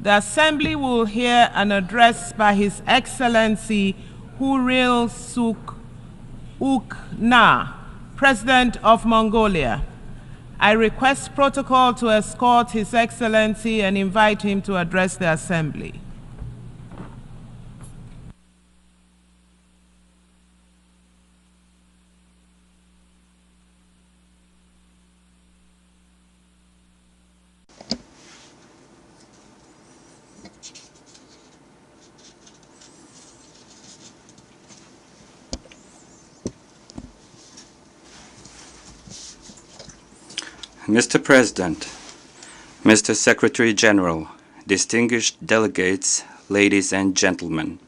The Assembly will hear an address by His Excellency Huril Suk-Ukna, President of Mongolia. I request protocol to escort His Excellency and invite him to address the Assembly. Mr. President, Mr. Secretary General, distinguished delegates, ladies and gentlemen.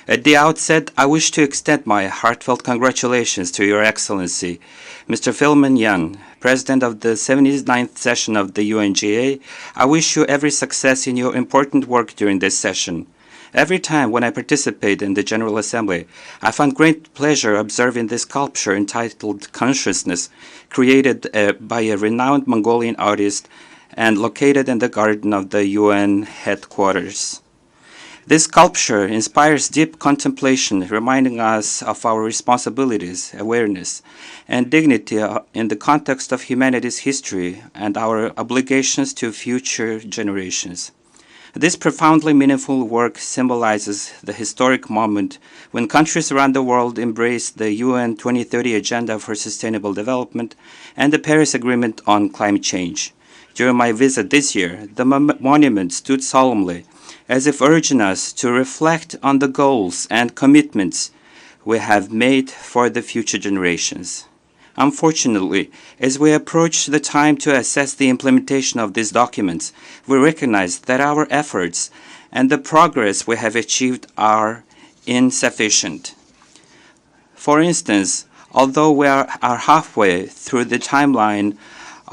At the outset, I wish to extend my heartfelt congratulations to Your Excellency, Mr. Philemon Young, President of the 79th session of the UNGA. I wish you every success in your important work during this session. Every time when I participate in the General Assembly, I find great pleasure observing this sculpture entitled Consciousness, created by a renowned Mongolian artist and located in the garden of the UN headquarters. This sculpture inspires deep contemplation, reminding us of our responsibilities, awareness, and dignity in the context of humanity's history and our obligations to future generations. This profoundly meaningful work symbolizes the historic moment when countries around the world embraced the UN 2030 Agenda for Sustainable Development and the Paris Agreement on Climate Change. During my visit this year, the monument stood solemnly, as if urging us to reflect on the goals and commitments we have made for the future generations. Unfortunately, as we approach the time to assess the implementation of these documents, we recognize that our efforts and the progress we have achieved are insufficient. For instance, although we are halfway through the timeline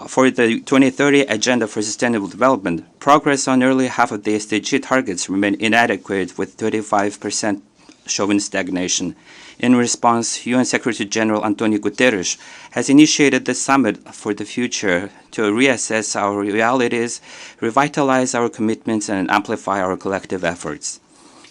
for the 2030 Agenda for Sustainable Development, progress on nearly half of the SDG targets remain inadequate, with 35% showing stagnation. In response, UN Secretary General Antonio Guterres has initiated the Summit for the Future to reassess our realities, revitalize our commitments, and amplify our collective efforts.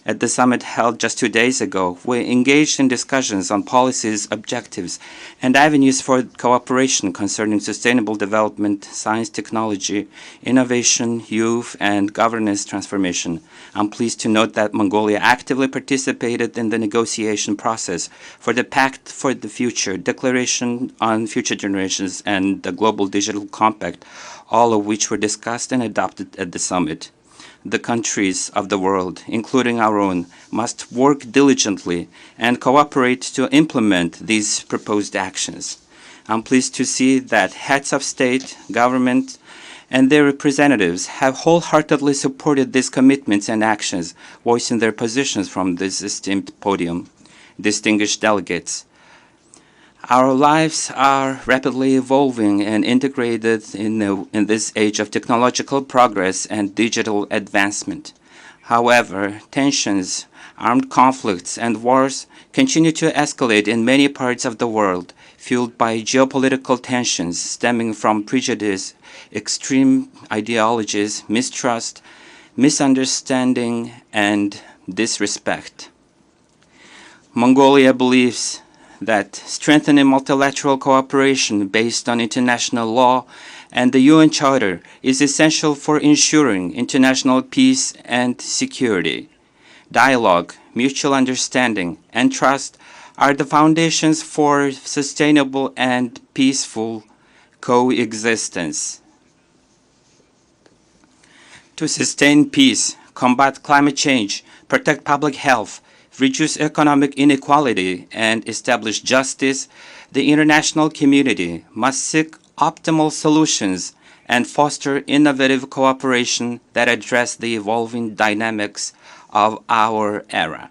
At the summit held just 2 days ago, we engaged in discussions on policies, objectives, and avenues for cooperation concerning sustainable development, science, technology, innovation, youth, and governance transformation. I'm pleased to note that Mongolia actively participated in the negotiation process for the Pact for the Future, Declaration on Future Generations, and the Global Digital Compact, all of which were discussed and adopted at the summit. The countries of the world, including our own, must work diligently and cooperate to implement these proposed actions. I'm pleased to see that heads of state, government, and their representatives have wholeheartedly supported these commitments and actions, voicing their positions from this esteemed podium. Distinguished delegates, our lives are rapidly evolving and integrated in this age of technological progress and digital advancement. However, tensions, armed conflicts, and wars continue to escalate in many parts of the world, fueled by geopolitical tensions stemming from prejudice, extreme ideologies, mistrust, misunderstanding, and disrespect. Mongolia believes that strengthening multilateral cooperation based on international law and the UN Charter is essential for ensuring international peace and security. Dialogue, mutual understanding, and trust are the foundations for sustainable and peaceful coexistence. To sustain peace, combat climate change, protect public health, reduce economic inequality, and establish justice, the international community must seek optimal solutions and foster innovative cooperation that address the evolving dynamics of our era.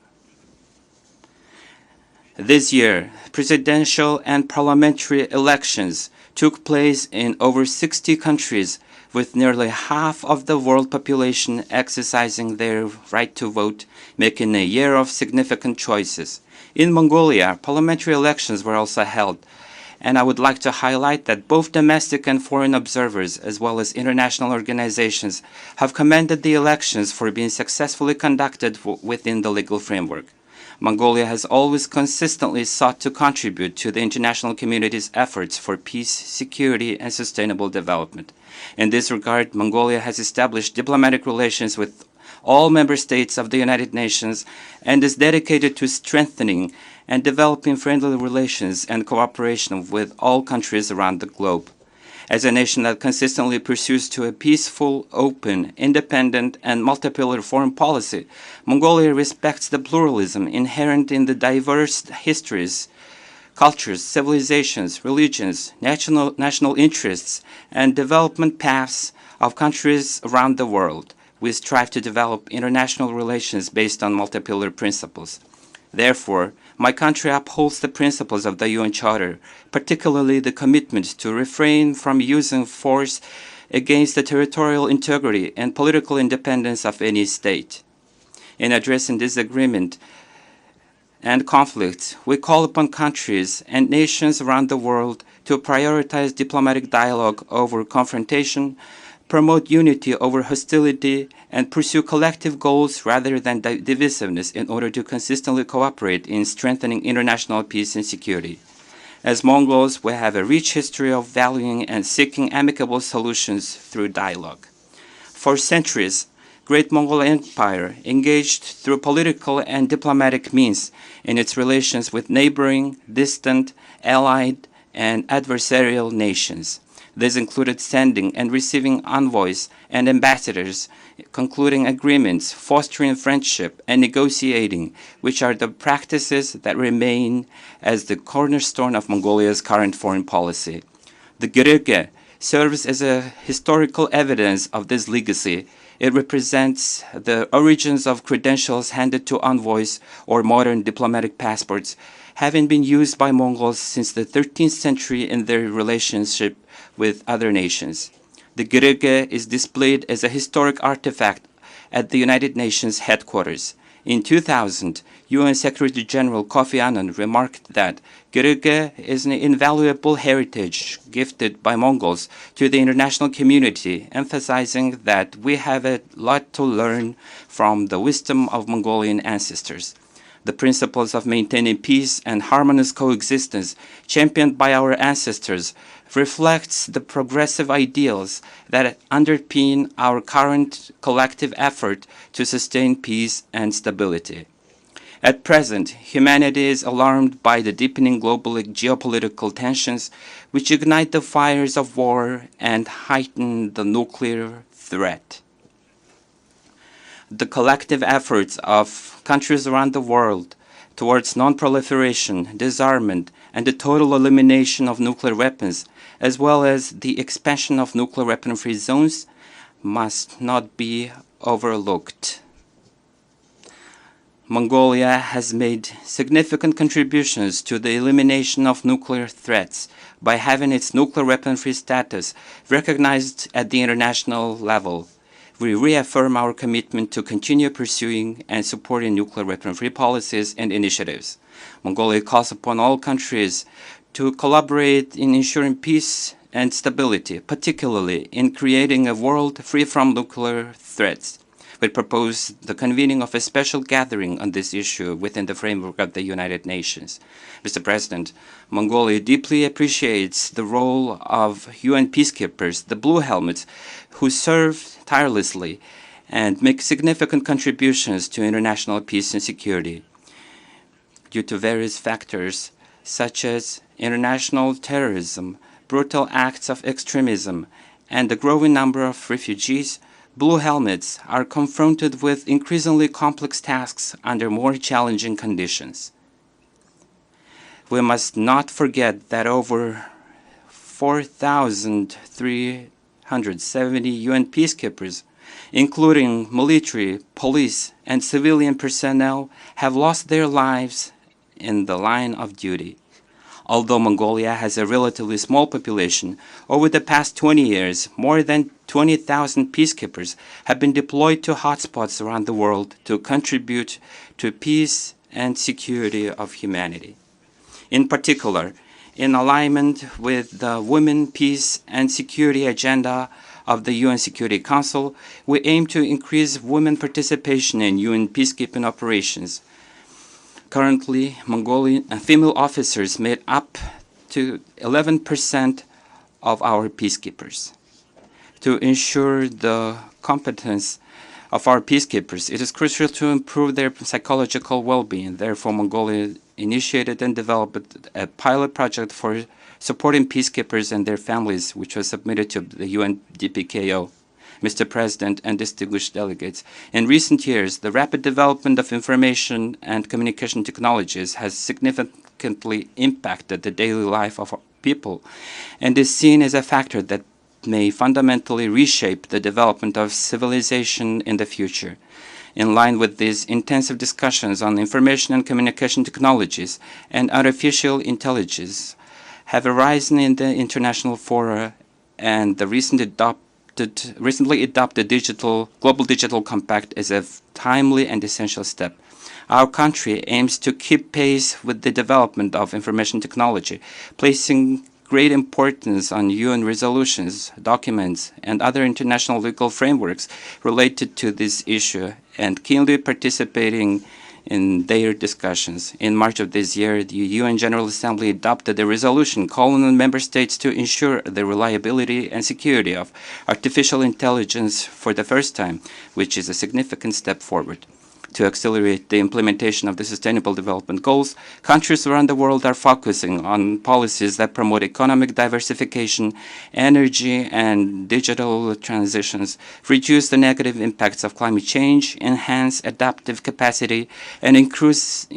This year, presidential and parliamentary elections took place in over 60 countries, with nearly half of the world population exercising their right to vote, making a year of significant choices. In Mongolia, parliamentary elections were also held, And I would like to highlight that both domestic and foreign observers, as well as international organizations, have commended the elections for being successfully conducted within the legal framework. Mongolia has always consistently sought to contribute to the international community's efforts for peace, security, and sustainable development. In this regard, Mongolia has established diplomatic relations with all member states of the United Nations and is dedicated to strengthening and developing friendly relations and cooperation with all countries around the globe. As a nation that consistently pursues to a peaceful, open, independent, and multipolar foreign policy, Mongolia respects the pluralism inherent in the diverse histories, cultures, civilizations, religions, national interests, and development paths of countries around the world. We strive to develop international relations based on multipolar principles. Therefore, my country upholds the principles of the UN Charter, particularly the commitment to refrain from using force against the territorial integrity and political independence of any state. In addressing disagreement and conflicts, we call upon countries and nations around the world to prioritize diplomatic dialogue over confrontation, promote unity over hostility, and pursue collective goals rather than divisiveness in order to consistently cooperate in strengthening international peace and security. As Mongols, we have a rich history of valuing and seeking amicable solutions through dialogue. For centuries, Great Mongol Empire engaged through political and diplomatic means in its relations with neighboring, distant, allied, and adversarial nations. This included sending and receiving envoys and ambassadors, concluding agreements, fostering friendship, and negotiating, which are the practices that remain as the cornerstone of Mongolia's current foreign policy. The Gerege serves as a historical evidence of this legacy. It represents the origins of credentials handed to envoys or modern diplomatic passports, having been used by Mongols since the 13th century in their relationship with other nations. The Gerege is displayed as a historic artifact at the United Nations headquarters. In 2000, UN Secretary General Kofi Annan remarked that Gerege is an invaluable heritage gifted by Mongols to the international community, emphasizing that we have a lot to learn from the wisdom of Mongolian ancestors. The principles of maintaining peace and harmonious coexistence championed by our ancestors reflects the progressive ideals that underpin our current collective effort to sustain peace and stability. At present, humanity is alarmed by the deepening global geopolitical tensions which ignite the fires of war and heighten the nuclear threat. The collective efforts of countries around the world towards non-proliferation, disarmament, and the total elimination of nuclear weapons, as well as the expansion of nuclear weapon-free zones, must not be overlooked. Mongolia has made significant contributions to the elimination of nuclear threats by having its nuclear weapon-free status recognized at the international level. We reaffirm our commitment to continue pursuing and supporting nuclear weapon-free policies and initiatives. Mongolia calls upon all countries to collaborate in ensuring peace and stability, particularly in creating a world free from nuclear threats. We propose the convening of a special gathering on this issue within the framework of the United Nations. Mr. President, Mongolia deeply appreciates the role of UN peacekeepers, the Blue Helmets, who serve tirelessly and make significant contributions to international peace and security. Due to various factors, such as international terrorism, brutal acts of extremism, and the growing number of refugees, Blue Helmets are confronted with increasingly complex tasks under more challenging conditions. We must not forget that over 4,370 UN peacekeepers, including military, police, and civilian personnel, have lost their lives in the line of duty. Although Mongolia has a relatively small population, over the past 20 years, more than 20,000 peacekeepers have been deployed to hotspots around the world to contribute to peace and security of humanity. In particular, In alignment with the Women, Peace and Security agenda of the UN Security Council, we aim to increase women participation in UN peacekeeping operations. Currently, Mongolian female officers made up to 11% of our peacekeepers. To ensure the competence of our peacekeepers, it is crucial to improve their psychological well-being. Therefore, Mongolia initiated and developed a pilot project for supporting peacekeepers and their families, which was submitted to the UNDPKO. Mr. President and distinguished delegates, in recent years, the rapid development of information and communication technologies has significantly impacted the daily life of our people and is seen as a factor that may fundamentally reshape the development of civilization in the future. In line with these intensive discussions on information and communication technologies and artificial intelligence have arisen in the international fora, and the recently adopted Global Digital Compact is a timely and essential step. Our country aims to keep pace with the development of information technology, placing great importance on UN resolutions, documents, and other international legal frameworks related to this issue, and keenly participating in their discussions. In March of this year, the UN General Assembly adopted a resolution calling on member states to ensure the reliability and security of artificial intelligence for the first time, which is a significant step forward. To accelerate the implementation of the Sustainable Development Goals, countries around the world are focusing on policies that promote economic diversification, energy and digital transitions, reduce the negative impacts of climate change, enhance adaptive capacity, and increase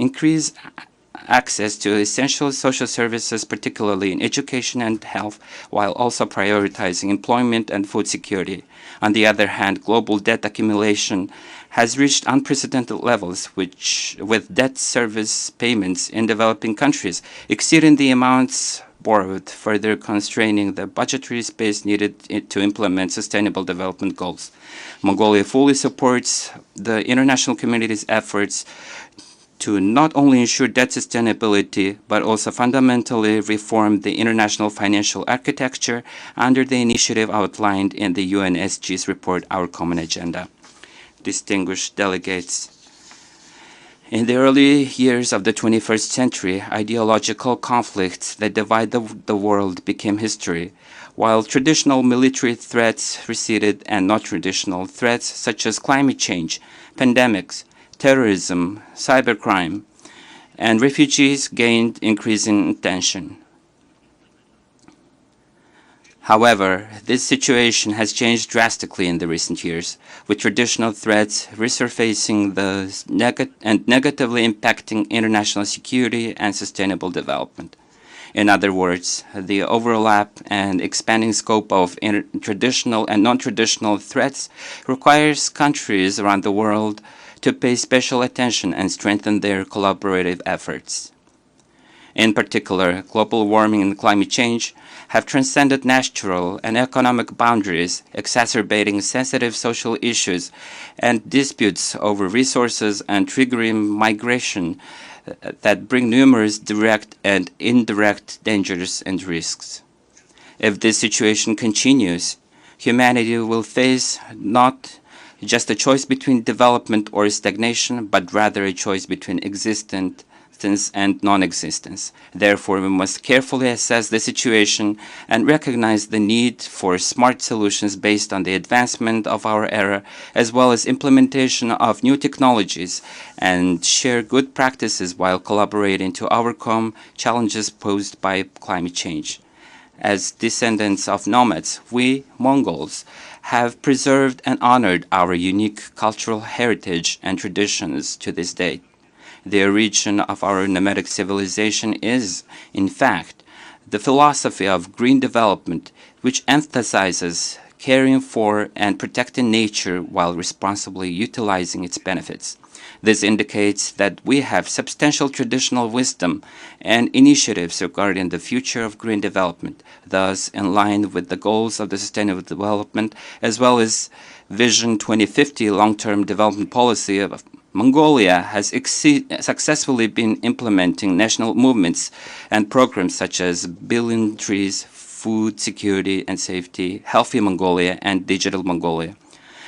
access to essential social services, particularly in education and health, while also prioritizing employment and food security. On the other hand, global debt accumulation has reached unprecedented levels, with debt service payments in developing countries exceeding the amounts borrowed, further constraining the budgetary space needed to implement sustainable development goals. Mongolia fully supports the international community's efforts to not only ensure debt sustainability, but also fundamentally reform the international financial architecture under the initiative outlined in the UNSG's report, Our Common Agenda. Distinguished delegates, in the early years of the 21st century, ideological conflicts that divide the world became history, while traditional military threats receded and non-traditional threats such as climate change, pandemics, terrorism, cybercrime, and refugees gained increasing attention. However, this situation has changed drastically in the recent years, with traditional threats resurfacing and negatively impacting international security and sustainable development. In other words, the overlap and expanding scope of traditional and non-traditional threats requires countries around the world to pay special attention and strengthen their collaborative efforts. In particular, global warming and climate change have transcended natural and economic boundaries, exacerbating sensitive social issues and disputes over resources and triggering migration that bring numerous direct and indirect dangers and risks. If this situation continues, humanity will face not just a choice between development or stagnation, but rather a choice between existence and non-existence. Therefore, we must carefully assess the situation and recognize the need for smart solutions based on the advancement of our era, as well as implementation of new technologies, and share good practices while collaborating to overcome challenges posed by climate change. As descendants of nomads, we, Mongols, have preserved and honored our unique cultural heritage and traditions to this day. The origin of our nomadic civilization is, in fact, the philosophy of green development, which emphasizes caring for and protecting nature while responsibly utilizing its benefits. This indicates that we have substantial traditional wisdom and initiatives regarding the future of green development, thus in line with the goals of the Sustainable Development, as well as Vision 2050 long-term development policy of Mongolia has successfully been implementing national movements and programs such as Billion Trees, Food Security and Safety, Healthy Mongolia, and Digital Mongolia.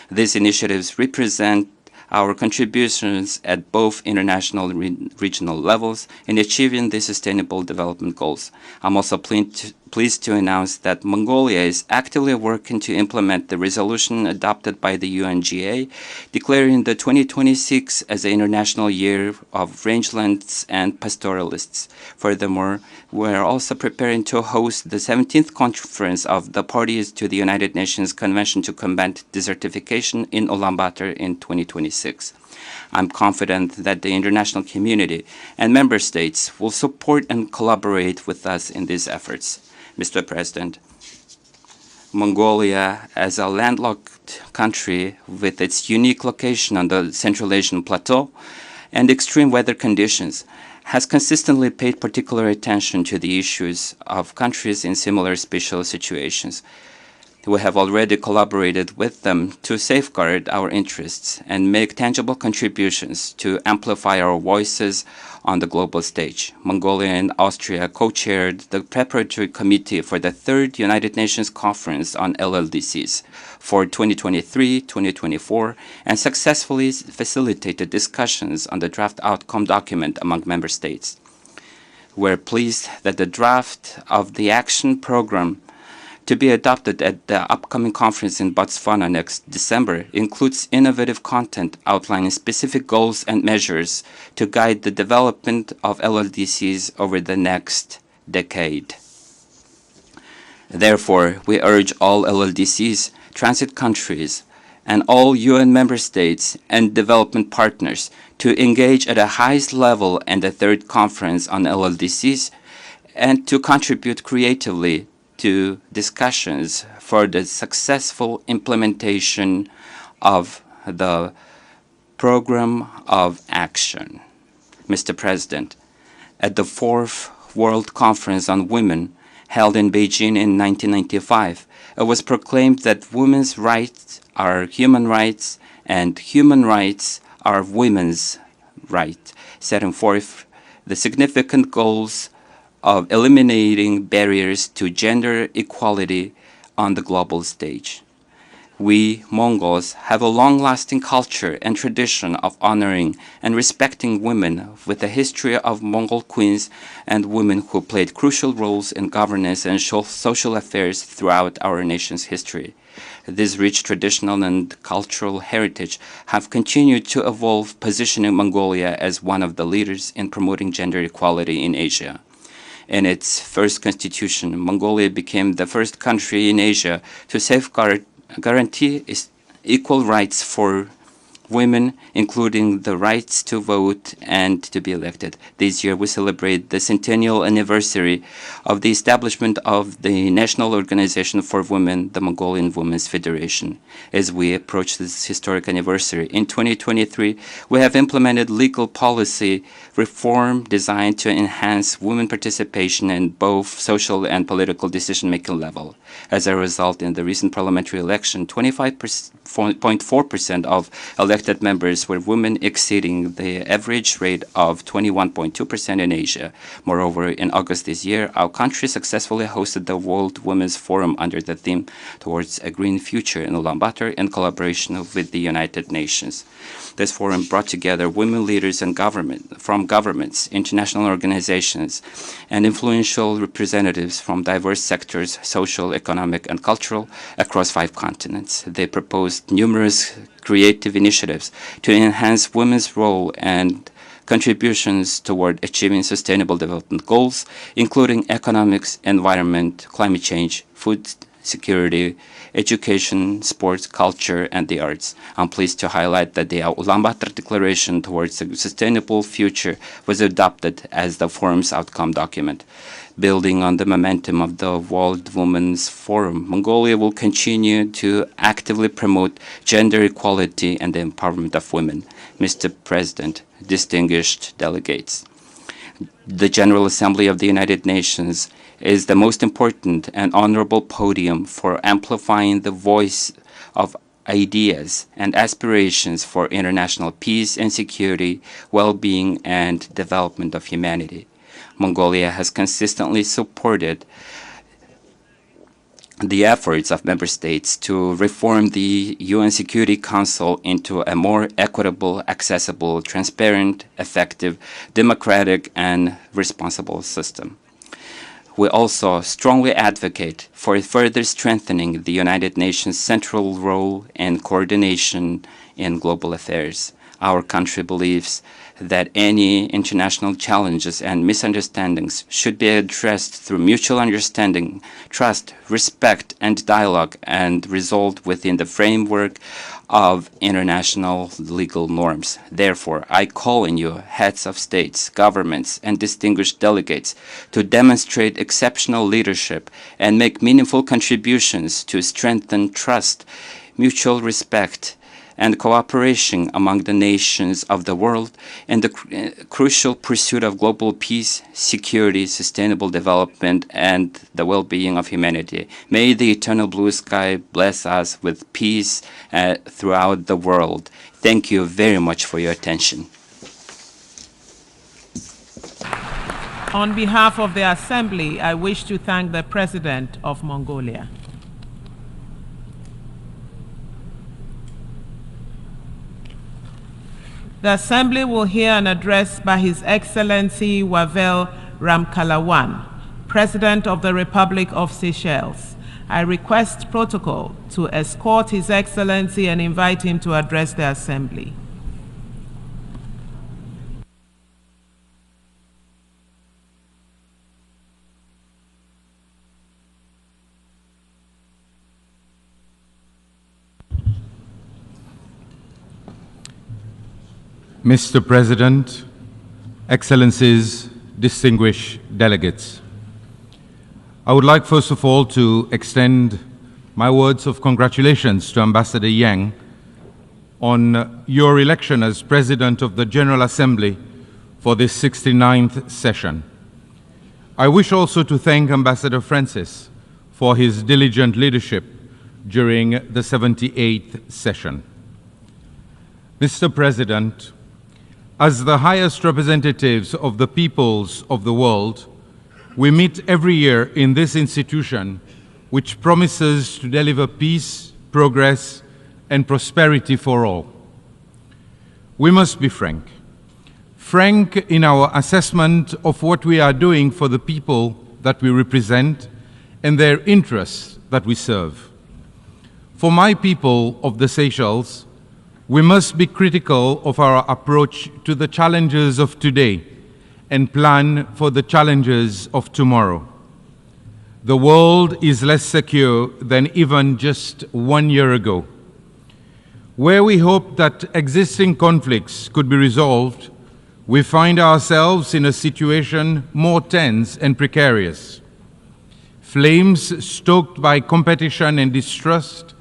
These initiatives represent our contributions at both international and regional levels in achieving the Sustainable Development Goals. I'm also pleased to announce that Mongolia is actively working to implement the resolution adopted by the UNGA, declaring the 2026 as the International Year of Rangelands and Pastoralists. Furthermore, we are also preparing to host the 17th conference of the parties to the United Nations Convention to Combat Desertification in Ulaanbaatar in 2026. I'm confident that the international community and member states will support and collaborate with us in these efforts. Mr. President, Mongolia, as a landlocked country with its unique location on the Central Asian Plateau and extreme weather conditions, has consistently paid particular attention to the issues of countries in similar special situations. We have already collaborated with them to safeguard our interests and make tangible contributions to amplify our voices on the global stage. Mongolia and Austria co-chaired the preparatory committee for the third United Nations Conference on LLDCs for 2023-2024 and successfully facilitated discussions on the draft outcome document among member states. We're pleased that the draft of the action program to be adopted at the upcoming conference in Botswana next December includes innovative content outlining specific goals and measures to guide the development of LLDCs over the next decade. Therefore, we urge all LLDCs, transit countries, and all UN member states and development partners to engage at the highest level in the third conference on LLDCs and to contribute creatively to discussions for the successful implementation of the Program of Action. Mr. President, at the Fourth World Conference on Women held in Beijing in 1995, it was proclaimed that women's rights are human rights and human rights are women's rights, setting forth the significant goals of eliminating barriers to gender equality on the global stage. We, Mongols, have a long-lasting culture and tradition of honoring and respecting women with a history of Mongol queens and women who played crucial roles in governance and social affairs throughout our nation's history. This rich traditional and cultural heritage have continued to evolve, positioning Mongolia as one of the leaders in promoting gender equality in Asia. In its first constitution, Mongolia became the first country in Asia to guarantee equal rights for women, including the rights to vote and to be elected. This year we celebrate the centennial anniversary of the establishment of the National Organization for Women, the Mongolian Women's Federation. As we approach this historic anniversary, in 2023, we have implemented legal policy reform designed to enhance women participation in both social and political decision-making level. As a result, in the recent parliamentary election, 25.4% of elected members were women, exceeding the average rate of 21.2% in Asia. Moreover, in August this year, our country successfully hosted the World Women's Forum under the theme Towards a Green Future in Ulaanbaatar in collaboration with the United Nations. This forum brought together women leaders and from governments, international organizations, and influential representatives from diverse sectors, social, economic, and cultural, across 5 continents. They proposed numerous creative initiatives to enhance women's role and contributions toward achieving sustainable development goals, including economics, environment, climate change, food security, education, sports, culture, and the arts. I'm pleased to highlight that the Ulaanbaatar Declaration Towards a Sustainable Future was adopted as the forum's outcome document. Building on the momentum of the World Women's Forum, Mongolia will continue to actively promote gender equality and the empowerment of women. Mr. President, distinguished delegates, the General Assembly of the United Nations is the most important and honorable podium for amplifying the voice of ideas, and aspirations for international peace and security, well-being, and development of humanity. Mongolia has consistently supported the efforts of member states to reform the UN Security Council into a more equitable, accessible, transparent, effective, democratic, and responsible system. We also strongly advocate for further strengthening the United Nations' central role and coordination in global affairs. Our country believes that any international challenges and misunderstandings should be addressed through mutual understanding, trust, respect, and dialogue, and resolved within the framework of international legal norms. Therefore, I call on you, heads of states, governments, and distinguished delegates, to demonstrate exceptional leadership and make meaningful contributions to strengthen trust, mutual respect, and cooperation among the nations of the world in the crucial pursuit of global peace, security, sustainable development, and the well-being of humanity. May the eternal blue sky bless us with peace throughout the world. Thank you very much for your attention. On behalf of the Assembly, I wish to thank the President of Mongolia. The Assembly will hear an address by His Excellency Wavel Ramkalawan, President of the Republic of Seychelles. I request protocol to escort His Excellency and invite him to address the Assembly. Mr. President, Excellencies, distinguished delegates, I would like first of all to extend my words of congratulations to Ambassador Yang on your election as President of the General Assembly for this 69th session. I wish also to thank Ambassador Francis for his diligent leadership during the 78th session. Mr. President, as the highest representatives of the peoples of the world, we meet every year in this institution, which promises to deliver peace, progress, and prosperity for all. We must be frank in our assessment of what we are doing for the people that we represent and their interests that we serve. For my people of the Seychelles, we must be critical of our approach to the challenges of today and plan for the challenges of tomorrow. The world is less secure than even just 1 year ago. Where we hoped that existing conflicts could be resolved, we find ourselves in a situation more tense and precarious. Flames stoked by competition and distrust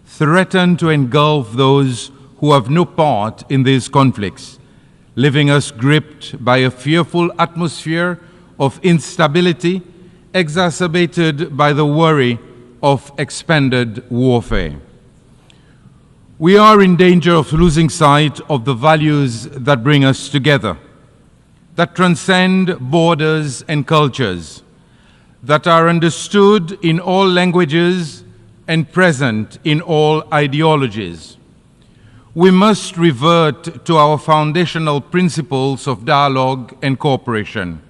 threaten to engulf those who have no part in these conflicts, leaving us gripped by a fearful atmosphere of instability exacerbated by the worry of expanded warfare. We are in danger of losing sight of the values that bring us together, that transcend borders and cultures, that are understood in all languages and present in all ideologies. We must revert to our foundational principles of dialogue and cooperation.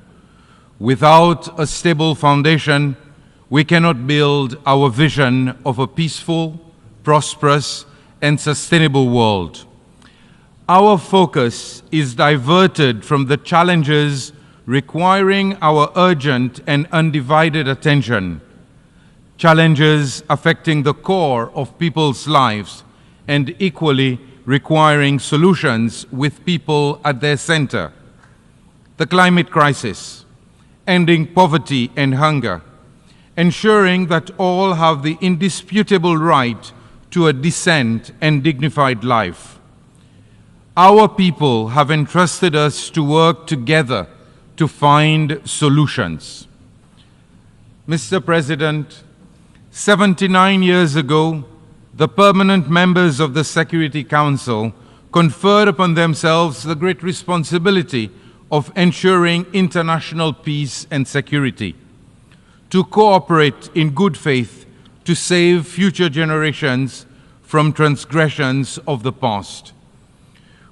Without a stable foundation, we cannot build our vision of a peaceful, prosperous, and sustainable world. Our focus is diverted from the challenges requiring our urgent and undivided attention, challenges affecting the core of people's lives and equally requiring solutions with people at their center. The climate crisis, ending poverty and hunger, ensuring that all have the indisputable right to a decent and dignified life. Our people have entrusted us to work together to find solutions. Mr. President, 79 years ago, the permanent members of the Security Council conferred upon themselves the great responsibility of ensuring international peace and security, to cooperate in good faith to save future generations from transgressions of the past.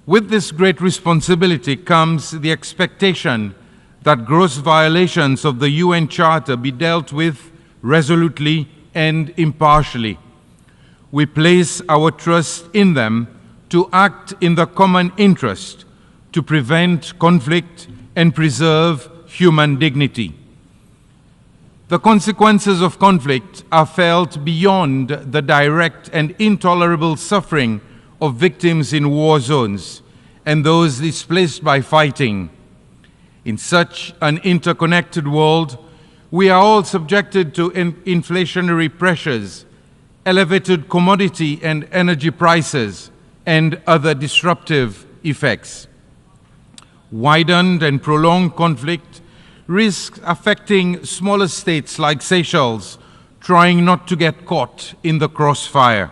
With this great responsibility comes the expectation that gross violations of the UN Charter be dealt with resolutely and impartially. We place our trust in them to act in the common interest to prevent conflict and preserve human dignity. The consequences of conflict are felt beyond the direct and intolerable suffering of victims in war zones and those displaced by fighting. In such an interconnected world, we are all subjected to inflationary pressures, elevated commodity and energy prices, and other disruptive effects. Widened and prolonged conflict risks affecting smaller states like Seychelles, trying not to get caught in the crossfire.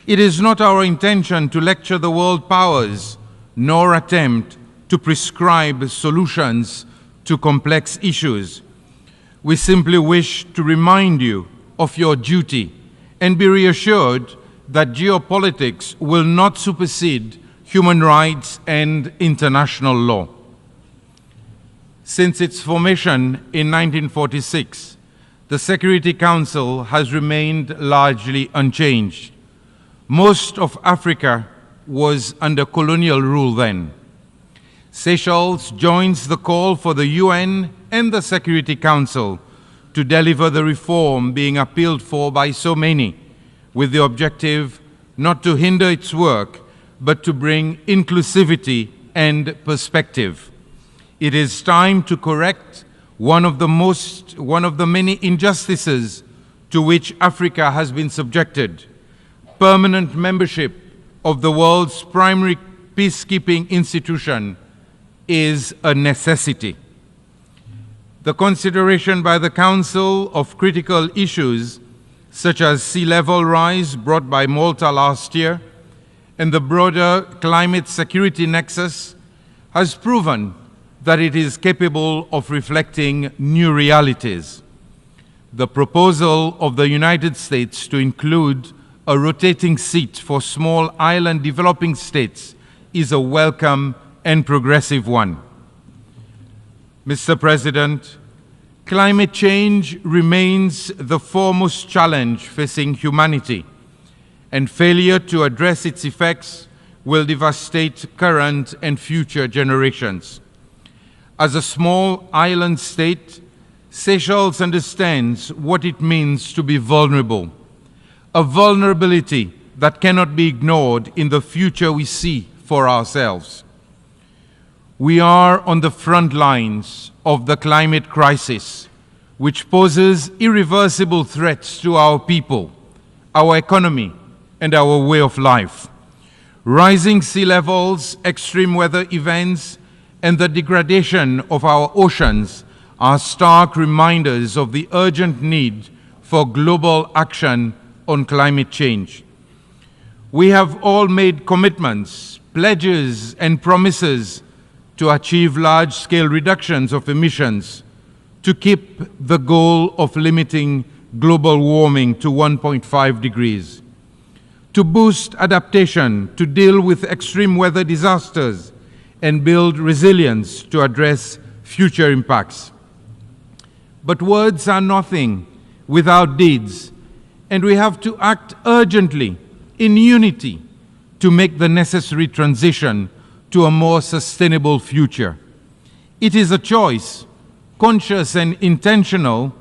It is not our intention to lecture the world powers, nor attempt to prescribe solutions to complex issues. We simply wish to remind you of your duty and be reassured that geopolitics will not supersede human rights and international law. Since its formation in 1946, the Security Council has remained largely unchanged. Most of Africa was under colonial rule then. Seychelles joins the call for the UN and the Security Council to deliver the reform being appealed for by so many, with the objective not to hinder its work, but to bring inclusivity and perspective. It is time to correct one of the many injustices to which Africa has been subjected. Permanent membership of the world's primary peacekeeping institution is a necessity. The consideration by the Council of critical issues such as sea level rise brought by Malta last year and the broader climate security nexus has proven that it is capable of reflecting new realities. The proposal of the United States to include a rotating seat for small island developing states is a welcome and progressive one. Mr. President, climate change remains the foremost challenge facing humanity, and failure to address its effects will devastate current and future generations. As a small island state, Seychelles understands what it means to be vulnerable, a vulnerability that cannot be ignored in the future we see for ourselves. We are on the front lines of the climate crisis, which poses irreversible threats to our people, our economy, and our way of life. Rising sea levels, extreme weather events, and the degradation of our oceans are stark reminders of the urgent need for global action on climate change. We have all made commitments, pledges, and promises to achieve large-scale reductions of emissions, to keep the goal of limiting global warming to 1.5 degrees, to boost adaptation, to deal with extreme weather disasters, and build resilience to address future impacts. But words are nothing without deeds, and we have to act urgently, in unity, to make the necessary transition to a more sustainable future. It is a choice, conscious and intentional,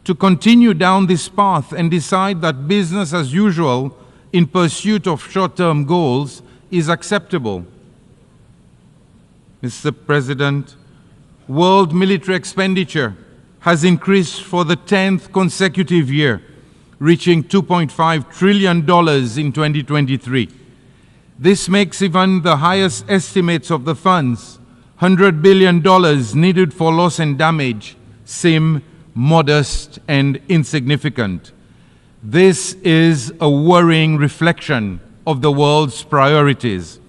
to continue down this path and decide that business as usual in pursuit of short-term goals is acceptable. Mr. President, world military expenditure has increased for the 10th consecutive year, reaching $2.5 trillion in 2023. This makes even the highest estimates of the funds, $100 billion needed for loss and damage, seem modest and insignificant. This is a worrying reflection of the world's priorities.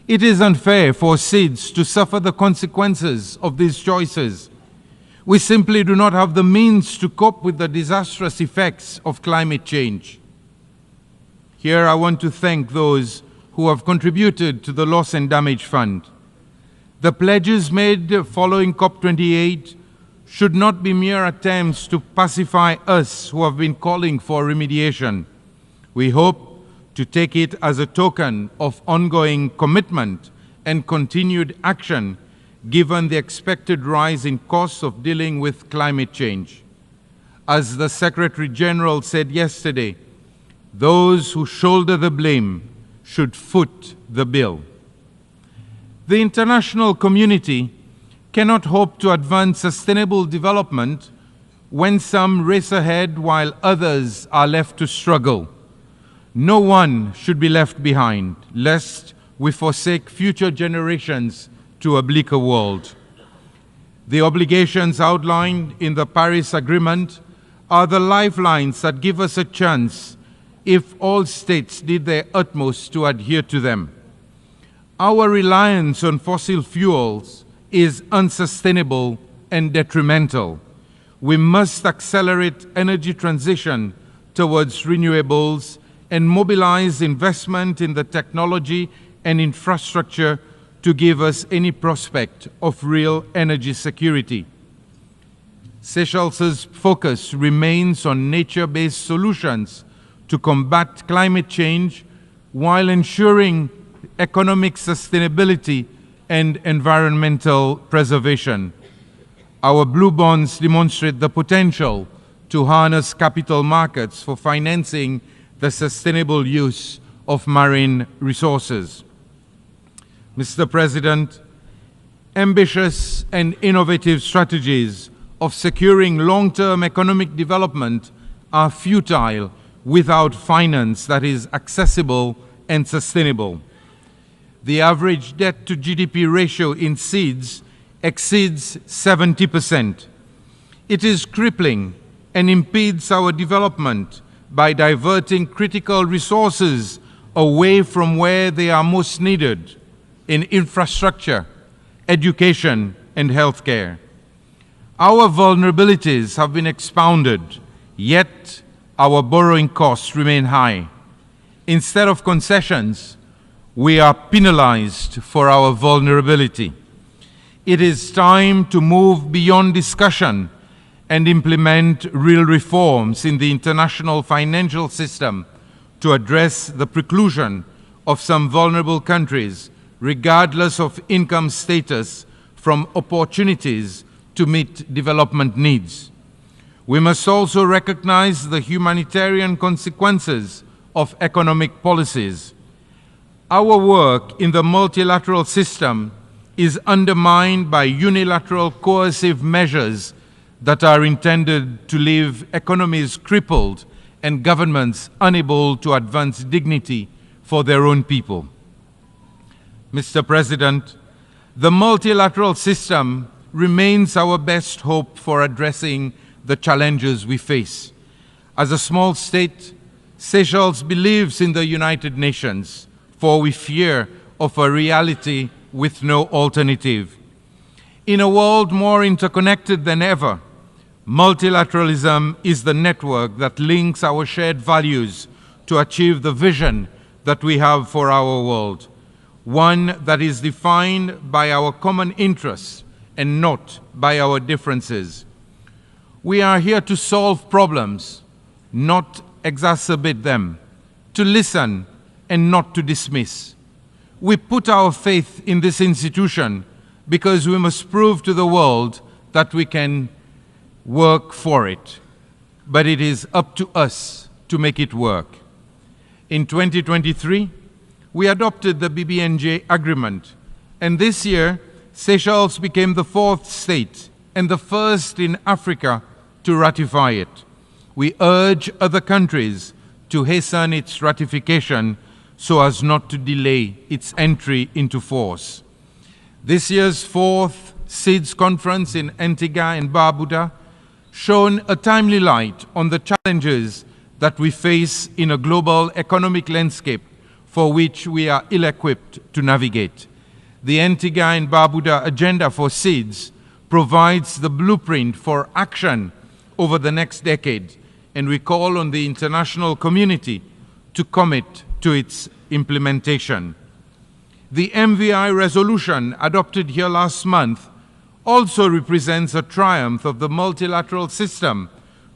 It is unfair for SIDS to suffer the consequences of these choices. We simply do not have the means to cope with the disastrous effects of climate change. Here I want to thank those who have contributed to the Loss and Damage Fund. The pledges made following COP28 should not be mere attempts to pacify us who have been calling for remediation. We hope to take it as a token of ongoing commitment and continued action given the expected rise in costs of dealing with climate change. As the Secretary General said yesterday, those who shoulder the blame should foot the bill. The international community cannot hope to advance sustainable development when some race ahead while others are left to struggle. No one should be left behind, lest we forsake future generations to a bleaker world. The obligations outlined in the Paris Agreement are the lifelines that give us a chance if all states did their utmost to adhere to them. Our reliance on fossil fuels is unsustainable and detrimental. We must accelerate energy transition towards renewables and mobilize investment in the technology and infrastructure to give us any prospect of real energy security. Seychelles' focus remains on nature-based solutions to combat climate change while ensuring economic sustainability and environmental preservation. Our blue bonds demonstrate the potential to harness capital markets for financing the sustainable use of marine resources. Mr. President, ambitious and innovative strategies of securing long-term economic development are futile without finance that is accessible and sustainable. The average debt to GDP ratio in SIDS exceeds 70%. It is crippling and impedes our development by diverting critical resources away from where they are most needed, in infrastructure, education, and healthcare. Our vulnerabilities have been expounded, yet our borrowing costs remain high. Instead of concessions, we are penalized for our vulnerability. It is time to move beyond discussion and implement real reforms in the international financial system to address the preclusion of some vulnerable countries, regardless of income status, from opportunities to meet development needs. We must also recognize the humanitarian consequences of economic policies. Our work in the multilateral system is undermined by unilateral coercive measures that are intended to leave economies crippled and governments unable to advance dignity for their own people. Mr. President, the multilateral system remains our best hope for addressing the challenges we face. As a small state, Seychelles believes in the United Nations, for we fear of a reality with no alternative. In a world more interconnected than ever, multilateralism is the network that links our shared values to achieve the vision that we have for our world, one that is defined by our common interests and not by our differences. We are here to solve problems, not exacerbate them, to listen and not to dismiss. We put our faith in this institution because we must prove to the world that we can work for it, but it is up to us to make it work. In 2023, we adopted the BBNJ agreement, and this year, Seychelles became the 4th state and the first in Africa to ratify it. We urge other countries to hasten its ratification so as not to delay its entry into force. This year's 4th SIDS conference in Antigua and Barbuda shone a timely light on the challenges that we face in a global economic landscape for which we are ill-equipped to navigate. The Antigua and Barbuda Agenda for Seeds provides the blueprint for action over the next decade, and we call on the international community to commit to its implementation. The MVI resolution adopted here last month also represents a triumph of the multilateral system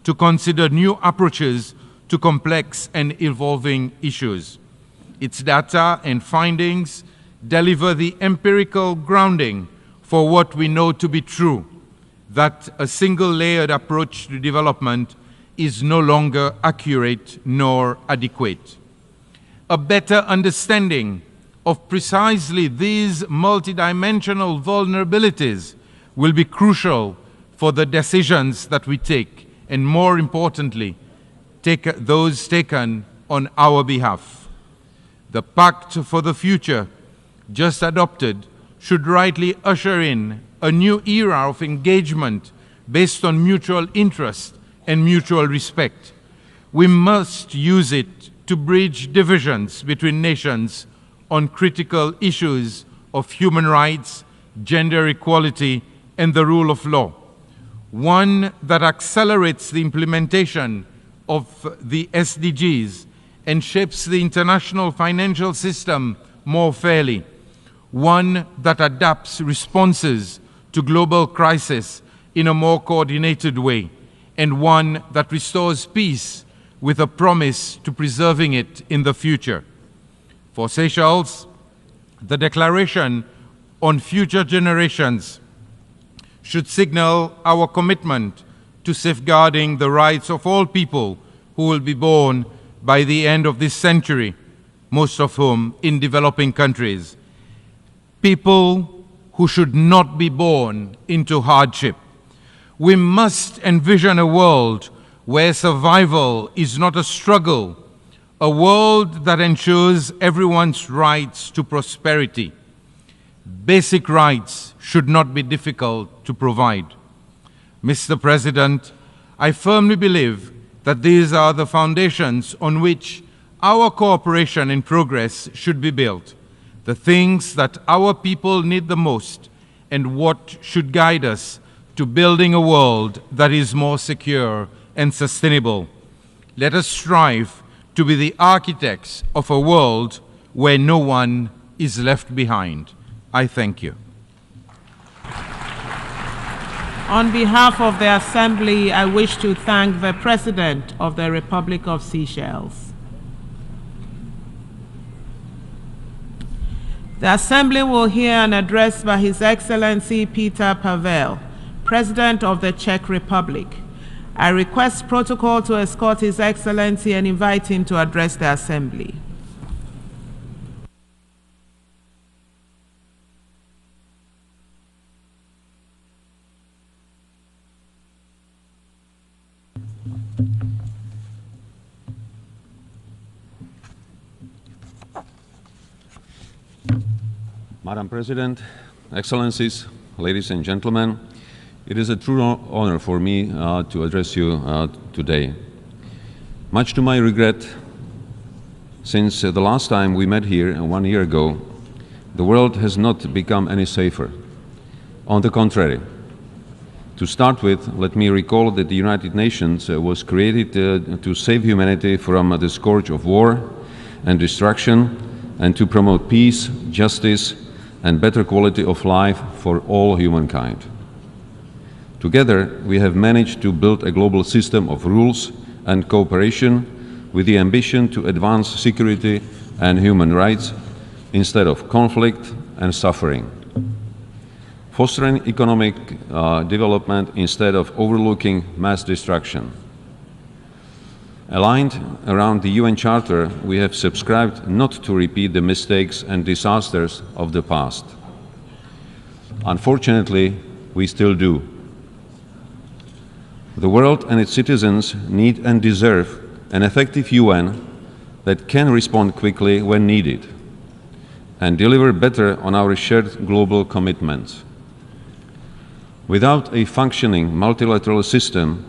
to consider new approaches to complex and evolving issues. Its data and findings deliver the empirical grounding for what we know to be true, that a single-layered approach to development is no longer accurate nor adequate. A better understanding of precisely these multidimensional vulnerabilities will be crucial for the decisions that we take, and more importantly, those taken on our behalf. The Pact for the Future, just adopted, should rightly usher in a new era of engagement based on mutual interest and mutual respect. We must use it to bridge divisions between nations on critical issues of human rights, gender equality, and the rule of law. One that accelerates the implementation of the SDGs and shapes the international financial system more fairly. One that adapts responses to global crisis in a more coordinated way, and one that restores peace with a promise to preserving it in the future. For Seychelles, the Declaration on Future Generations should signal our commitment to safeguarding the rights of all people who will be born by the end of this century, most of whom in developing countries. People who should not be born into hardship. We must envision a world where survival is not a struggle, a world that ensures everyone's rights to prosperity. Basic rights should not be difficult to provide. Mr. President, I firmly believe that these are the foundations on which our cooperation and progress should be built, the things that our people need the most, and what should guide us to building a world that is more secure and sustainable. Let us strive to be the architects of a world where no one is left behind. I thank you. On behalf of the Assembly, I wish to thank the President of the Republic of Seychelles. The Assembly will hear an address by His Excellency Peter Pavel, President of the Czech Republic. I request protocol to escort His Excellency and invite him to address the Assembly. Madam President, Excellencies, ladies and gentlemen, it is a true honor for me to address you today. Much to my regret, since the last time we met here 1 year ago, the world has not become any safer. On the contrary. To start with, let me recall that the United Nations was created to save humanity from the scourge of war and destruction, and to promote peace, justice, and better quality of life for all humankind. Together, we have managed to build a global system of rules and cooperation with the ambition to advance security and human rights instead of conflict and suffering. Fostering economic development instead of overlooking mass destruction. Aligned around the UN Charter, we have subscribed not to repeat the mistakes and disasters of the past. Unfortunately, we still do. The world and its citizens need and deserve an effective UN that can respond quickly when needed and deliver better on our shared global commitments. Without a functioning multilateral system,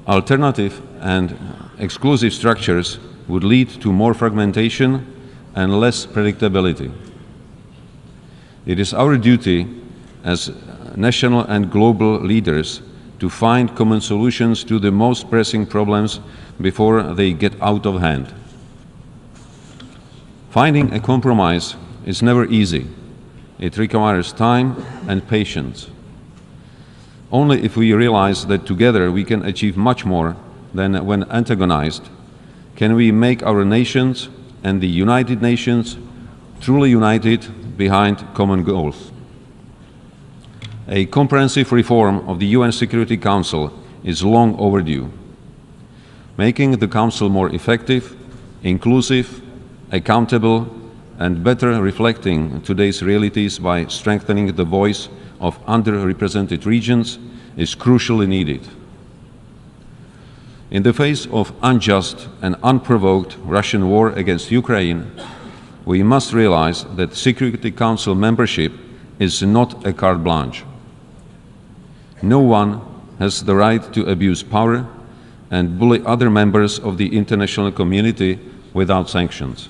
alternative and exclusive structures would lead to more fragmentation and less predictability. It is our duty as national and global leaders to find common solutions to the most pressing problems before they get out of hand. Finding a compromise is never easy. It requires time and patience. Only if we realize that together we can achieve much more than when antagonized, can we make our nations and the United Nations truly united behind common goals. A comprehensive reform of the UN Security Council is long overdue. Making the Council more effective, inclusive, accountable, and better reflecting today's realities by strengthening the voice of underrepresented regions is crucially needed. In the face of unjust and unprovoked Russian war against Ukraine, we must realize that Security Council membership is not a carte blanche. No one has the right to abuse power and bully other members of the international community without sanctions.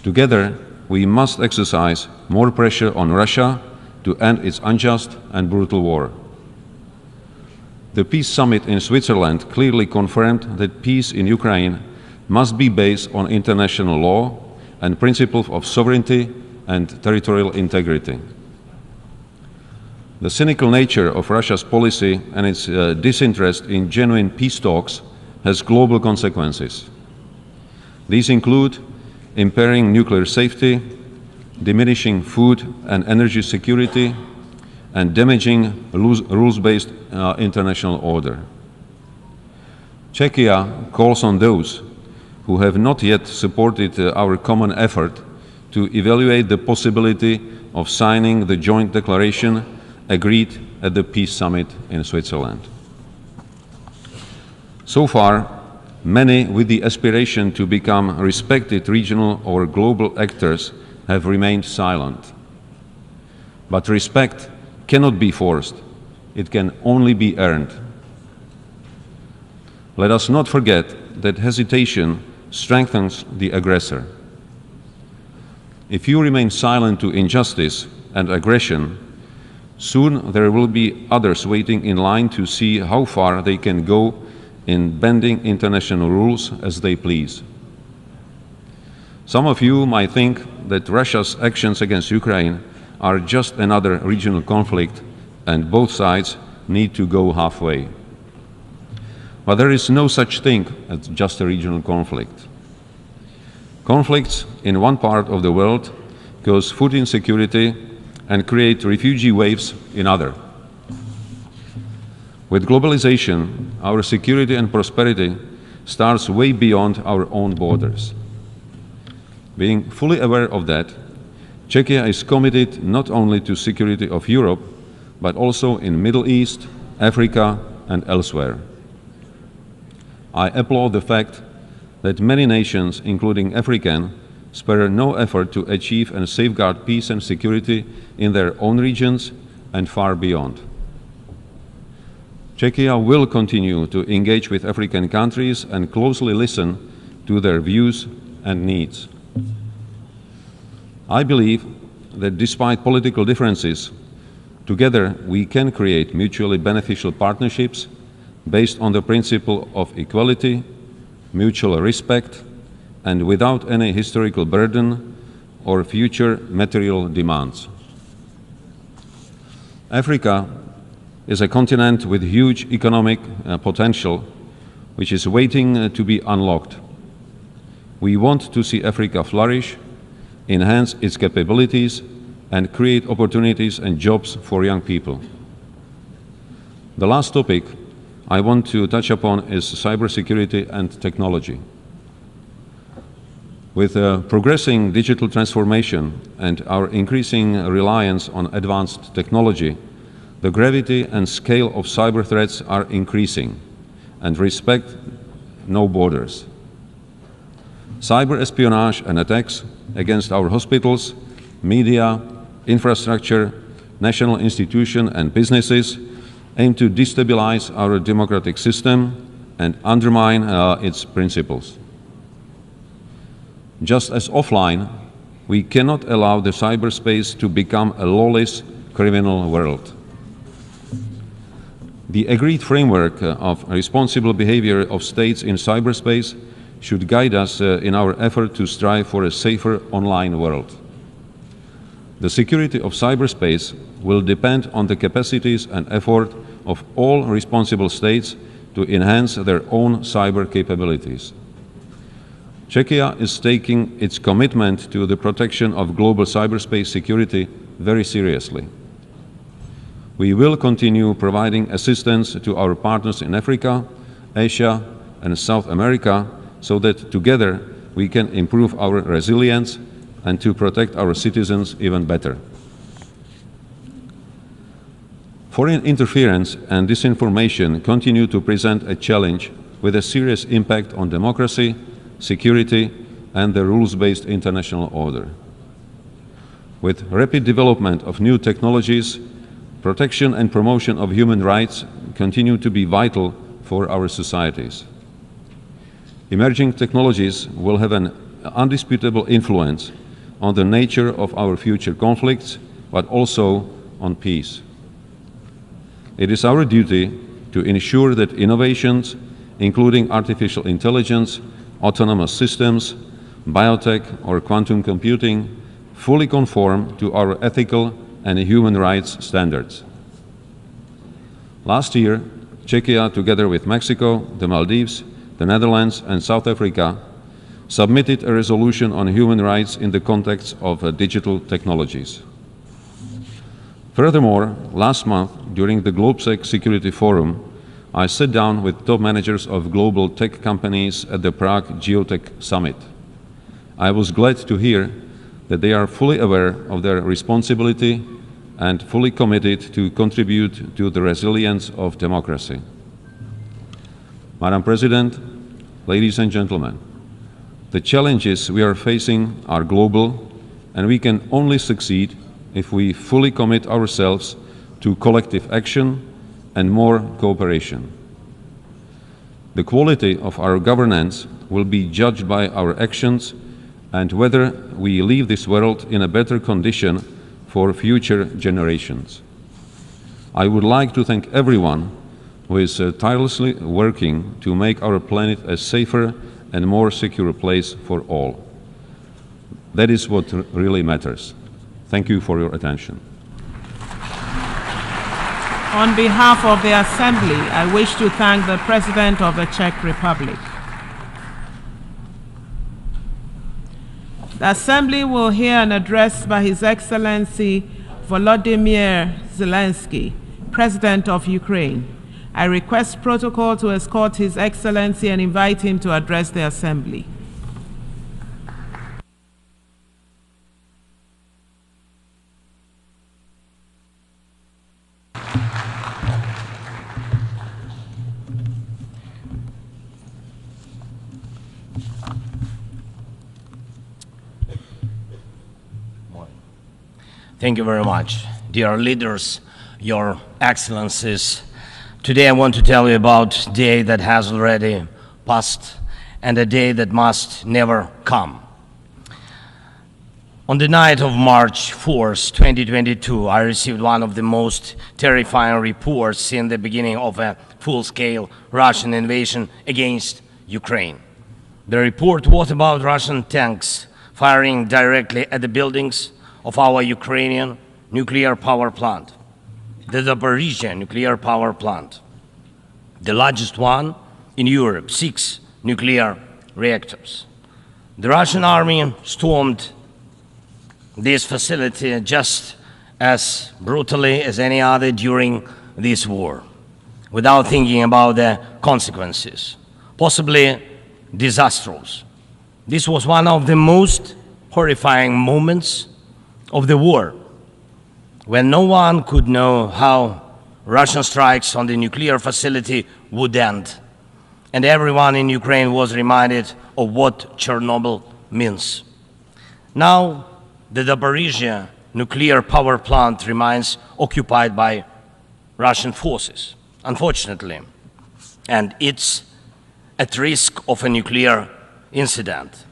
Together, we must exercise more pressure on Russia to end its unjust and brutal war. The Peace Summit in Switzerland clearly confirmed that peace in Ukraine must be based on international law and principles of sovereignty and territorial integrity. The cynical nature of Russia's policy and its disinterest in genuine peace talks has global consequences. These include impairing nuclear safety, diminishing food and energy security, and damaging rules-based international order. Czechia calls on those who have not yet supported our common effort to evaluate the possibility of signing the joint declaration agreed at the Peace Summit in Switzerland. So far, many with the aspiration to become respected regional or global actors have remained silent. But respect cannot be forced. It can only be earned. Let us not forget that hesitation strengthens the aggressor. If you remain silent to injustice and aggression, soon there will be others waiting in line to see how far they can go in bending international rules as they please. Some of you might think that Russia's actions against Ukraine are just another regional conflict and both sides need to go halfway. But there is no such thing as just a regional conflict. Conflicts in one part of the world cause food insecurity and create refugee waves in other. With globalization, our security and prosperity starts way beyond our own borders. Being fully aware of that, Czechia is committed not only to security of Europe, but also in Middle East, Africa, and elsewhere. I applaud the fact that many nations, including African, spare no effort to achieve and safeguard peace and security in their own regions and far beyond. Czechia will continue to engage with African countries and closely listen to their views and needs. I believe that despite political differences, together we can create mutually beneficial partnerships based on the principle of equality, mutual respect, and without any historical burden or future material demands. Africa is a continent with huge economic potential, which is waiting to be unlocked. We want to see Africa flourish, enhance its capabilities, and create opportunities and jobs for young people. The last topic I want to touch upon is cybersecurity and technology. With progressing digital transformation and our increasing reliance on advanced technology, the gravity and scale of cyber threats are increasing and respect no borders. Cyber espionage and attacks against our hospitals, media, infrastructure, national institutions and businesses aim to destabilize our democratic system and undermine its principles. Just as offline, we cannot allow the cyberspace to become a lawless criminal world. The agreed framework of responsible behavior of states in cyberspace should guide us in our effort to strive for a safer online world. The security of cyberspace will depend on the capacities and effort of all responsible states to enhance their own cyber capabilities. Czechia is taking its commitment to the protection of global cyberspace security very seriously. We will continue providing assistance to our partners in Africa, Asia, and South America so that together we can improve our resilience and to protect our citizens even better. Foreign interference and disinformation continue to present a challenge with a serious impact on democracy, security, and the rules-based international order. With rapid development of new technologies, protection and promotion of human rights continue to be vital for our societies. Emerging technologies will have an undisputable influence on the nature of our future conflicts, but also on peace. It is our duty to ensure that innovations, including artificial intelligence, autonomous systems, biotech, or quantum computing, fully conform to our ethical and human rights standards. Last year, Czechia, together with Mexico, the Maldives, the Netherlands, and South Africa, submitted a resolution on human rights in the context of digital technologies. Furthermore, last month, during the GlobeSec Security Forum, I sat down with top managers of global tech companies at the Prague Geotech Summit. I was glad to hear that they are fully aware of their responsibility and fully committed to contribute to the resilience of democracy. Madam President, ladies and gentlemen, the challenges we are facing are global, and we can only succeed if we fully commit ourselves to collective action and more cooperation. The quality of our governance will be judged by our actions and whether we leave this world in a better condition for future generations. I would like to thank everyone who is tirelessly working to make our planet a safer and more secure place for all. That is what really matters. Thank you for your attention. On behalf of the Assembly, I wish to thank the President of the Czech Republic. The Assembly will hear an address by His Excellency Volodymyr Zelensky, President of Ukraine. I request protocol to escort His Excellency and invite him to address the Assembly. Thank you very much. Dear leaders, Your Excellencies, today I want to tell you about a day that has already passed and a day that must never come. On the night of March 4th, 2022, I received one of the most terrifying reports since the beginning of a full-scale Russian invasion against Ukraine. The report was about Russian tanks firing directly at the buildings of our Ukrainian nuclear power plant, the Zaporizhzhia nuclear power plant, the largest one in Europe, 6 nuclear reactors. The Russian army stormed this facility just as brutally as any other during this war, without thinking about the consequences, possibly disastrous. This was one of the most horrifying moments of the war, when no one could know how Russian strikes on the nuclear facility would end, and everyone in Ukraine was reminded of what Chernobyl means. Now, the Zaporizhzhia nuclear power plant remains occupied by Russian forces, unfortunately, and it's at risk of a nuclear incident.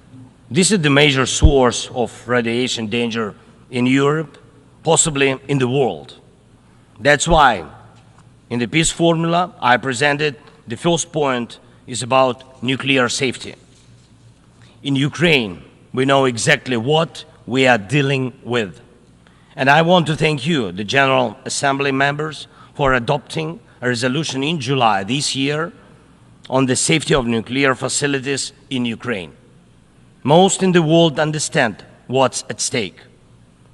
This is the major source of radiation danger in Europe, possibly in the world. That's why in the peace formula I presented, the first point is about nuclear safety. In Ukraine, we know exactly what we are dealing with. And I want to thank you, the General Assembly members, for adopting a resolution in July this year on the safety of nuclear facilities in Ukraine. Most in the world understand what's at stake.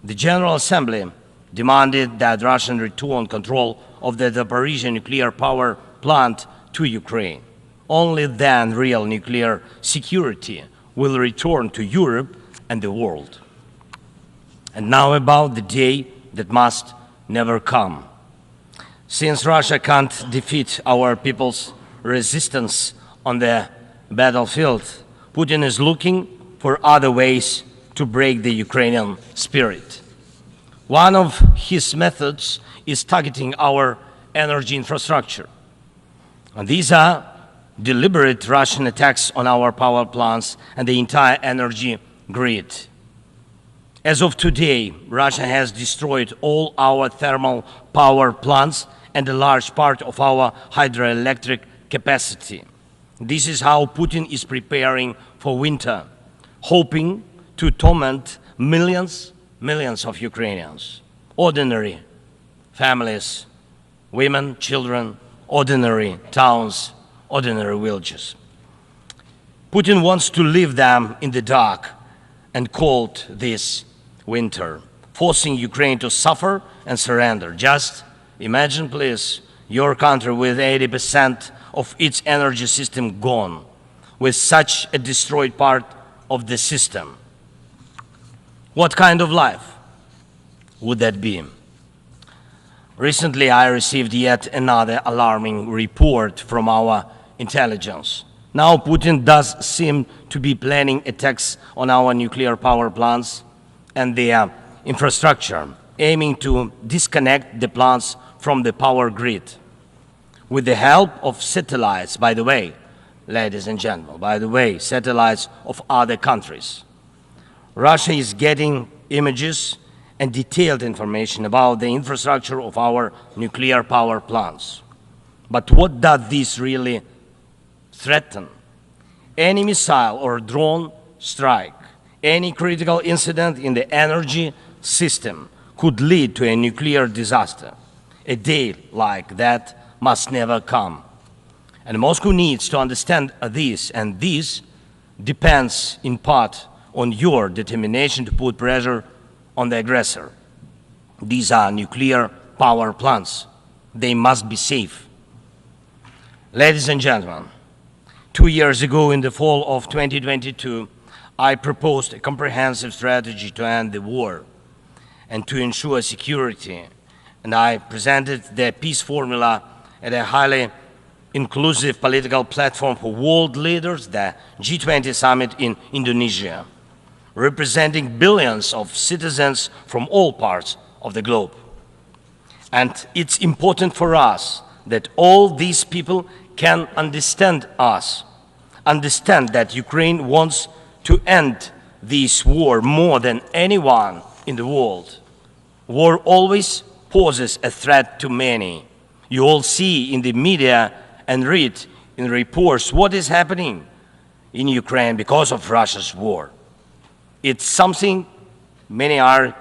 The General Assembly demanded that Russian return control of the Zaporizhzhia nuclear power plant to Ukraine. Only then real nuclear security will return to Europe and the world. And now about the day that must never come. Since Russia can't defeat our people's resistance on the battlefield, Putin is looking for other ways to break the Ukrainian spirit. One of his methods is targeting our energy infrastructure. And these are deliberate Russian attacks on our power plants and the entire energy grid. As of today, Russia has destroyed all our thermal power plants and a large part of our hydroelectric capacity. This is how Putin is preparing for winter, hoping to torment millions of Ukrainians, ordinary families, women, children, ordinary towns, ordinary villages. Putin wants to leave them in the dark and cold this winter, forcing Ukraine to suffer and surrender. Just imagine, please, your country with 80% of its energy system gone, with such a destroyed part of the system. What kind of life would that be? Recently, I received yet another alarming report from our intelligence. Now Putin does seem to be planning attacks on our nuclear power plants and their infrastructure, aiming to disconnect the plants from the power grid. With the help of satellites, by the way, ladies and gentlemen, satellites of other countries. Russia is getting images and detailed information about the infrastructure of our nuclear power plants. But what does this really threaten? Any missile or drone strike, any critical incident in the energy system could lead to a nuclear disaster. A day like that must never come. And Moscow needs to understand this, and this depends in part on your determination to put pressure on the aggressor. These are nuclear power plants. They must be safe. Ladies and gentlemen, 2 years ago, in the fall of 2022, I proposed a comprehensive strategy to end the war and to ensure security, and I presented the peace formula at a highly inclusive political platform for world leaders, the G20 summit in Indonesia, representing billions of citizens from all parts of the globe. And it's important for us that all these people can understand us, understand that Ukraine wants to end this war more than anyone in the world. War always poses a threat to many. You all see in the media and read in reports what is happening in Ukraine because of Russia's war. It's something many are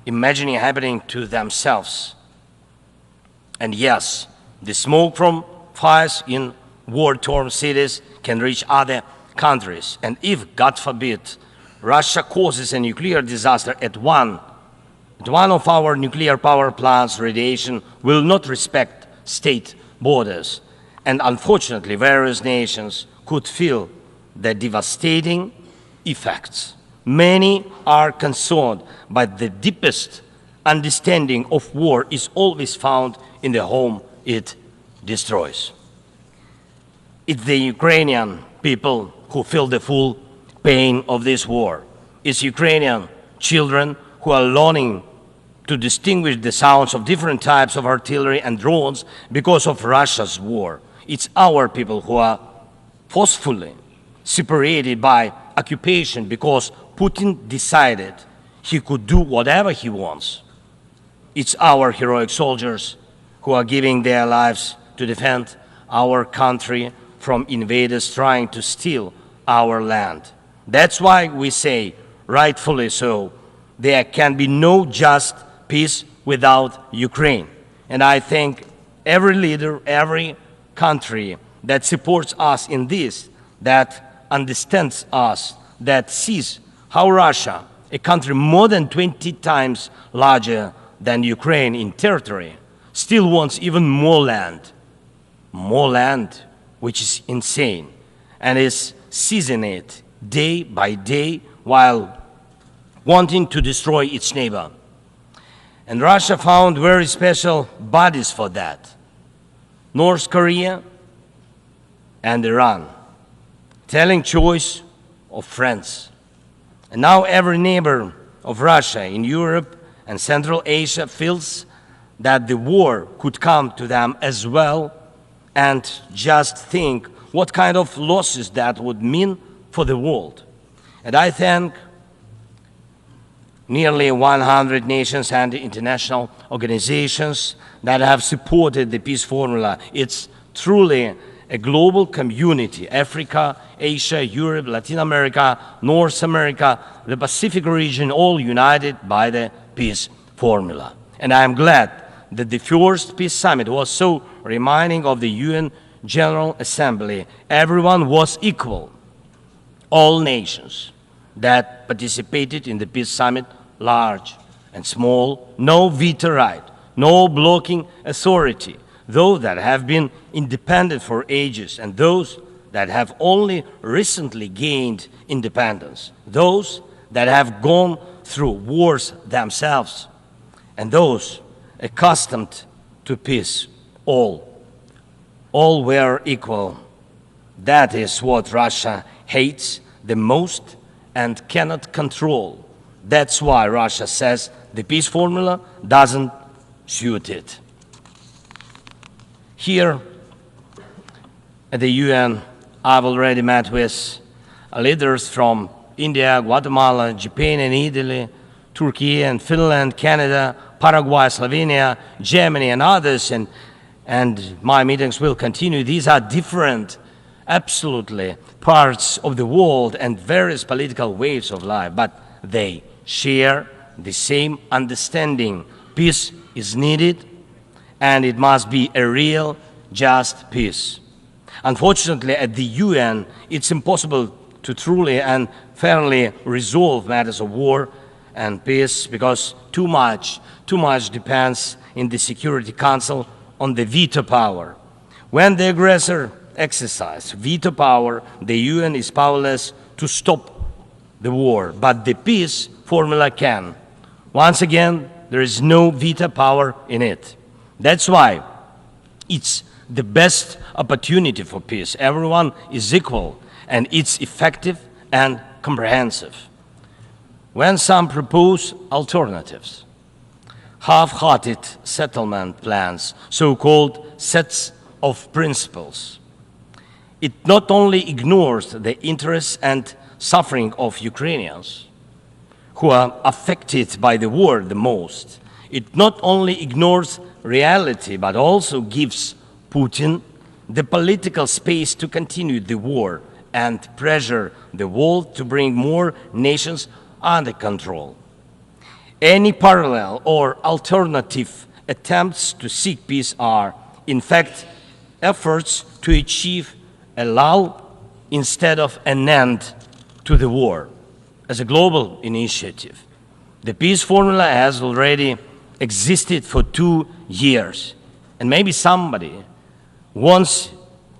imagining happening to themselves. And yes, the smoke from fires in war-torn cities can reach other countries. And if, God forbid, Russia causes a nuclear disaster at one of our nuclear power plants, radiation will not respect state borders. And unfortunately, various nations could feel the devastating effects. Many are concerned, but the deepest understanding of war is always found in the home it destroys. It's the Ukrainian people who feel the full pain of this war. It's Ukrainian children who are learning to distinguish the sounds of different types of artillery and drones because of Russia's war. It's our people who are forcefully separated by occupation because Putin decided he could do whatever he wants. It's our heroic soldiers who are giving their lives to defend our country from invaders trying to steal our land. That's why we say, rightfully so, there can be no just peace without Ukraine. And I thank every leader, every country that supports us in this, that understands us, that sees how Russia, a country more than 20 times larger than Ukraine in territory, still wants even more land, which is insane, and is seizing it day by day while wanting to destroy its neighbor. And Russia found very special bodies for that. North Korea and Iran, telling choice of friends. And now every neighbor of Russia in Europe and Central Asia feels that the war could come to them as well, and just think what kind of losses that would mean for the world. And I thank nearly 100 nations and international organizations that have supported the peace formula. It's truly a global community: Africa, Asia, Europe, Latin America, North America, the Pacific region, all united by the peace formula. And I am glad that the first peace summit was so reminding of the UN General Assembly. Everyone was equal. All nations that participated in the peace summit, large and small, no veto right, no blocking authority, those that have been independent for ages and those that have only recently gained independence, those that have gone through wars themselves, and those accustomed to peace, all were equal. That is what Russia hates the most and cannot control. That's why Russia says the peace formula doesn't suit it. Here at the UN, I've already met with leaders from India, Guatemala, Japan and Italy, Turkey and Finland, Canada, Paraguay, Slovenia, Germany and others, and my meetings will continue. These are different, absolutely, parts of the world and various political waves of life, but they share the same understanding. Peace is needed, and it must be a real, just peace. Unfortunately, at the UN, it's impossible to truly and fairly resolve matters of war and peace because too much depends in the Security Council on the veto power. When the aggressor exercises veto power, the UN is powerless to stop the war, but the peace formula can. Once again, there is no veto power in it. That's why it's the best opportunity for peace. Everyone is equal, and it's effective and comprehensive. When some propose alternatives, half-hearted settlement plans, so-called sets of principles, it not only ignores the interests and suffering of Ukrainians, who are affected by the war the most. It not only ignores reality, but also gives Putin the political space to continue the war and pressure the world to bring more nations under control. Any parallel or alternative attempts to seek peace are, in fact, efforts to achieve a lull instead of an end to the war. As a global initiative, the peace formula has already existed for 2 years, and maybe somebody wants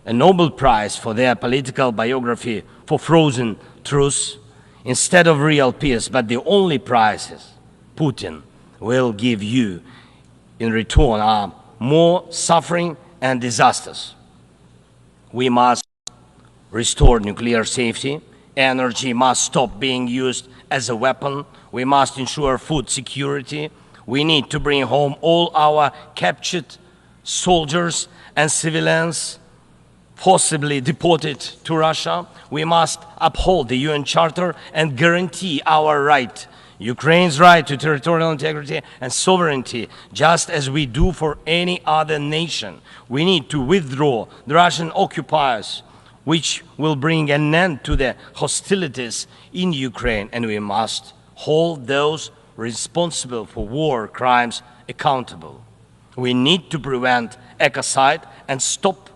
a Nobel Prize for their political biography for frozen truths instead of real peace, but the only prizes Putin will give you in return are more suffering and disasters. We must restore nuclear safety. Energy must stop being used as a weapon. We must ensure food security. We need to bring home all our captured soldiers and civilians forcibly deported to Russia. We must uphold the UN Charter and guarantee our right, Ukraine's right to territorial integrity and sovereignty, just as we do for any other nation. We need to withdraw the Russian occupiers, which will bring an end to the hostilities in Ukraine, and we must hold those responsible for war crimes accountable. We need to prevent ecocide and stop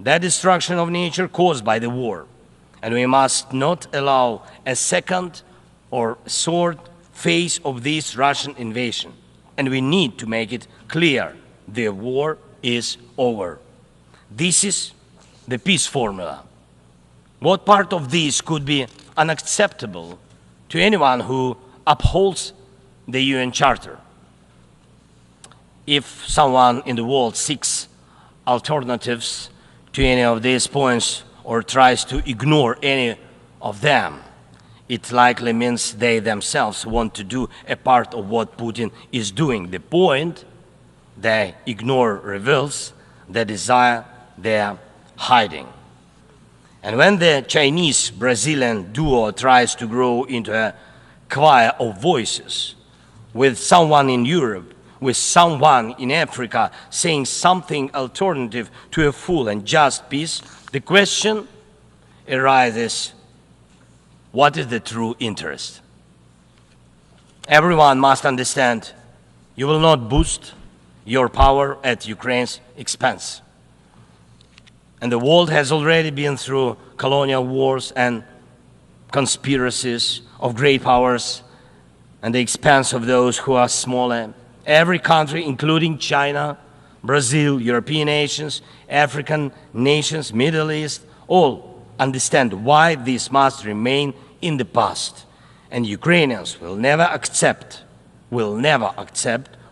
the destruction of nature caused by the war. And we must not allow a second or third phase of this Russian invasion. And we need to make it clear the war is over. This is the peace formula. What part of this could be unacceptable to anyone who upholds the UN Charter? If someone in the world seeks alternatives to any of these points or tries to ignore any of them, it likely means they themselves want to do a part of what Putin is doing. The point they ignore reveals the desire they are hiding. And when the Chinese-Brazilian duo tries to grow into a choir of voices, with someone in Europe, with someone in Africa saying something alternative to a full and just peace, the question arises, what is the true interest? Everyone must understand you will not boost your power at Ukraine's expense. And the world has already been through colonial wars and conspiracies of great powers at the expense of those who are smaller. Every country, including China, Brazil, European nations, African nations, Middle East, all understand why this must remain in the past. And Ukrainians will never accept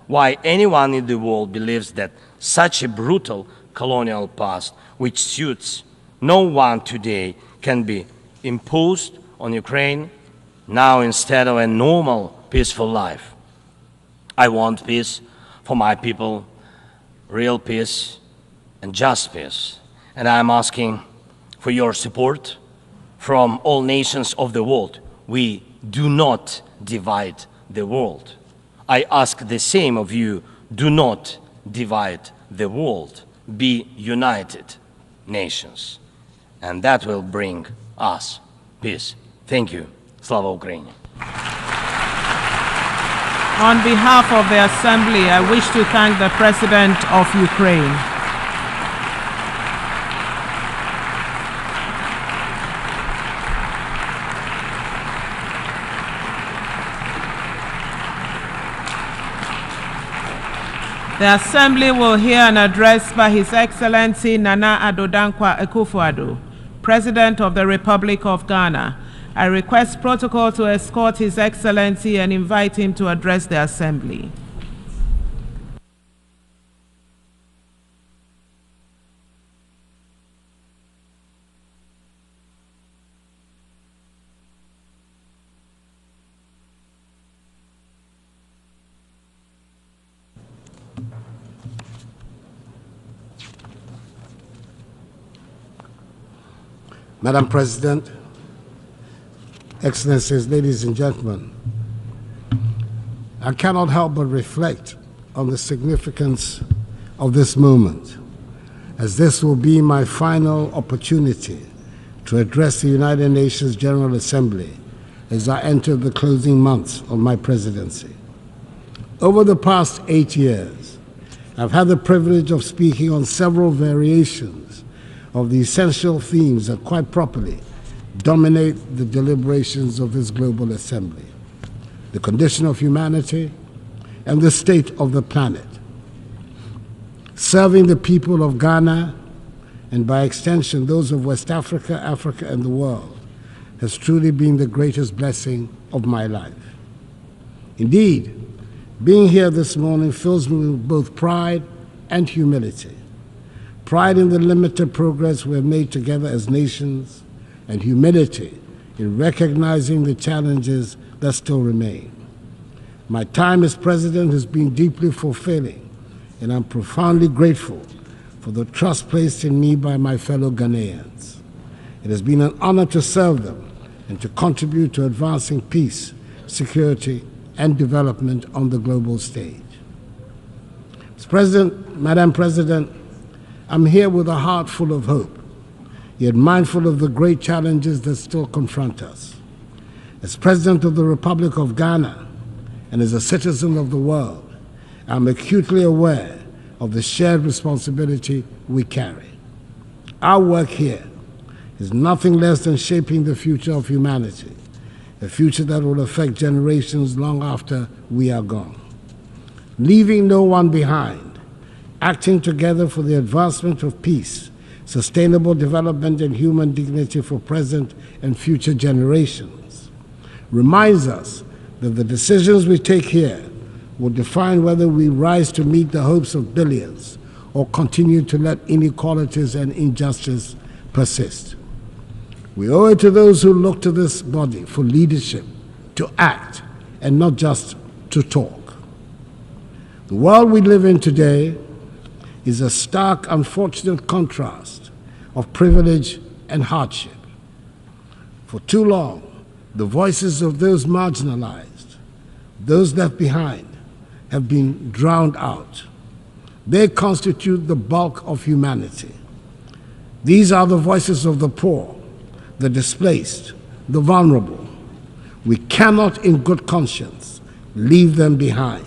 why anyone in the world believes that such a brutal colonial past, which suits no one today, can be imposed on Ukraine now instead of a normal, peaceful life. I want peace for my people, real peace and just peace. And I'm asking for your support from all nations of the world. We do not divide the world. I ask the same of you, do not divide the world. Be united nations. And that will bring us peace. Thank you. Slava Ukraini. On behalf of the Assembly, I wish to thank the President of Ukraine. The Assembly will hear an address by His Excellency Nana Addo Dankwa Akufo-Addo, President of the Republic of Ghana. I request protocol to escort His Excellency and invite him to address the Assembly. Madam President, Excellencies, ladies and gentlemen, I cannot help but reflect on the significance of this moment, as this will be my final opportunity to address the United Nations General Assembly as I enter the closing months of my presidency. Over the past 8 years, I've had the privilege of speaking on several variations of the essential themes that quite properly dominate the deliberations of this global assembly: the condition of humanity and the state of the planet. Serving the people of Ghana, and by extension those of West Africa, Africa, and the world, has truly been the greatest blessing of my life. Indeed, being here this morning fills me with both pride and humility. Pride in the limited progress we have made together as nations, and humility in recognizing the challenges that still remain. My time as president has been deeply fulfilling, and I'm profoundly grateful for the trust placed in me by my fellow Ghanaians. It has been an honor to serve them and to contribute to advancing peace, security, and development on the global stage. Mr. President, Madam President, I'm here with a heart full of hope, yet mindful of the great challenges that still confront us. As President of the Republic of Ghana and as a citizen of the world, I'm acutely aware of the shared responsibility we carry. Our work here is nothing less than shaping the future of humanity, a future that will affect generations long after we are gone. Leaving no one behind, acting together for the advancement of peace, sustainable development, and human dignity for present and future generations, reminds us that the decisions we take here will define whether we rise to meet the hopes of billions or continue to let inequalities and injustice persist. We owe it to those who look to this body for leadership to act and not just to talk. The world we live in today is a stark, unfortunate contrast of privilege and hardship. For too long, the voices of those marginalized, those left behind, have been drowned out. They constitute the bulk of humanity. These are the voices of the poor, the displaced, the vulnerable. We cannot, in good conscience, leave them behind.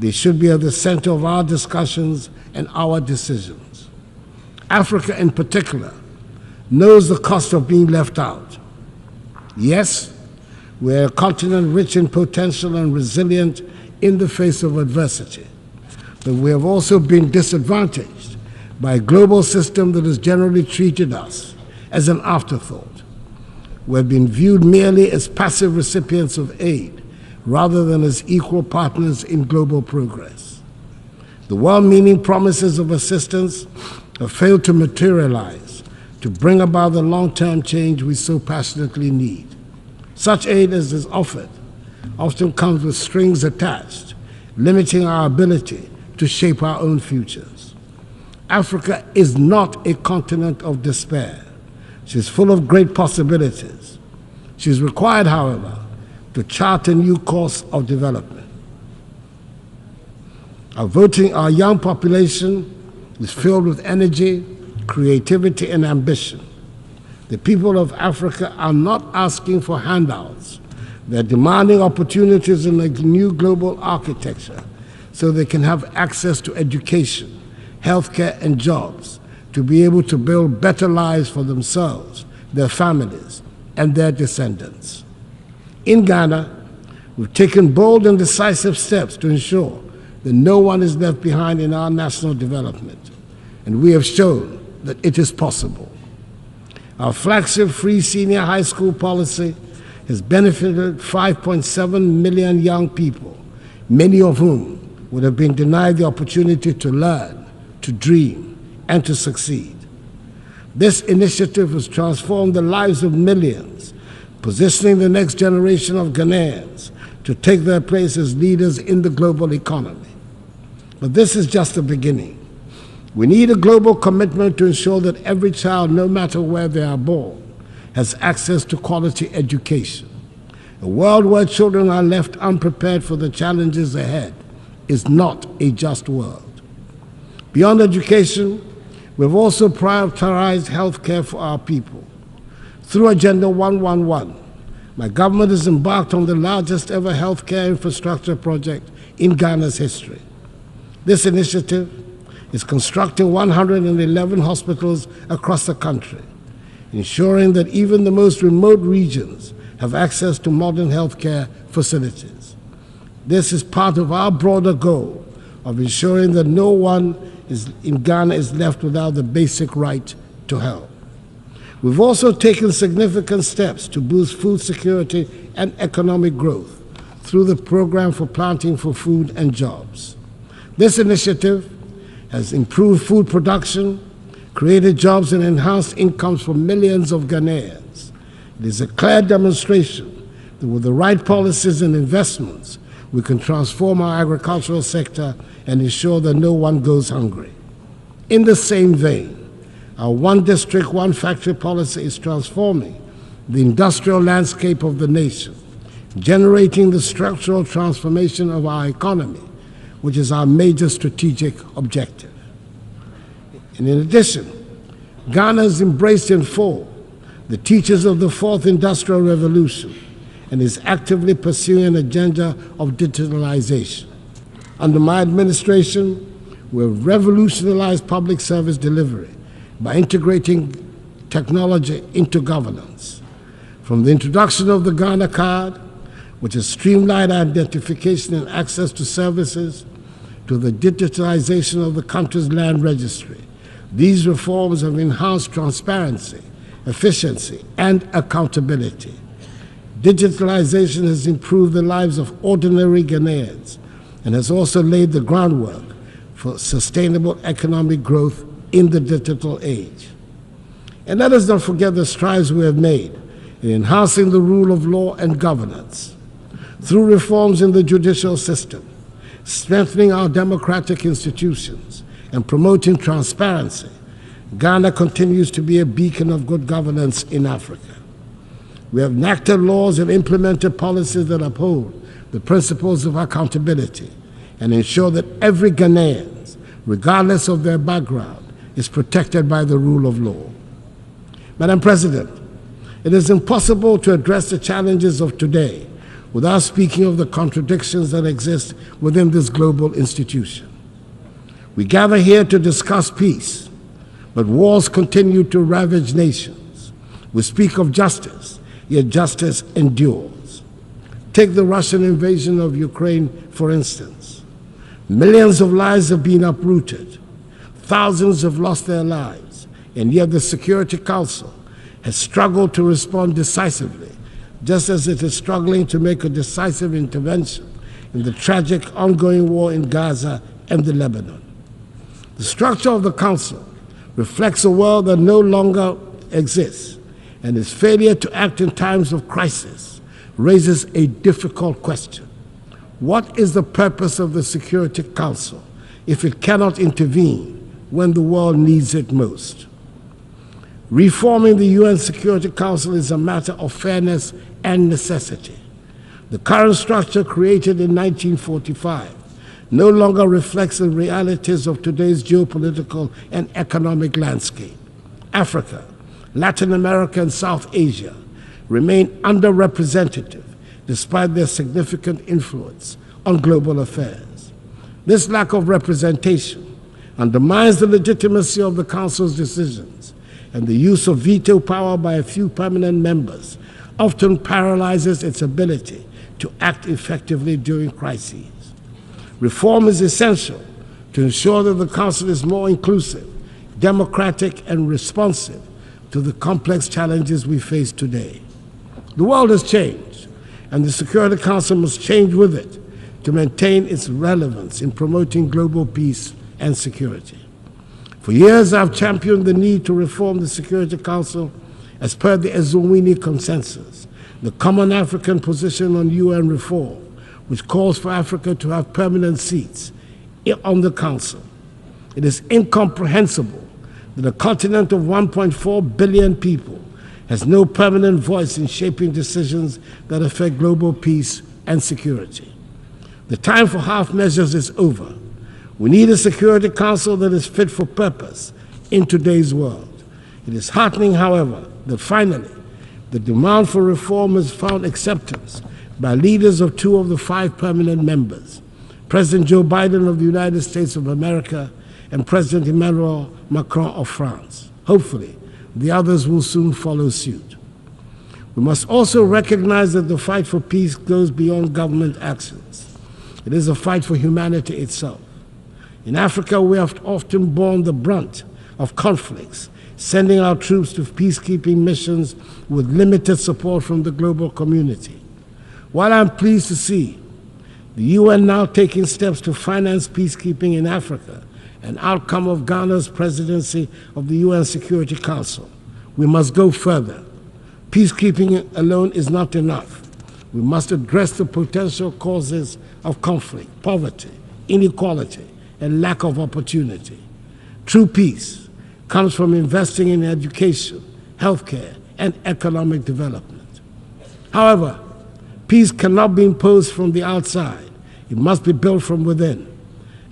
They should be at the center of our discussions and our decisions. Africa, in particular, knows the cost of being left out. Yes, we're a continent rich in potential and resilient in the face of adversity, but we have also been disadvantaged by a global system that has generally treated us as an afterthought. We've been viewed merely as passive recipients of aid rather than as equal partners in global progress. The well-meaning promises of assistance have failed to materialize to bring about the long-term change we so passionately need. Such aid as is offered often comes with strings attached, limiting our ability to shape our own futures. Africa is not a continent of despair. She's full of great possibilities. She's required, however, to chart a new course of development. Our young population is filled with energy, creativity, and ambition. The people of Africa are not asking for handouts. They're demanding opportunities in a new global architecture so they can have access to education, healthcare, and jobs to be able to build better lives for themselves, their families, and their descendants. In Ghana, we've taken bold and decisive steps to ensure that no one is left behind in our national development, and we have shown that it is possible. Our flagship free senior high school policy has benefited 5.7 million young people, many of whom would have been denied the opportunity to learn, to dream, and to succeed. This initiative has transformed the lives of millions, positioning the next generation of Ghanaians to take their place as leaders in the global economy. But this is just the beginning. We need a global commitment to ensure that every child, no matter where they are born, has access to quality education. A world where children are left unprepared for the challenges ahead is not a just world. Beyond education, we've also prioritized health care for our people. Through Agenda 111, my government has embarked on the largest ever healthcare infrastructure project in Ghana's history. This initiative is constructing 111 hospitals across the country, ensuring that even the most remote regions have access to modern healthcare facilities. This is part of our broader goal of ensuring that no one in Ghana is left without the basic right to health. We've also taken significant steps to boost food security and economic growth through the Program for Planting for Food and Jobs. This initiative has improved food production, created jobs, and enhanced incomes for millions of Ghanaians. It is a clear demonstration that with the right policies and investments, we can transform our agricultural sector and ensure that no one goes hungry. In the same vein, our one district, one factory policy is transforming the industrial landscape of the nation, generating the structural transformation of our economy, which is our major strategic objective. And in addition, Ghana has embraced in full the teachings of the Fourth Industrial Revolution and is actively pursuing an agenda of digitalization. Under my administration, we've revolutionized public service delivery by integrating technology into governance. From the introduction of the Ghana card, which has streamlined identification and access to services, to the digitalization of the country's land registry, these reforms have enhanced transparency, efficiency, and accountability. Digitalization has improved the lives of ordinary Ghanaians and has also laid the groundwork for sustainable economic growth in the digital age. And let us not forget the strides we have made in enhancing the rule of law and governance. Through reforms in the judicial system, strengthening our democratic institutions, and promoting transparency, Ghana continues to be a beacon of good governance in Africa. We have enacted laws and implemented policies that uphold the principles of accountability and ensure that every Ghanaian, regardless of their background, is protected by the rule of law. Madam President, it is impossible to address the challenges of today without speaking of the contradictions that exist within this global institution. We gather here to discuss peace, but wars continue to ravage nations. We speak of justice, yet justice endures. Take the Russian invasion of Ukraine, for instance. Millions of lives have been uprooted. Thousands have lost their lives, and yet the Security Council has struggled to respond decisively, just as it is struggling to make a decisive intervention in the tragic ongoing war in Gaza and the Lebanon. The structure of the Council reflects a world that no longer exists, and its failure to act in times of crisis raises a difficult question. What is the purpose of the Security Council if it cannot intervene when the world needs it most? Reforming the UN Security Council is a matter of fairness and necessity. The current structure, created in 1945, no longer reflects the realities of today's geopolitical and economic landscape. Africa, Latin America, and South Asia remain underrepresented despite their significant influence on global affairs. This lack of representation undermines the legitimacy of the Council's decisions, and the use of veto power by a few permanent members often paralyzes its ability to act effectively during crises. Reform is essential to ensure that the Council is more inclusive, democratic, and responsive to the complex challenges we face today. The world has changed, and the Security Council must change with it to maintain its relevance in promoting global peace and security. For years, I've championed the need to reform the Security Council as per the Ezulwini Consensus, the common African position on UN reform, which calls for Africa to have permanent seats on the Council. It is incomprehensible that a continent of 1.4 billion people has no permanent voice in shaping decisions that affect global peace and security. The time for half measures is over. We need a Security Council that is fit for purpose in today's world. It is heartening, however, that finally the demand for reform has found acceptance by leaders of 2 of the 5 permanent members, President Joe Biden of the United States of America and President Emmanuel Macron of France. Hopefully, the others will soon follow suit. We must also recognize that the fight for peace goes beyond government actions. It is a fight for humanity itself. In Africa, we have often borne the brunt of conflicts, sending our troops to peacekeeping missions with limited support from the global community. While I'm pleased to see the UN now taking steps to finance peacekeeping in Africa, an outcome of Ghana's presidency of the UN Security Council, we must go further. Peacekeeping alone is not enough. We must address the potential causes of conflict, poverty, inequality, and lack of opportunity. True peace comes from investing in education, healthcare, and economic development. However, peace cannot be imposed from the outside. It must be built from within.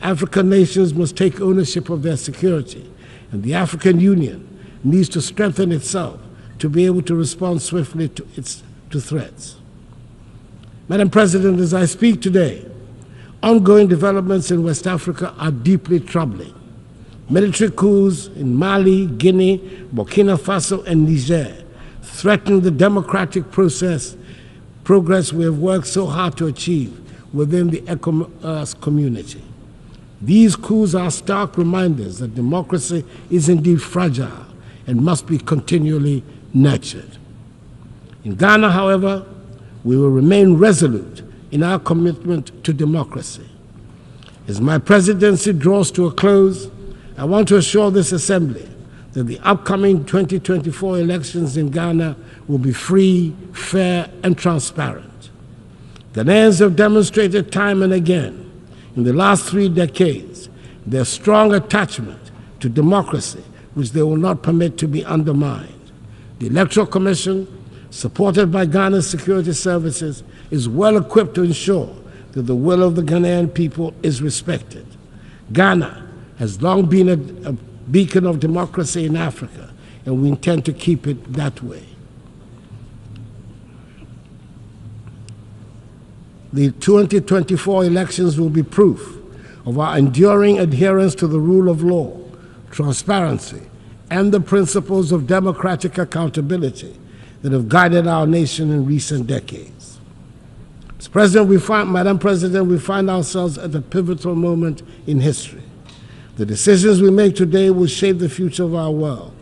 African nations must take ownership of their security, and the African Union needs to strengthen itself to be able to respond swiftly to threats. Madam President, as I speak today, ongoing developments in West Africa are deeply troubling. Military coups in Mali, Guinea, Burkina Faso, and Niger threaten the democratic progress we have worked so hard to achieve within the ECOWAS community. These coups are stark reminders that democracy is indeed fragile and must be continually nurtured. In Ghana, however, we will remain resolute in our commitment to democracy. As my presidency draws to a close, I want to assure this Assembly that the upcoming 2024 elections in Ghana will be free, fair, and transparent. Ghanaians have demonstrated time and again in the last 3 decades their strong attachment to democracy, which they will not permit to be undermined. The Electoral Commission, supported by Ghana's security services, is well equipped to ensure that the will of the Ghanaian people is respected. Ghana has long been a beacon of democracy in Africa, and we intend to keep it that way. The 2024 elections will be proof of our enduring adherence to the rule of law, transparency, and the principles of democratic accountability that have guided our nation in recent decades. Madam President, we find ourselves at a pivotal moment in history. The decisions we make today will shape the future of our world.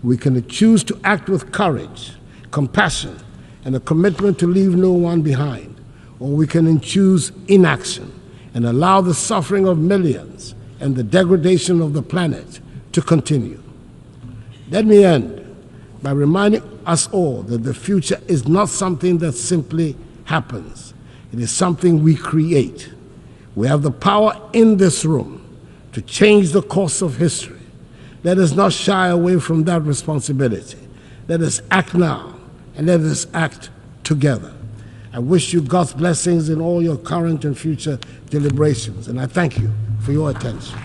We can choose to act with courage, compassion, and a commitment to leave no one behind, or we can choose inaction and allow the suffering of millions and the degradation of the planet to continue. Let me end by reminding us all that the future is not something that simply happens. It is something we create. We have the power in this room to change the course of history. Let us not shy away from that responsibility. Let us act now, and let us act together. I wish you God's blessings in all your current and future deliberations, and I thank you for your attention.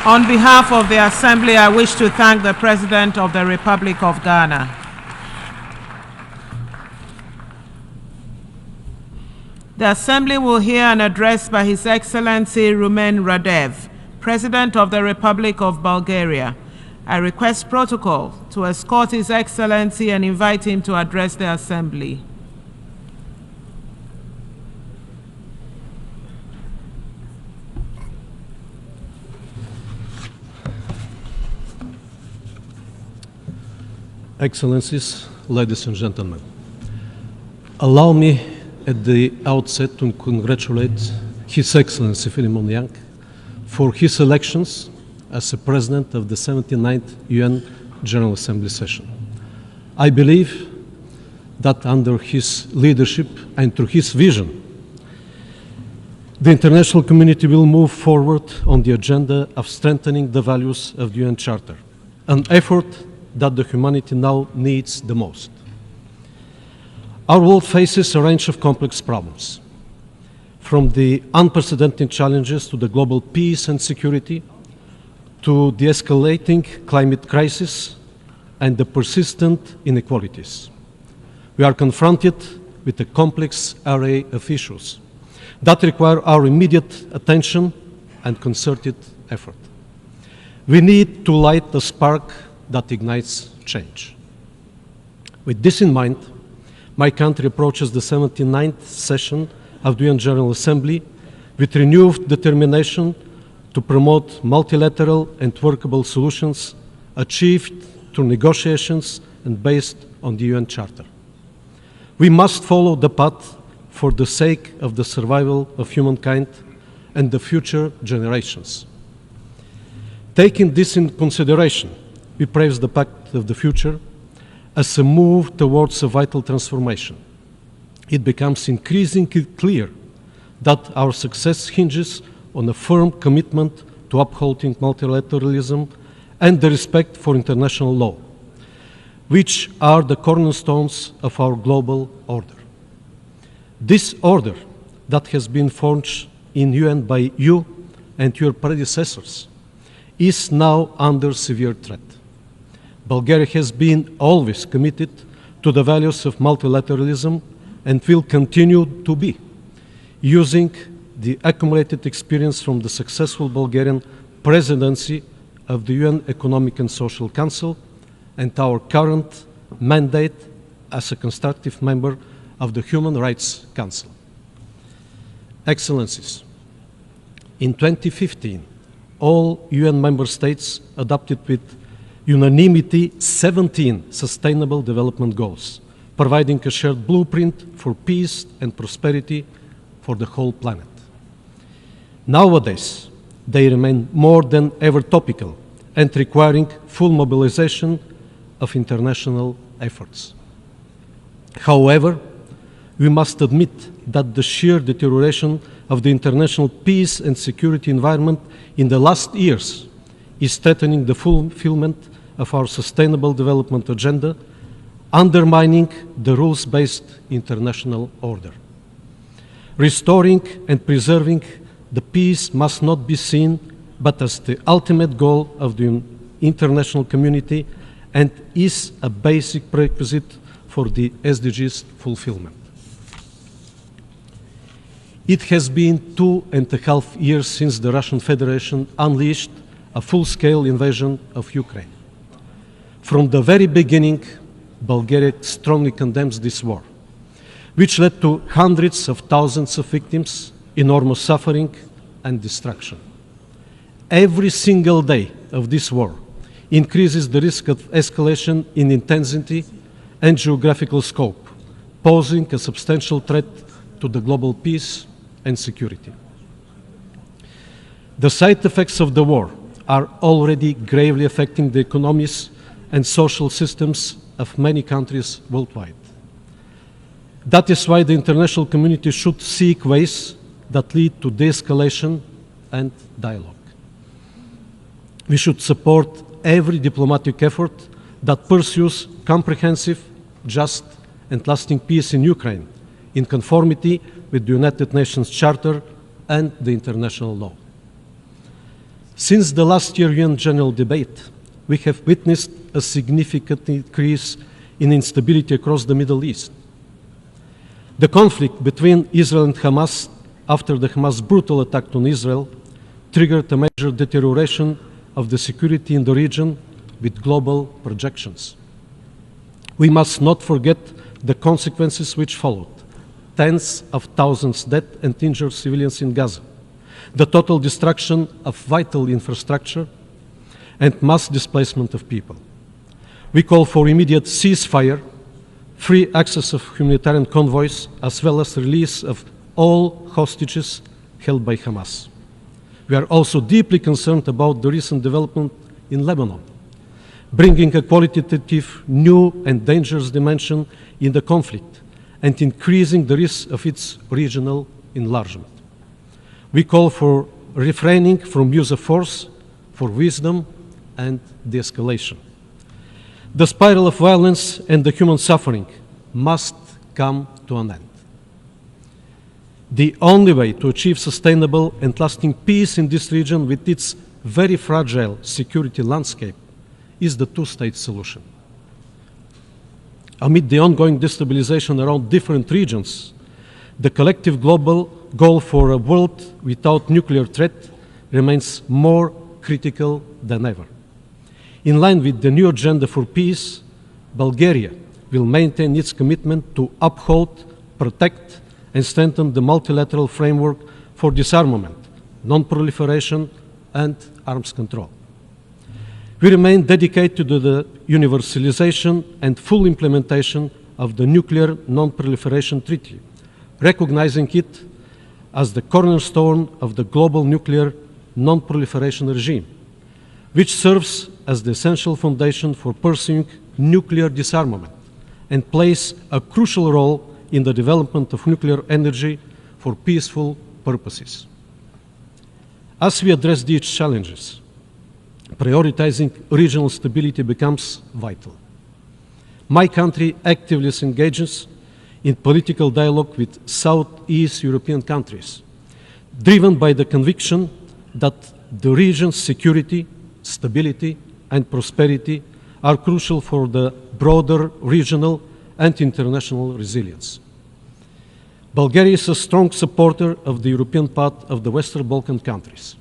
On behalf of the Assembly, I wish to thank the President of the Republic of Ghana. The Assembly will hear an address by His Excellency Rumen Radev, President of the Republic of Bulgaria. I request protocol to escort His Excellency and invite him to address the Assembly. Excellencies, ladies and gentlemen, allow me at the outset to congratulate His Excellency Philemon Yang for his elections as the President of the 79th UN General Assembly session. I believe that under his leadership and through his vision, the international community will move forward on the agenda of strengthening the values of the UN Charter, an effort that the humanity now needs the most. Our world faces a range of complex problems, from the unprecedented challenges to the global peace and security, to the escalating climate crisis and the persistent inequalities. We are confronted with a complex array of issues that require our immediate attention and concerted effort. We need to light the spark that ignites change. With this in mind, my country approaches the 79th session of the UN General Assembly with renewed determination to promote multilateral and workable solutions achieved through negotiations and based on the UN Charter. We must follow the path for the sake of the survival of humankind and the future generations. Taking this into consideration, we praise the Pact of the Future as a move towards a vital transformation. it becomes increasingly clear that our success hinges on a firm commitment to upholding multilateralism and the respect for international law, which are the cornerstones of our global order. This order that has been forged in UN by you and your predecessors is now under severe threat. Bulgaria has been always committed to the values of multilateralism and will continue to be, using the accumulated experience from the successful Bulgarian presidency of the UN Economic and Social Council and our current mandate as a constructive member of the Human Rights Council. Excellencies, in 2015, all UN member states adopted with unanimity 17 Sustainable Development Goals, providing a shared blueprint for peace and prosperity for the whole planet. Nowadays, they remain more than ever topical and requiring full mobilization of international efforts. However, we must admit that the sheer deterioration of the international peace and security environment in the last years is threatening the fulfillment of our Sustainable Development Agenda, undermining the rules-based international order. Restoring and preserving the peace must not be seen but as the ultimate goal of the international community and is a basic prerequisite for the SDGs fulfillment. It has been 2.5 years since the Russian Federation unleashed a full-scale invasion of Ukraine. From the very beginning, Bulgaria strongly condemns this war, which led to hundreds of thousands of victims, enormous suffering, and destruction. Every single day of this war increases the risk of escalation in intensity and geographical scope, posing a substantial threat to the global peace and security. The side effects of the war are already gravely affecting the economies and social systems of many countries worldwide. That is why the international community should seek ways that lead to de-escalation and dialogue. We should support every diplomatic effort that pursues comprehensive, just, and lasting peace in Ukraine, in conformity with the United Nations Charter and the international law. Since the last year UN General Debate, we have witnessed a significant increase in instability across the Middle East. The conflict between Israel and Hamas after the Hamas brutal attack on Israel triggered a major deterioration of the security in the region with global projections. We must not forget the consequences which followed: tens of thousands dead and injured civilians in Gaza, the total destruction of vital infrastructure, and mass displacement of people. We call for immediate ceasefire, free access of humanitarian convoys, as well as release of all hostages held by Hamas. We are also deeply concerned about the recent development in Lebanon, bringing a qualitative, new and dangerous dimension in the conflict and increasing the risk of its regional enlargement. We call for refraining from use of force, for wisdom and de-escalation. The spiral of violence and the human suffering must come to an end. The only way to achieve sustainable and lasting peace in this region with its very fragile security landscape is the two-state solution. Amid the ongoing destabilization around different regions, the collective global goal for a world without nuclear threat remains more critical than ever. In line with the new agenda for peace, Bulgaria will maintain its commitment to uphold, protect, and strengthen the multilateral framework for disarmament, non-proliferation, and arms control. We remain dedicated to the universalization and full implementation of the Nuclear Non-Proliferation Treaty, recognizing it as the cornerstone of the global nuclear non-proliferation regime, which serves as the essential foundation for pursuing nuclear disarmament and plays a crucial role in the development of nuclear energy for peaceful purposes. As we address these challenges, prioritizing regional stability becomes vital. My country actively engages in political dialogue with Southeast European countries, driven by the conviction that the region's security, stability, and prosperity are crucial for the broader regional and international resilience. Bulgaria is a strong supporter of the European path of the Western Balkan countries.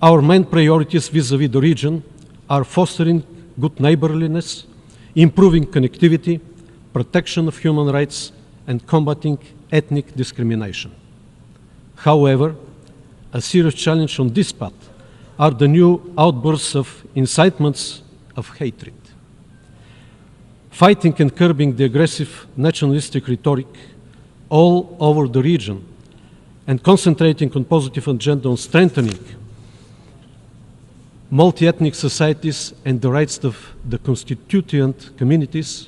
Our main priorities vis-à-vis the region are fostering good neighborliness, improving connectivity, protection of human rights, and combating ethnic discrimination. However, a serious challenge on this path are the new outbursts of incitements of hatred. Fighting and curbing the aggressive nationalistic rhetoric all over the region and concentrating on positive agenda on strengthening multi-ethnic societies and the rights of the constituent communities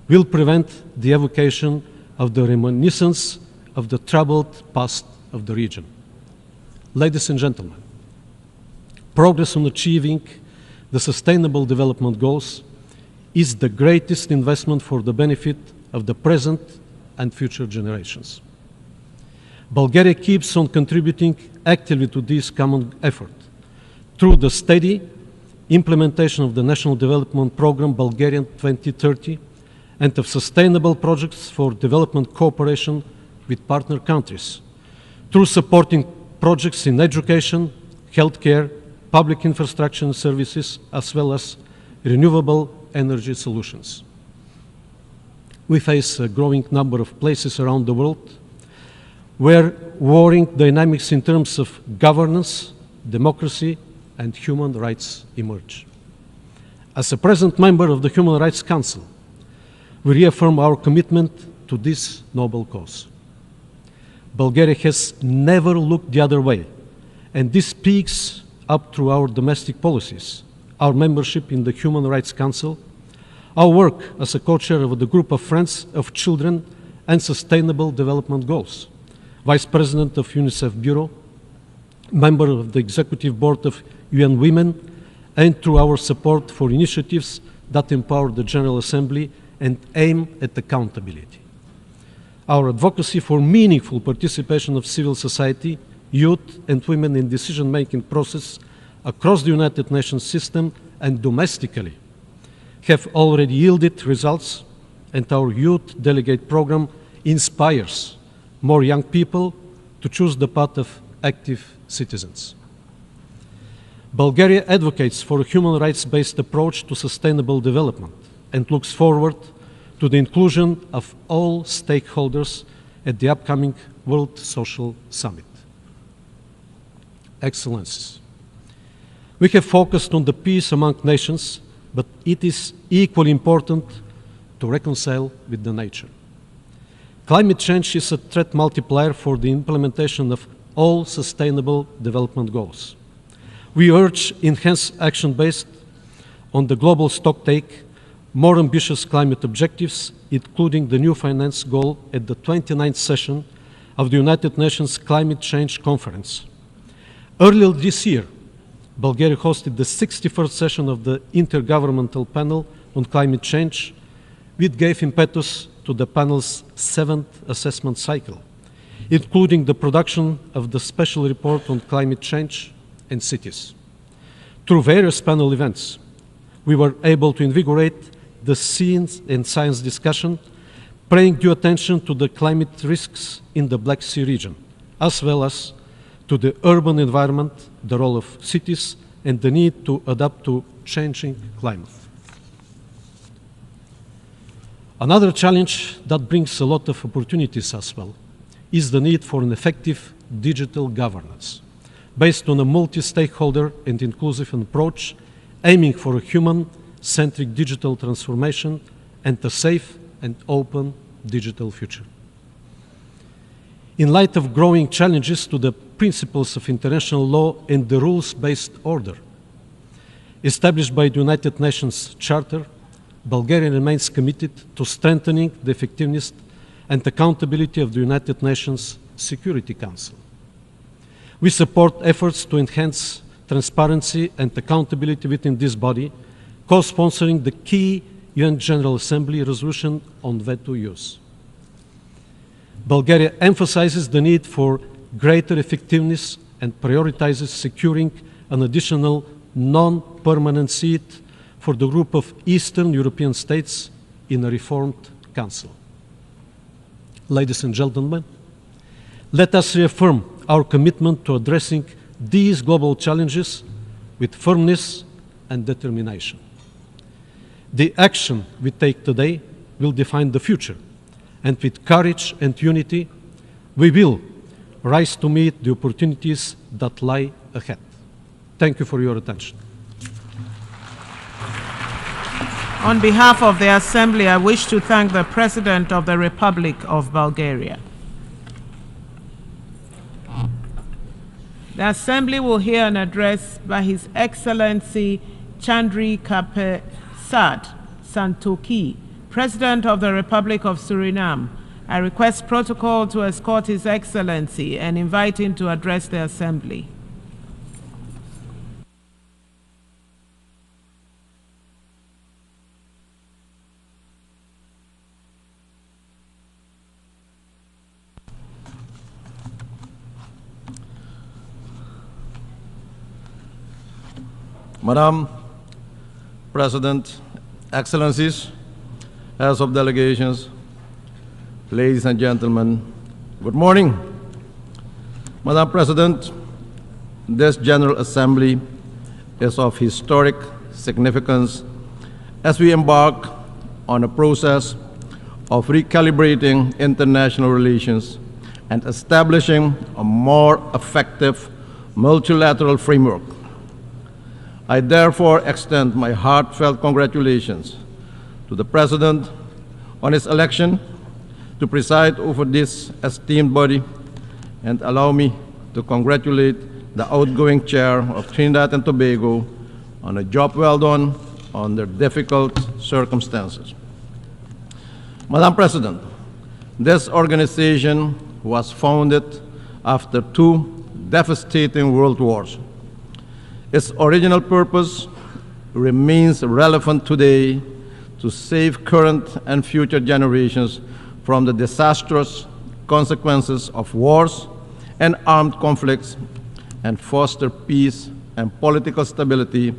will prevent the evocation of the reminiscence of the troubled past of the region. Ladies and gentlemen, progress on achieving the Sustainable Development Goals is the greatest investment for the benefit of the present and future generations. Bulgaria keeps on contributing actively to this common effort through the steady implementation of the National Development Programme Bulgarian 2030 and of sustainable projects for development cooperation with partner countries, through supporting projects in education, healthcare, public infrastructure and services, as well as renewable energy solutions. We face a growing number of places around the world where warring dynamics in terms of governance, democracy, and human rights emerge. As a present member of the Human Rights Council, we reaffirm our commitment to this noble cause. Bulgaria has never looked the other way, and this speaks up through our domestic policies, our membership in the Human Rights Council, our work as a co-chair of the Group of Friends of Children and Sustainable Development Goals, Vice President of UNICEF Bureau, member of the Executive Board of UN Women, and through our support for initiatives that empower the General Assembly and aim at accountability. Our advocacy for meaningful participation of civil society, youth and women in decision-making process across the United Nations system and domestically have already yielded results, and our youth delegate program inspires more young people to choose the path of active citizens. Bulgaria advocates for a human rights-based approach to sustainable development and looks forward to the inclusion of all stakeholders at the upcoming World Social Summit. Excellencies, we have focused on the peace among nations, but it is equally important to reconcile with the nature. Climate change is a threat multiplier for the implementation of all Sustainable Development Goals. We urge enhanced action based on the global stocktake, more ambitious climate objectives, including the new finance goal at the 29th session of the United Nations Climate Change Conference. Earlier this year, Bulgaria hosted the 61st session of the Intergovernmental Panel on Climate Change, which gave impetus to the panel's 7th assessment cycle, including the production of the special report on climate change and cities. Through various panel events, we were able to invigorate the science and science discussion, paying due attention to the climate risks in the Black Sea region, as well as to the urban environment, the role of cities, and the need to adapt to changing climate. Another challenge that brings a lot of opportunities as well is the need for an effective digital governance based on a multi-stakeholder and inclusive approach, aiming for a human-centric digital transformation and a safe and open digital future. In light of growing challenges to the principles of international law and the rules-based order established by the United Nations Charter, Bulgaria remains committed to strengthening the effectiveness and accountability of the United Nations Security Council. We support efforts to enhance transparency and accountability within this body, co-sponsoring the key UN General Assembly resolution on veto use. Bulgaria emphasizes the need for greater effectiveness and prioritizes securing an additional non-permanent seat for the group of Eastern European states in a reformed Council. Ladies and gentlemen, let us reaffirm our commitment to addressing these global challenges with firmness and determination. The action we take today will define the future, and with courage and unity, we will rise to meet the opportunities that lie ahead. Thank you for your attention. On behalf of the Assembly, I wish to thank the President of the Republic of Bulgaria. The Assembly will hear an address by His Excellency Chandri Kapesad Santoki, President of the Republic of Surinam. I request protocol to escort His Excellency and invite him to address the Assembly. Madam President, Excellencies, Heads of Delegations, ladies and gentlemen, good morning. Madam President, this General Assembly is of historic significance as we embark on a process of recalibrating international relations and establishing a more effective multilateral framework. I therefore extend my heartfelt congratulations to the President on his election to preside over this esteemed body, and allow me to congratulate the outgoing Chair of Trinidad and Tobago on a job well done under difficult circumstances. Madam President, this organization was founded after two devastating world wars. Its original purpose remains relevant today to save current and future generations from the disastrous consequences of wars and armed conflicts and foster peace and political stability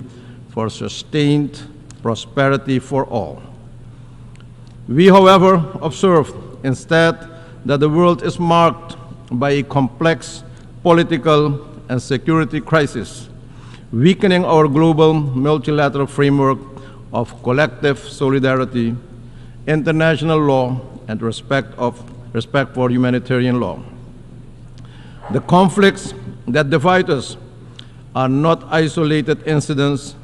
for sustained prosperity for all. We, however, observe instead that the world is marked by a complex political and security crisis, weakening our global multilateral framework of collective solidarity, international law, and respect for humanitarian law. The conflicts that divide us are not isolated incidents.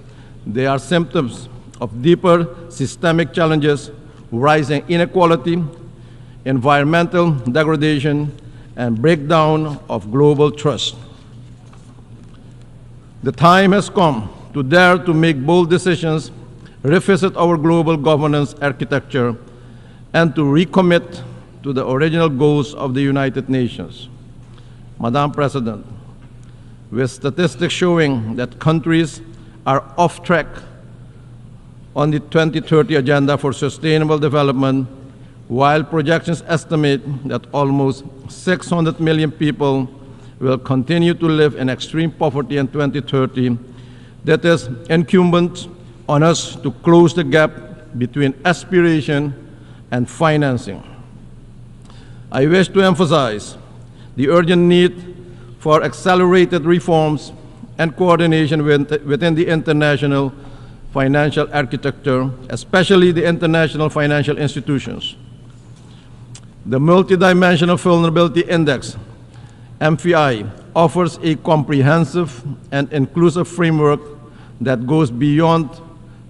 They are symptoms of deeper systemic challenges, rising inequality, environmental degradation, and breakdown of global trust. The time has come to dare to make bold decisions, revisit our global governance architecture, and to recommit to the original goals of the United Nations. Madam President, with statistics showing that countries are off track on the 2030 Agenda for Sustainable Development, while projections estimate that almost 600 million people will continue to live in extreme poverty in 2030, that is incumbent on us to close the gap between aspiration and financing. I wish to emphasize the urgent need for accelerated reforms and coordination within the international financial architecture, especially the international financial institutions. The Multidimensional Vulnerability Index, MVI, offers a comprehensive and inclusive framework that goes beyond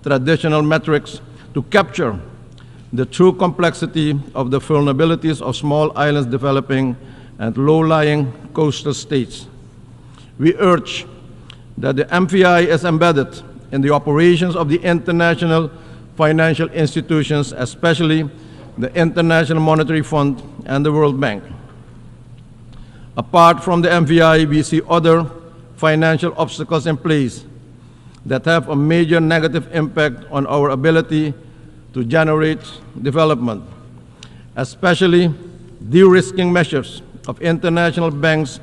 traditional metrics to capture the true complexity of the vulnerabilities of small islands developing and low-lying coastal states. We urge that the MVI is embedded in the operations of the international financial institutions, especially the International Monetary Fund, and the World Bank. Apart from the MVI, we see other financial obstacles in place that have a major negative impact on our ability to generate development, especially de-risking measures of international banks,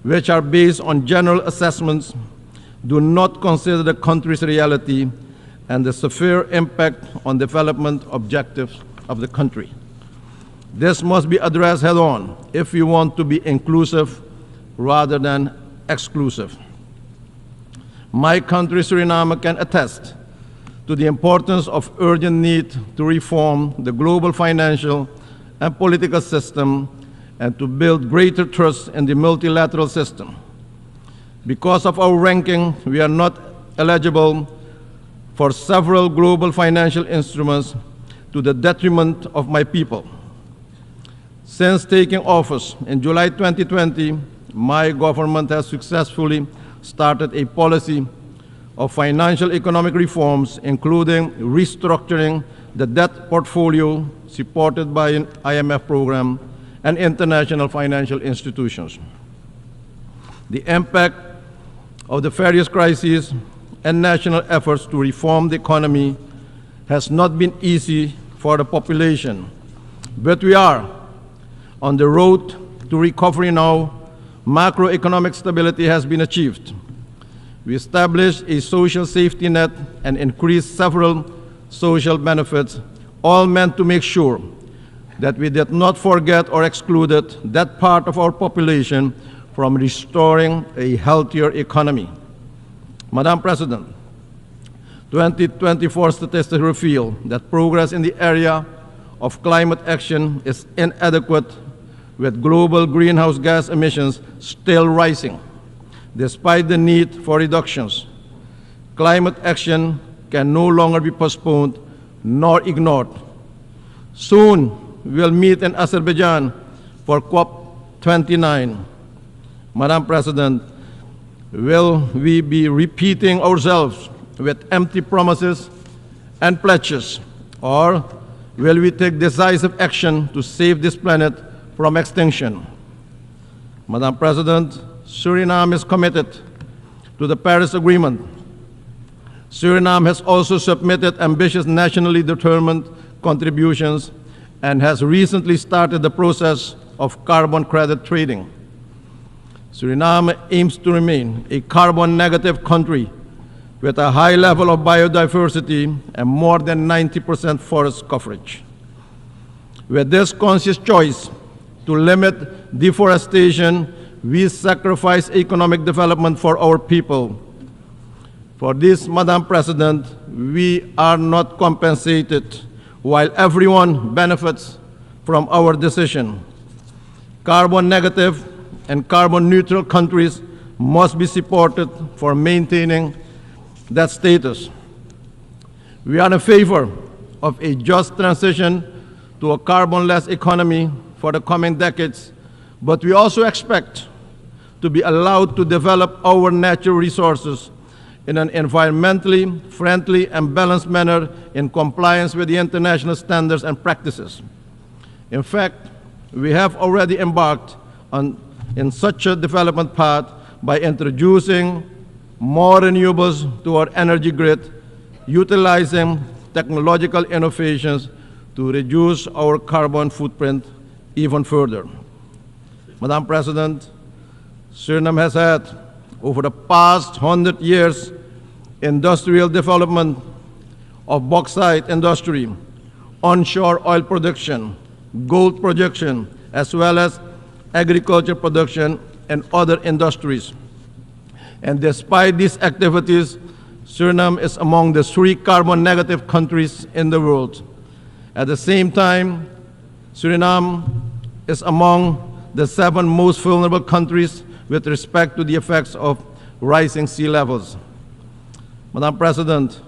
which are based on general assessments, do not consider the country's reality and the severe impact on development objectives of the country. This must be addressed head-on if we want to be inclusive rather than exclusive. My country, Suriname, can attest to the importance of urgent need to reform the global financial and political system and to build greater trust in the multilateral system. Because of our ranking, we are not eligible for several global financial instruments to the detriment of my people. Since taking office in July 2020, my government has successfully started a policy of financial economic reforms, including restructuring the debt portfolio supported by an IMF program and international financial institutions. The impact of the various crises and national efforts to reform the economy has not been easy for the population, but we are on the road to recovery now. Macroeconomic stability has been achieved. We established a social safety net and increased several social benefits, all meant to make sure that we did not forget or excluded that part of our population from restoring a healthier economy. Madam President, 2024 statistics reveal that progress in the area of climate action is inadequate, with global greenhouse gas emissions still rising. Despite the need for reductions, climate action can no longer be postponed nor ignored. Soon, we'll meet in Azerbaijan for COP29. Madam President, will we be repeating ourselves with empty promises and pledges, or will we take decisive action to save this planet from extinction? Madam President, Suriname is committed to the Paris Agreement. Suriname has also submitted ambitious nationally determined contributions and has recently started the process of carbon credit trading. Suriname aims to remain a carbon-negative country with a high level of biodiversity and more than 90% forest coverage. With this conscious choice to limit deforestation, we sacrifice economic development for our people. For this, Madam President, we are not compensated while everyone benefits from our decision. Carbon negative and carbon neutral countries must be supported for maintaining that status. We are in favor of a just transition to a carbon-less economy for the coming decades, but we also expect to be allowed to develop our natural resources in an environmentally friendly and balanced manner in compliance with the international standards and practices. In fact, we have already embarked in such a development path by introducing more renewables to our energy grid, utilizing technological innovations to reduce our carbon footprint even further. Madam President, Suriname has had, over the past 100 years, industrial development of bauxite industry, onshore oil production, gold production, as well as agriculture production and other industries. And despite these activities, Suriname is among the 3 carbon-negative countries in the world. At the same time, Suriname is among the 7 most vulnerable countries with respect to the effects of rising sea levels. Madam President,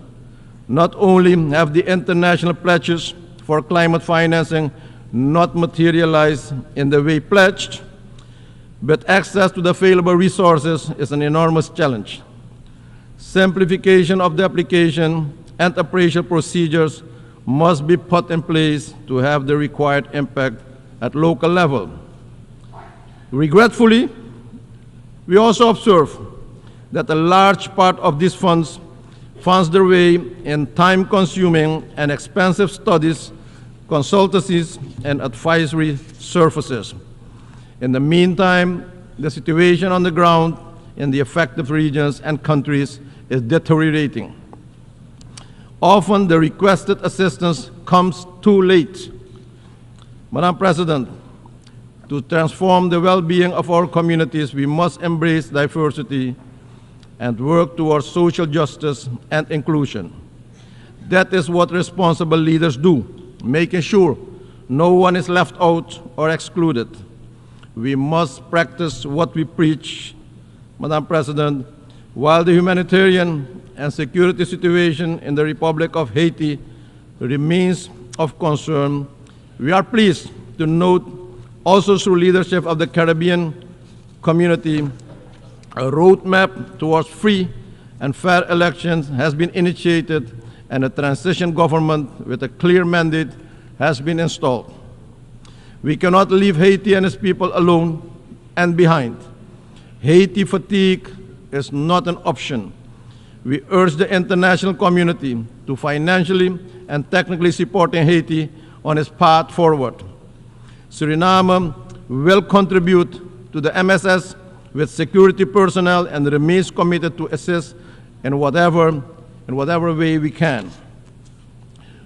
not only have the international pledges for climate financing not materialized in the way pledged, but access to the available resources is an enormous challenge. Simplification of the application and appraisal procedures must be put in place to have the required impact at local level. Regretfully, we also observe that a large part of these funds finds their way in time-consuming and expensive studies, consultancies, and advisory services. In the meantime, the situation on the ground in the affected regions and countries is deteriorating. Often the requested assistance comes too late. Madam President, to transform the well-being of our communities, we must embrace diversity and work towards social justice and inclusion. That is what responsible leaders do, making sure no one is left out or excluded. We must practice what we preach. Madam President, while the humanitarian and security situation in the Republic of Haiti remains of concern, we are pleased to note also through leadership of the Caribbean community, a roadmap towards free and fair elections has been initiated and a transition government with a clear mandate has been installed. We cannot leave Haiti and its people alone and behind. Haiti fatigue is not an option. We urge the international community to financially and technically support Haiti on its path forward. Suriname will contribute to the MSS with security personnel and remains committed to assist in whatever way we can.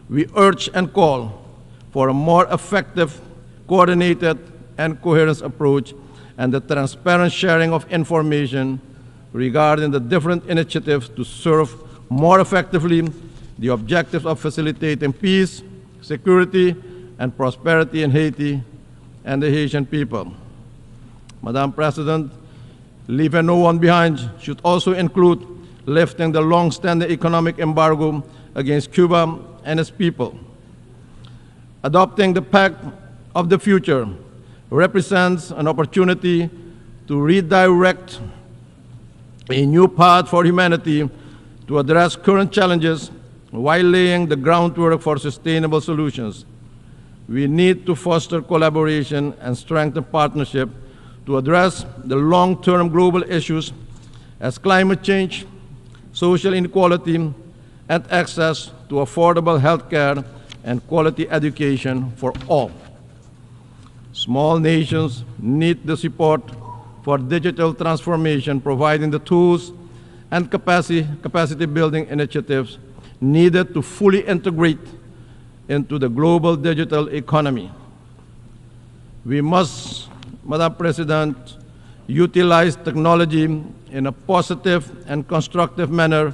We urge and call for a more effective, coordinated, and coherent approach and the transparent sharing of information regarding the different initiatives to serve more effectively the objectives of facilitating peace, security, and prosperity in Haiti and the Haitian people. Madam President, leaving no one behind should also include lifting the long-standing economic embargo against Cuba and its people. Adopting the Pact of the Future represents an opportunity to redirect a new path for humanity to address current challenges while laying the groundwork for sustainable solutions. We need to foster collaboration and strengthen partnership to address the long-term global issues as climate change, social inequality, and access to affordable health care and quality education for all. Small nations need the support for digital transformation, providing the tools and capacity building initiatives needed to fully integrate into the global digital economy. We must, Madam President, utilize technology in a positive and constructive manner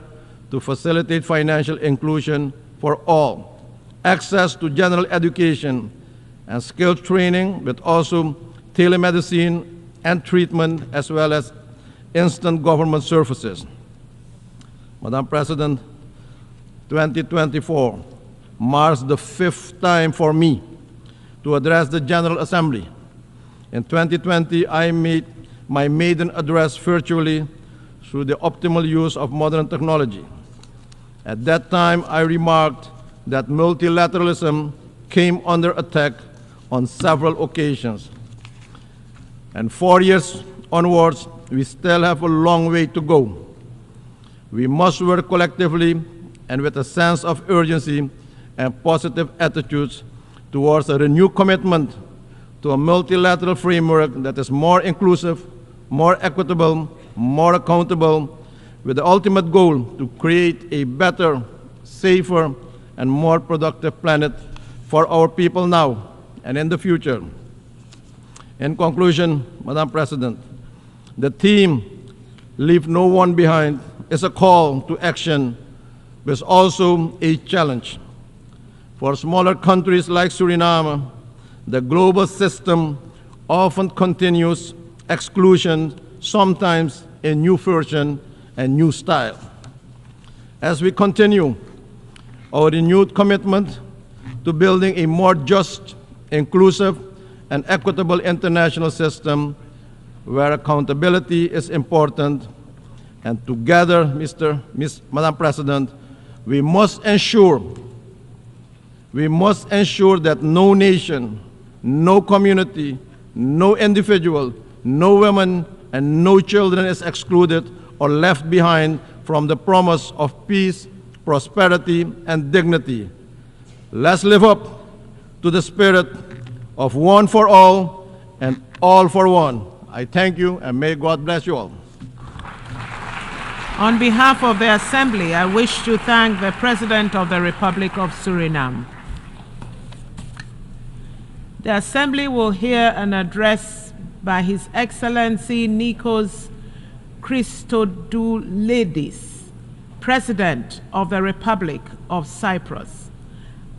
to facilitate financial inclusion for all, access to general education and skills training, but also telemedicine and treatment, as well as instant government services. Madam President, 2024 marks the 5th time for me to address the General Assembly. In 2020, I made my maiden address virtually through the optimal use of modern technology. At that time, I remarked that multilateralism came under attack on several occasions. And 4 years onwards, we still have a long way to go. We must work collectively and with a sense of urgency and positive attitudes towards a renewed commitment to a multilateral framework that is more inclusive, more equitable, more accountable, with the ultimate goal to create a better, safer, and more productive planet for our people now and in the future. In conclusion, Madam President, the theme, Leave No One Behind, is a call to action, but is also a challenge. For smaller countries like Suriname, the global system often continues exclusion, sometimes in new version and new style. As we continue our renewed commitment to building a more just, inclusive, and equitable international system where accountability is important, and together, Madam President, we must ensure We must ensure that no nation, no community, no individual, no woman, and no children is excluded or left behind from the promise of peace, prosperity, and dignity. Let's live up to the spirit of one for all and all for one. I thank you, and may God bless you all. On behalf of the Assembly, I wish to thank the President of the Republic of Suriname. The Assembly will hear an address by His Excellency Nikos Christodoulidis, President of the Republic of Cyprus.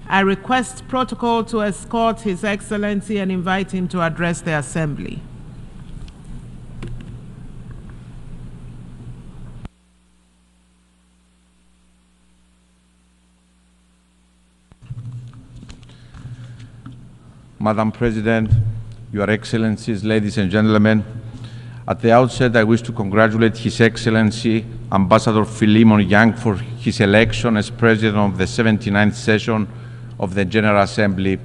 I request protocol to escort His Excellency and invite him to address the Assembly. Madam President, Your Excellencies, ladies and gentlemen, at the outset, I wish to congratulate His Excellency Ambassador Philemon Yang for his election as President of the 79th session of the General Assembly.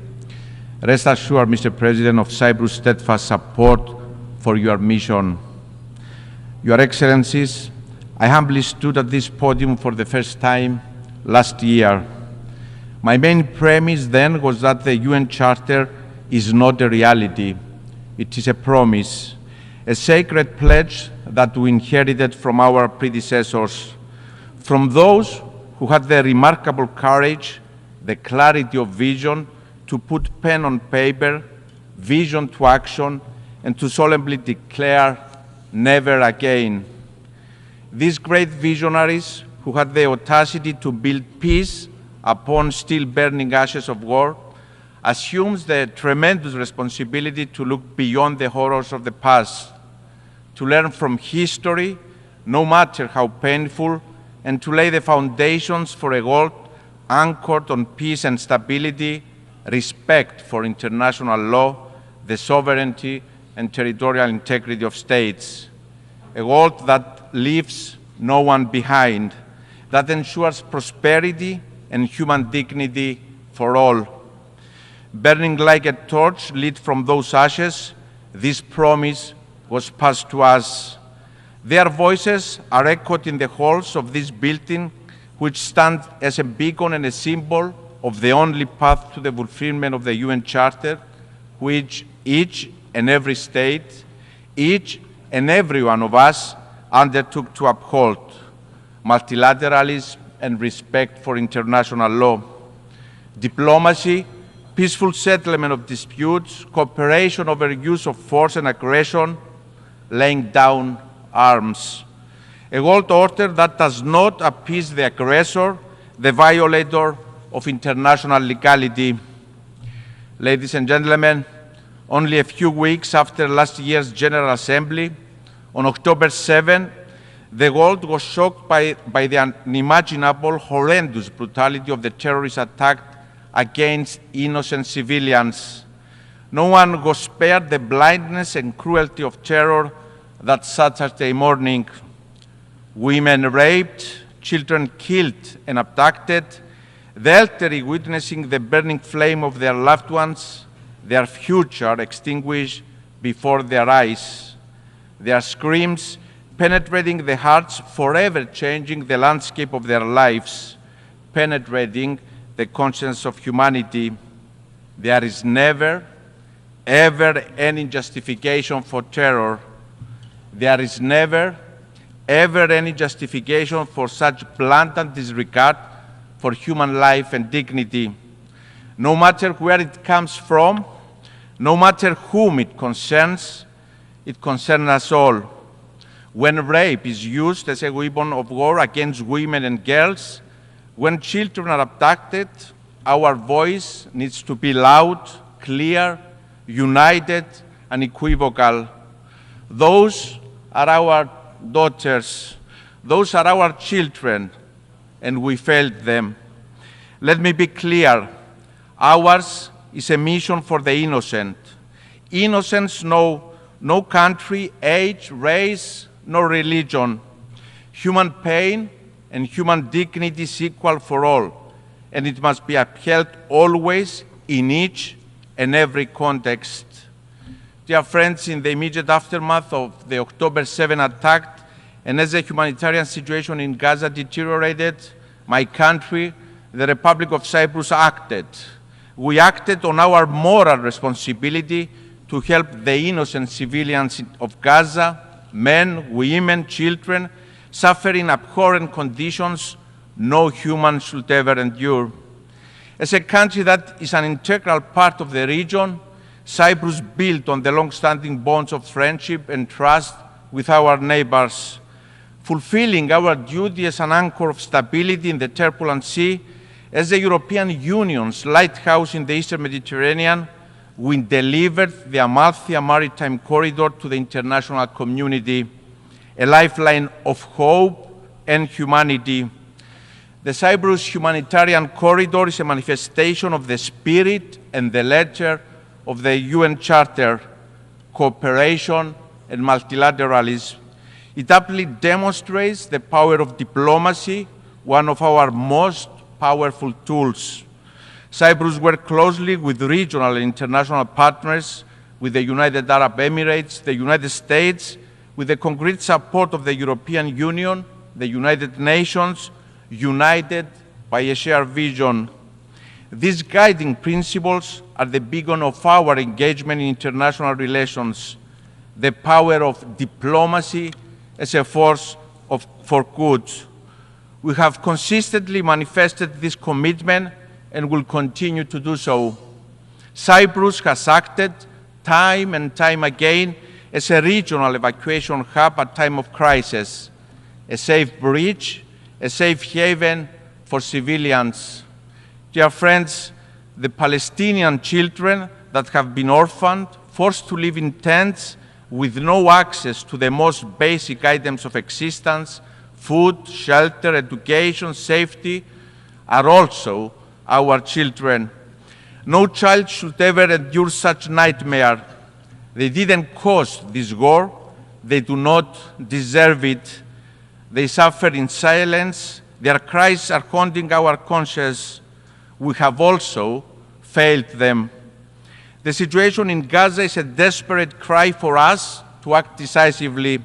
Rest assured, Mr. President, of Cyprus' steadfast support for your mission. Your Excellencies, I humbly stood at this podium for the first time last year. My main premise then was that the UN Charter is not a reality. It is a promise, a sacred pledge that we inherited from our predecessors, from those who had the remarkable courage, the clarity of vision to put pen on paper, vision to action, and to solemnly declare, never again. These great visionaries who had the audacity to build peace upon still burning ashes of war assumes the tremendous responsibility to look beyond the horrors of the past, to learn from history, no matter how painful, and to lay the foundations for a world anchored on peace and stability, respect for international law, the sovereignty and territorial integrity of states. A world that leaves no one behind, that ensures prosperity and human dignity for all. Burning like a torch lit from those ashes, this promise was passed to us. Their voices are echoed in the halls of this building, which stand as a beacon and a symbol of the only path to the fulfillment of the UN Charter, which each and every state, each and every one of us undertook to uphold: multilateralism and respect for international law, diplomacy, peaceful settlement of disputes, cooperation over use of force and aggression, laying down arms. A world order that does not appease the aggressor, the violator of international legality. Ladies and gentlemen, only a few weeks after last year's General Assembly, on October 7, the world was shocked by the unimaginable, horrendous brutality of the terrorist attack against innocent civilians. No one was spared the blindness and cruelty of terror that Saturday morning. Women raped, children killed and abducted, the elderly witnessing the burning flame of their loved ones, their future extinguished before their eyes. Their screams penetrating the hearts, forever changing the landscape of their lives, penetrating the conscience of humanity. There is never, ever any justification for terror. There is never, ever any justification for such blatant disregard for human life and dignity. No matter where it comes from, no matter whom it concerns us all. When rape is used as a weapon of war against women and girls, when children are abducted, our voice needs to be loud, clear, united, and unequivocal. Those are our daughters, those are our children, and we failed them. Let me be clear, ours is a mission for the innocent. Innocents know no country, age, race, nor religion. Human pain and human dignity is equal for all. and it must be upheld always in each and every context. Dear friends, in the immediate aftermath of the October 7 attack, and as the humanitarian situation in Gaza deteriorated, my country, the Republic of Cyprus, acted. We acted on our moral responsibility to help the innocent civilians of Gaza, men, women, children, suffering abhorrent conditions no human should ever endure. As a country that is an integral part of the region, Cyprus built on the long-standing bonds of friendship and trust with our neighbors. Fulfilling our duty as an anchor of stability in the turbulent sea, as the European Union's lighthouse in the Eastern Mediterranean, we delivered the Amalthea Maritime Corridor to the international community, a lifeline of hope and humanity. The Cyprus Humanitarian Corridor is a manifestation of the spirit and the letter of the UN Charter, cooperation and multilateralism. It aptly demonstrates the power of diplomacy, one of our most powerful tools. Cyprus worked closely with regional and international partners, with the United Arab Emirates, the United States, with the concrete support of the European Union, the United Nations, united by a shared vision. These guiding principles are the beacon of our engagement in international relations, the power of diplomacy as a force for good. We have consistently manifested this commitment and will continue to do so. Cyprus has acted time and time again as a regional evacuation hub at time of crisis, a safe bridge, a safe haven for civilians. Dear friends, the Palestinian children that have been orphaned, forced to live in tents with no access to the most basic items of existence, food, shelter, education, safety, are also our children. No child should ever endure such nightmare. They didn't cause this war. They do not deserve it. They suffer in silence. Their cries are haunting our conscience. We have also failed them. The situation in Gaza is a desperate cry for us to act decisively.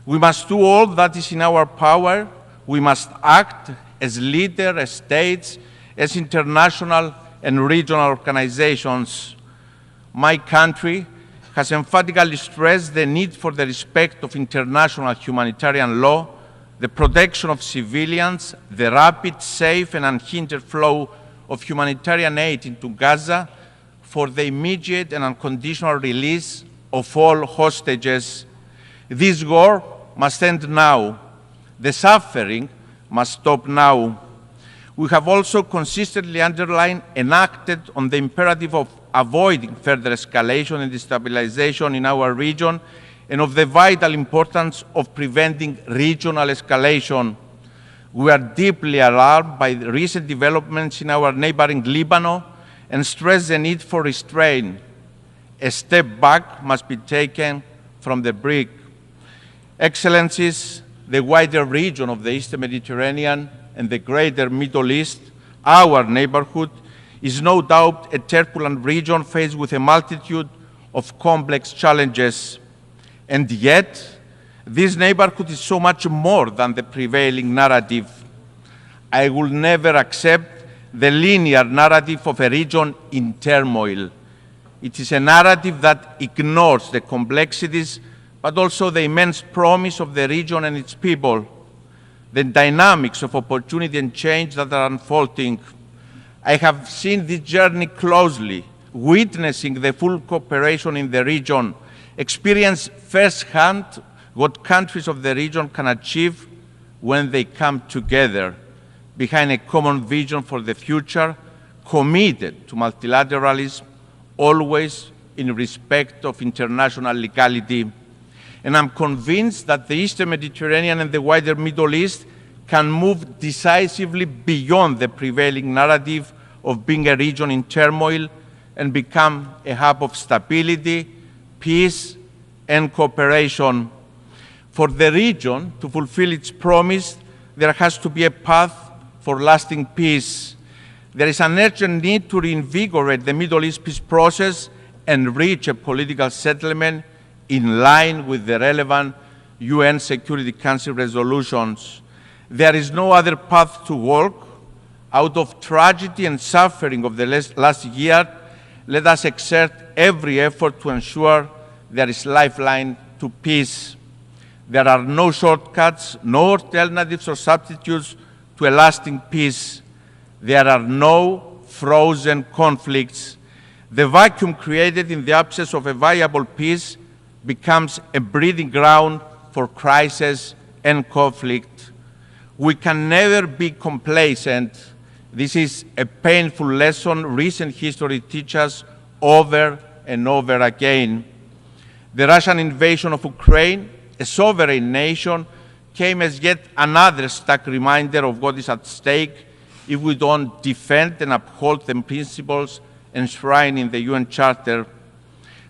We must do all that is in our power. We must act as leaders, as states, as international and regional organizations. My country has emphatically stressed the need for the respect of international humanitarian law, the protection of civilians, the rapid, safe, and unhindered flow of humanitarian aid into Gaza, for the immediate and unconditional release of all hostages. This war must end now. The suffering must stop now. We have also consistently underlined and acted on the imperative of avoiding further escalation and destabilization in our region, and of the vital importance of preventing regional escalation. We are deeply alarmed by the recent developments in our neighboring Lebanon and stress the need for restraint. A step back must be taken from the brink. Excellencies, the wider region of the Eastern Mediterranean and the greater Middle East, our neighborhood, is no doubt a turbulent region faced with a multitude of complex challenges. And yet, this neighborhood is so much more than the prevailing narrative. I will never accept the linear narrative of a region in turmoil. It is a narrative that ignores the complexities, but also the immense promise of the region and its people, the dynamics of opportunity and change that are unfolding. I have seen this journey closely, witnessing the full cooperation in the region, experience firsthand what countries of the region can achieve when they come together behind a common vision for the future, committed to multilateralism, always in respect of international legality. And I'm convinced that the Eastern Mediterranean and the wider Middle East can move decisively beyond the prevailing narrative of being a region in turmoil and become a hub of stability, peace, and cooperation. For the region to fulfill its promise, there has to be a path for lasting peace. There is an urgent need to reinvigorate the Middle East peace process and reach a political settlement in line with the relevant UN Security Council resolutions. There is no other path to walk. Out of tragedy and suffering of the last year, let us exert every effort to ensure there is lifeline to peace. There are no shortcuts, no alternatives or substitutes to a lasting peace. There are no frozen conflicts. The vacuum created in the absence of a viable peace becomes a breeding ground for crisis and conflict. We can never be complacent. This is a painful lesson recent history teaches us over and over again. The Russian invasion of Ukraine, a sovereign nation, came as yet another stark reminder of what is at stake if we don't defend and uphold the principles enshrined in the UN Charter.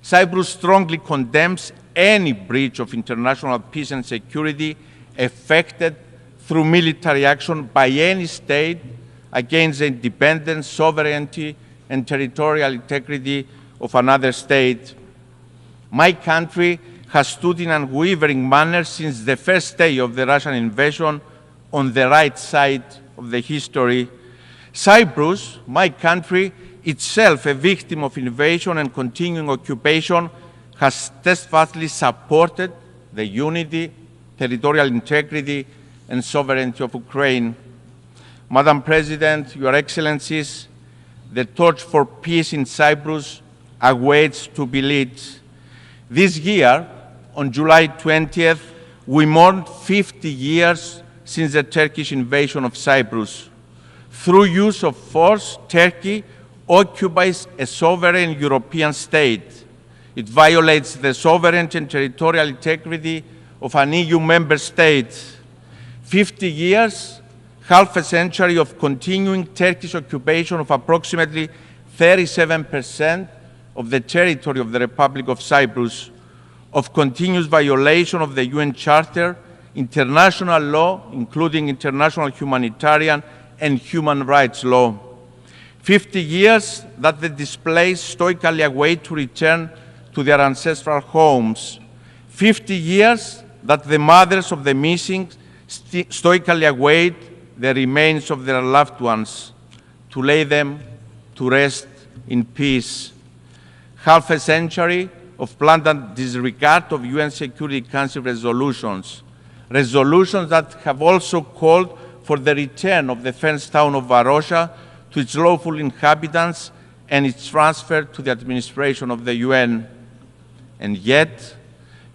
Cyprus strongly condemns any breach of international peace and security effected through military action by any state against the independence, sovereignty, and territorial integrity of another state. My country has stood in an unwavering manner since the first day of the Russian invasion on the right side of the history. Cyprus, my country, itself a victim of invasion and continuing occupation, has steadfastly supported the unity, territorial integrity, and sovereignty of Ukraine. Madam President, Your Excellencies, the torch for peace in Cyprus awaits to be lit. This year, on July 20th, we mourned 50 years since the Turkish invasion of Cyprus. Through use of force, Turkey occupies a sovereign European state. It violates the sovereignty and territorial integrity of an EU member state. 50 years, half a century of continuing Turkish occupation of approximately 37% of the territory of the Republic of Cyprus, of continuous violation of the UN Charter, international law, including international humanitarian and human rights law. 50 years that the displaced stoically await to return to their ancestral homes. 50 years that the mothers of the missing stoically await the remains of their loved ones to lay them to rest in peace. Half a century of blatant disregard of UN Security Council resolutions, resolutions that have also called for the return of the fenced town of Varosha to its lawful inhabitants and its transfer to the administration of the UN. And yet,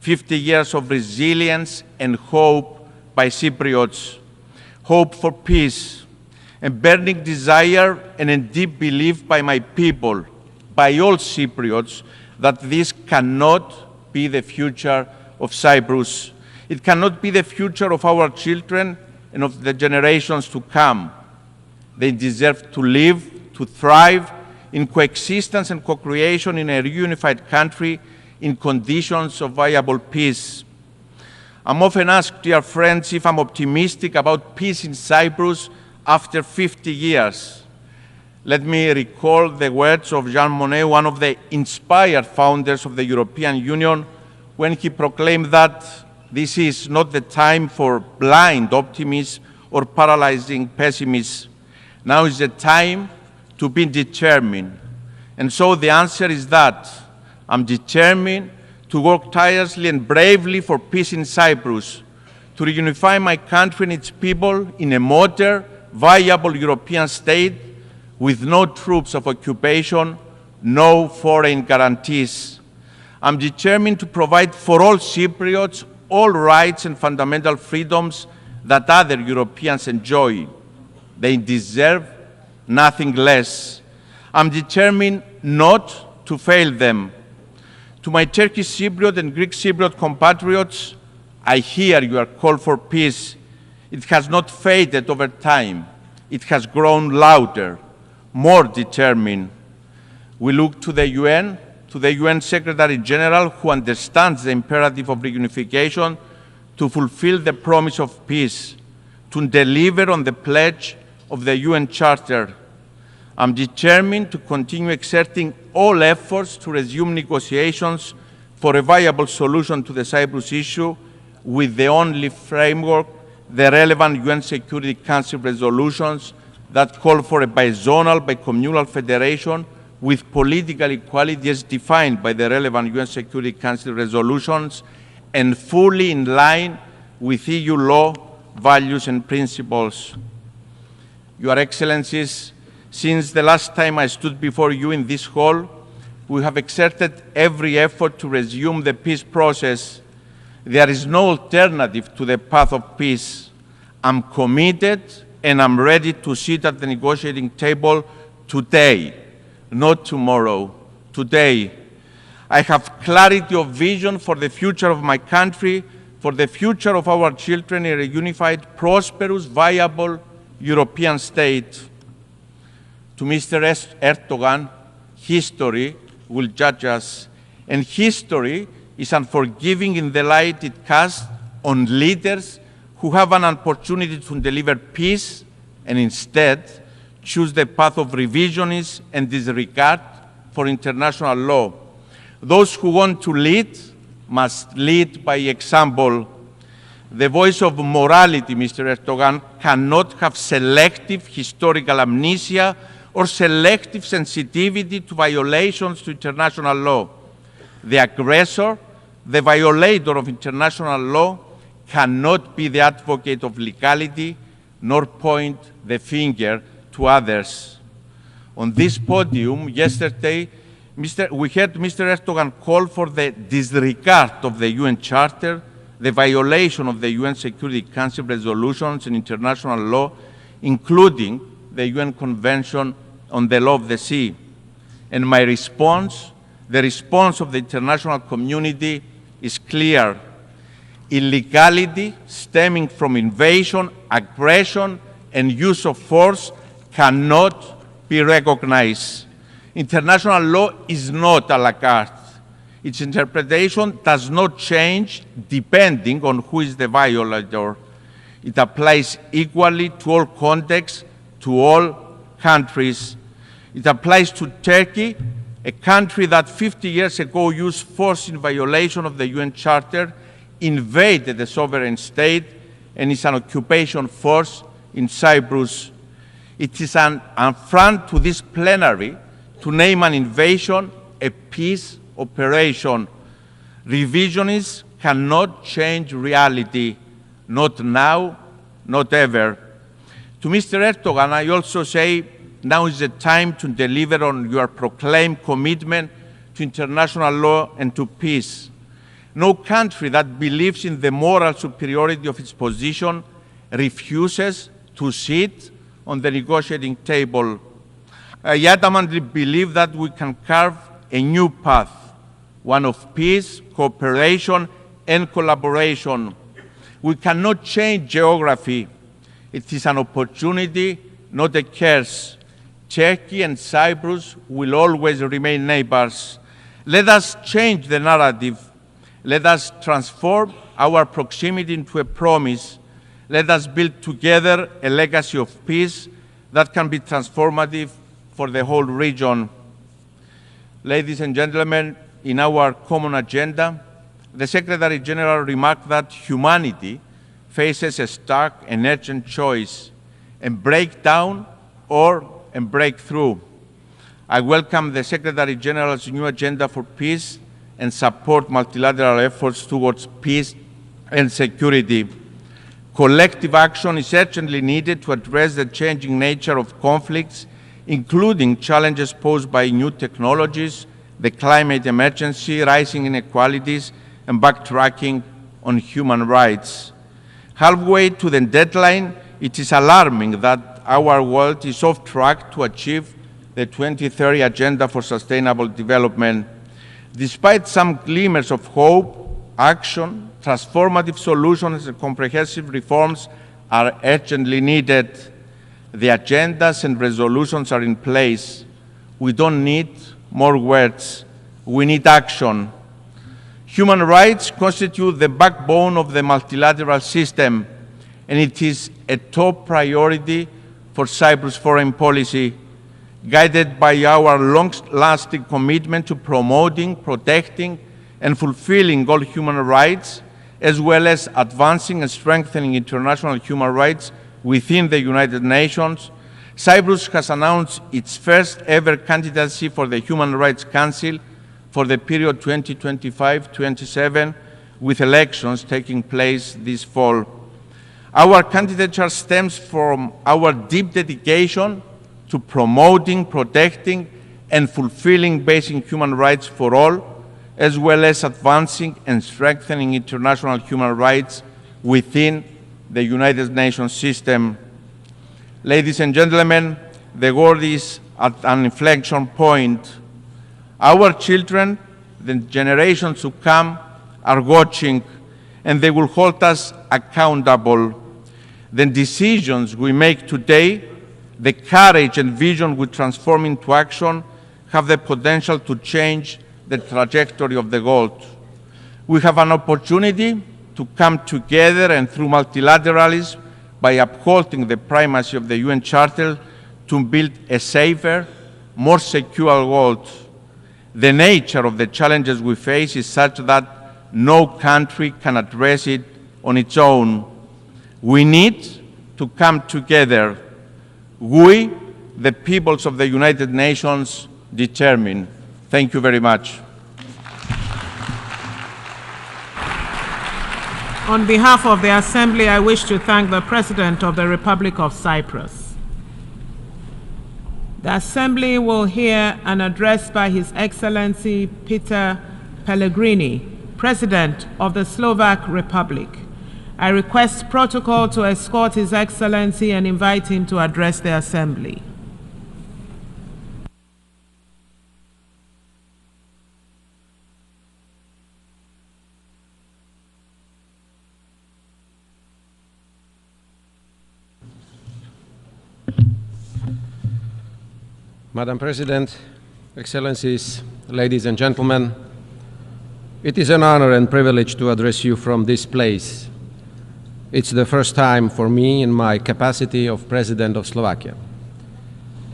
50 years of resilience and hope by Cypriots, hope for peace, a burning desire and a deep belief by my people, by all Cypriots, that this cannot be the future of Cyprus. It cannot be the future of our children and of the generations to come. They deserve to live, to thrive in coexistence and co-creation in a reunified country in conditions of viable peace. I'm often asked, dear friends, if I'm optimistic about peace in Cyprus after 50 years. Let me recall the words of Jean Monnet, one of the inspired founders of the European Union, when he proclaimed that this is not the time for blind optimism or paralyzing pessimism. Now is the time to be determined. And so the answer is that I'm determined to work tirelessly and bravely for peace in Cyprus, to reunify my country and its people in a modern, viable European state with no troops of occupation, no foreign guarantees. I'm determined to provide for all Cypriots all rights and fundamental freedoms that other Europeans enjoy. They deserve nothing less. I'm determined not to fail them. To my Turkish Cypriot and Greek Cypriot compatriots, I hear your call for peace. It has not faded over time. It has grown louder, more determined. We look to the UN Secretary General, who understands the imperative of reunification, to fulfill the promise of peace, to deliver on the pledge of the UN Charter. I'm determined to continue exerting all efforts to resume negotiations for a viable solution to the Cyprus issue with the only framework, the relevant UN Security Council resolutions that call for a bizonal, bicommunal federation with political equality as defined by the relevant UN Security Council resolutions and fully in line with EU law, values and principles. Your Excellencies, since the last time I stood before you in this hall, we have exerted every effort to resume the peace process. There is no alternative to the path of peace. I'm committed and I'm ready to sit at the negotiating table today, not tomorrow, today. I have clarity of vision for the future of my country, for the future of our children in a unified, prosperous, viable European state. To Mr. Erdogan, history will judge us, and history is unforgiving in the light it casts on leaders who have an opportunity to deliver peace and instead choose the path of revisionism and disregard for international law. Those who want to lead must lead by example. The voice of morality, Mr. Erdogan, cannot have selective historical amnesia or selective sensitivity to violations to international law. The aggressor, the violator of international law, cannot be the advocate of legality nor point the finger to others. On this podium yesterday, we heard Mr. Erdogan call for the disregard of the UN Charter, the violation of the UN Security Council resolutions and international law, including the UN Convention on the Law of the Sea. And my response, the response of the international community, is clear. Illegality stemming from invasion, aggression, and use of force cannot be recognized. International law is not a la carte. Its interpretation does not change depending on who is the violator. It applies equally to all contexts, to all countries. It applies to Turkey, a country that 50 years ago used force in violation of the UN Charter, invaded the sovereign state, and is an occupation force in Cyprus. It is an affront to this plenary to name an invasion a peace operation. Revisionists cannot change reality, not now, not ever. To Mr. Erdogan, I also say now is the time to deliver on your proclaimed commitment to international law and to peace. No country that believes in the moral superiority of its position refuses to sit on the negotiating table. I adamantly believe that we can carve a new path, one of peace, cooperation, and collaboration. We cannot change geography. It is an opportunity, not a curse. Turkey and Cyprus will always remain neighbors. Let us change the narrative. Let us transform our proximity into a promise. Let us build together a legacy of peace that can be transformative for the whole region. Ladies and gentlemen, in our common agenda, the Secretary General remarked that humanity faces a stark and urgent choice, and break down or break through. I welcome the Secretary General's new agenda for peace and support multilateral efforts towards peace and security. Collective action is urgently needed to address the changing nature of conflicts, including challenges posed by new technologies, the climate emergency, rising inequalities, and backtracking on human rights. Halfway to the deadline, it is alarming that our world is off track to achieve the 2030 Agenda for Sustainable Development. Despite some glimmers of hope, action, transformative solutions, and comprehensive reforms are urgently needed. The agendas and resolutions are in place. We don't need more words. We need action. Human rights constitute the backbone of the multilateral system, and it is a top priority for Cyprus foreign policy. guided by our long-lasting commitment to promoting, protecting, and fulfilling all human rights, as well as advancing and strengthening international human rights within the United Nations, Cyprus has announced its first ever candidacy for the Human Rights Council for the period 2025-27, with elections taking place this fall. Our candidature stems from our deep dedication to promoting, protecting, and fulfilling basic human rights for all, as well as advancing and strengthening international human rights within the United Nations system. Ladies and gentlemen, the world is at an inflection point. Our children, the generations to come, are watching, and they will hold us accountable. The decisions we make today, the courage and vision we transform into action, have the potential to change the trajectory of the world. We have an opportunity to come together and through multilateralism, by upholding the primacy of the UN Charter, to build a safer, more secure world. The nature of the challenges we face is such that no country can address it on its own. We need to come together. We, the peoples of the United Nations, determine. Thank you very much. On behalf of the Assembly, I wish to thank the President of the Republic of Cyprus. The Assembly will hear an address by His Excellency Peter Pellegrini, President of the Slovak Republic. I request protocol to escort His Excellency and invite him to address the Assembly. Madam President, Excellencies, ladies and gentlemen, it is an honor and privilege to address you from this place. It's the first time for me in my capacity of President of Slovakia.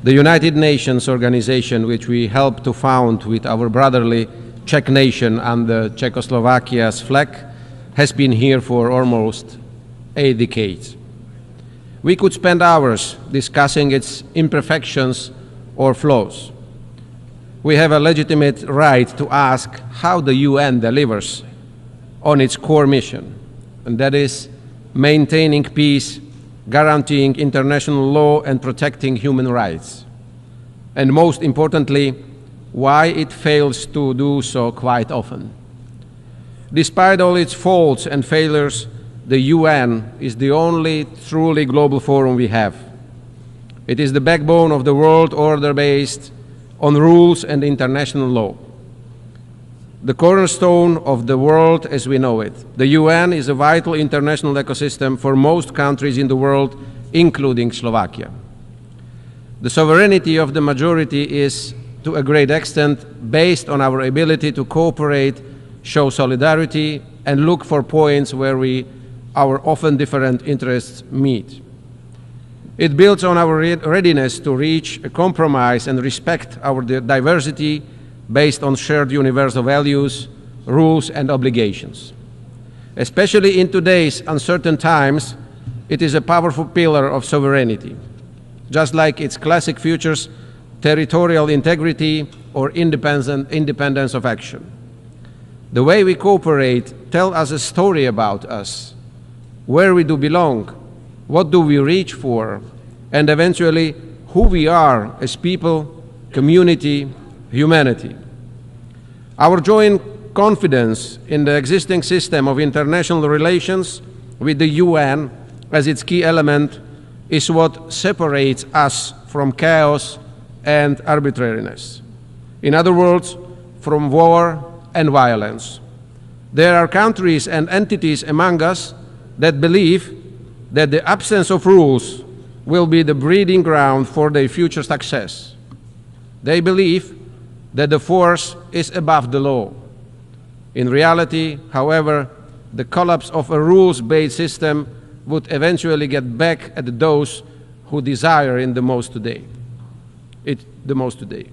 The United Nations organization, which we helped to found with our brotherly Czech nation under Czechoslovakia's flag, has been here for almost 8 decades. We could spend hours discussing its imperfections or flaws. We have a legitimate right to ask how the UN delivers on its core mission, and that is maintaining peace, guaranteeing international law, and protecting human rights. And most importantly, why it fails to do so quite often. Despite all its faults and failures, the UN is the only truly global forum we have. It is the backbone of the world order based on rules and international law. The cornerstone of the world as we know it. The UN is a vital international ecosystem for most countries in the world, including Slovakia. The sovereignty of the majority is, to a great extent, based on our ability to cooperate, show solidarity, and look for points where our often different interests meet. It builds on our readiness to reach a compromise and respect our diversity based on shared universal values, rules, and obligations. Especially in today's uncertain times, it is a powerful pillar of sovereignty, just like its classic features, territorial integrity or independence of action. The way we cooperate tells us a story about us, where we do belong, what do we reach for, and eventually who we are as people, community, humanity. Our joint confidence in the existing system of international relations with the UN as its key element is what separates us from chaos and arbitrariness. In other words, from war and violence. There are countries and entities among us that believe that the absence of rules will be the breeding ground for their future success. They believe that the force is above the law. In reality, however, the collapse of a rules-based system would eventually get back at those who desire it the most today. the most today.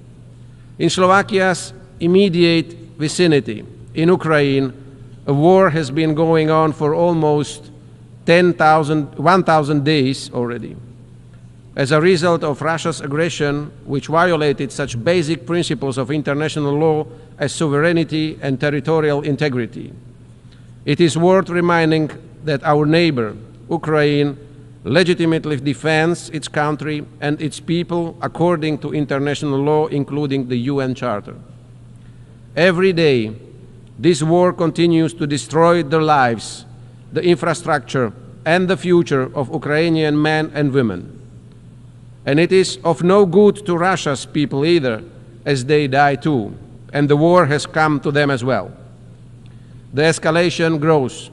In Slovakia's immediate vicinity, in Ukraine, a war has been going on for almost 1,000 days already. As a result of Russia's aggression, which violated such basic principles of international law as sovereignty and territorial integrity. It is worth reminding that our neighbor, Ukraine, legitimately defends its country and its people according to international law, including the UN Charter. Every day, this war continues to destroy the lives, the infrastructure, and the future of Ukrainian men and women. And it is of no good to Russia's people either, as they die too, and the war has come to them as well. The escalation grows.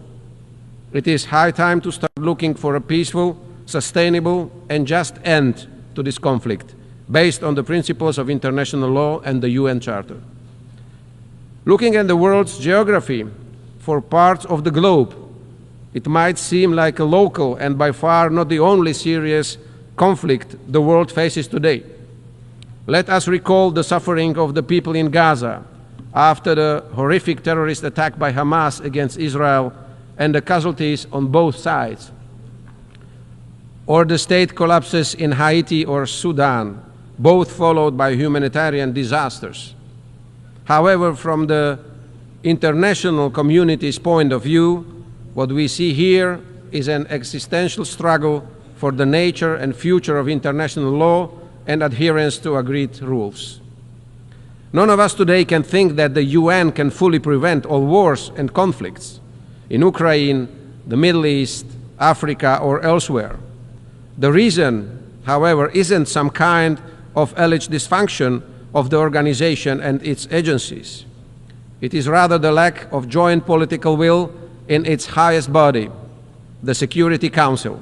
It is high time to start looking for a peaceful, sustainable, and just end to this conflict, based on the principles of international law and the UN Charter. Looking at the world's geography for parts of the globe, it might seem like a local and by far not the only serious conflict the world faces today. Let us recall the suffering of the people in Gaza after the horrific terrorist attack by Hamas against Israel and the casualties on both sides. Or the state collapses in Haiti or Sudan, both followed by humanitarian disasters. However, from the international community's point of view, what we see here is an existential struggle for the nature and future of international law and adherence to agreed rules. None of us today can think that the UN can fully prevent all wars and conflicts in Ukraine, the Middle East, Africa, or elsewhere. The reason, however, isn't some kind of alleged dysfunction of the organization and its agencies. It is rather the lack of joint political will in its highest body, the Security Council.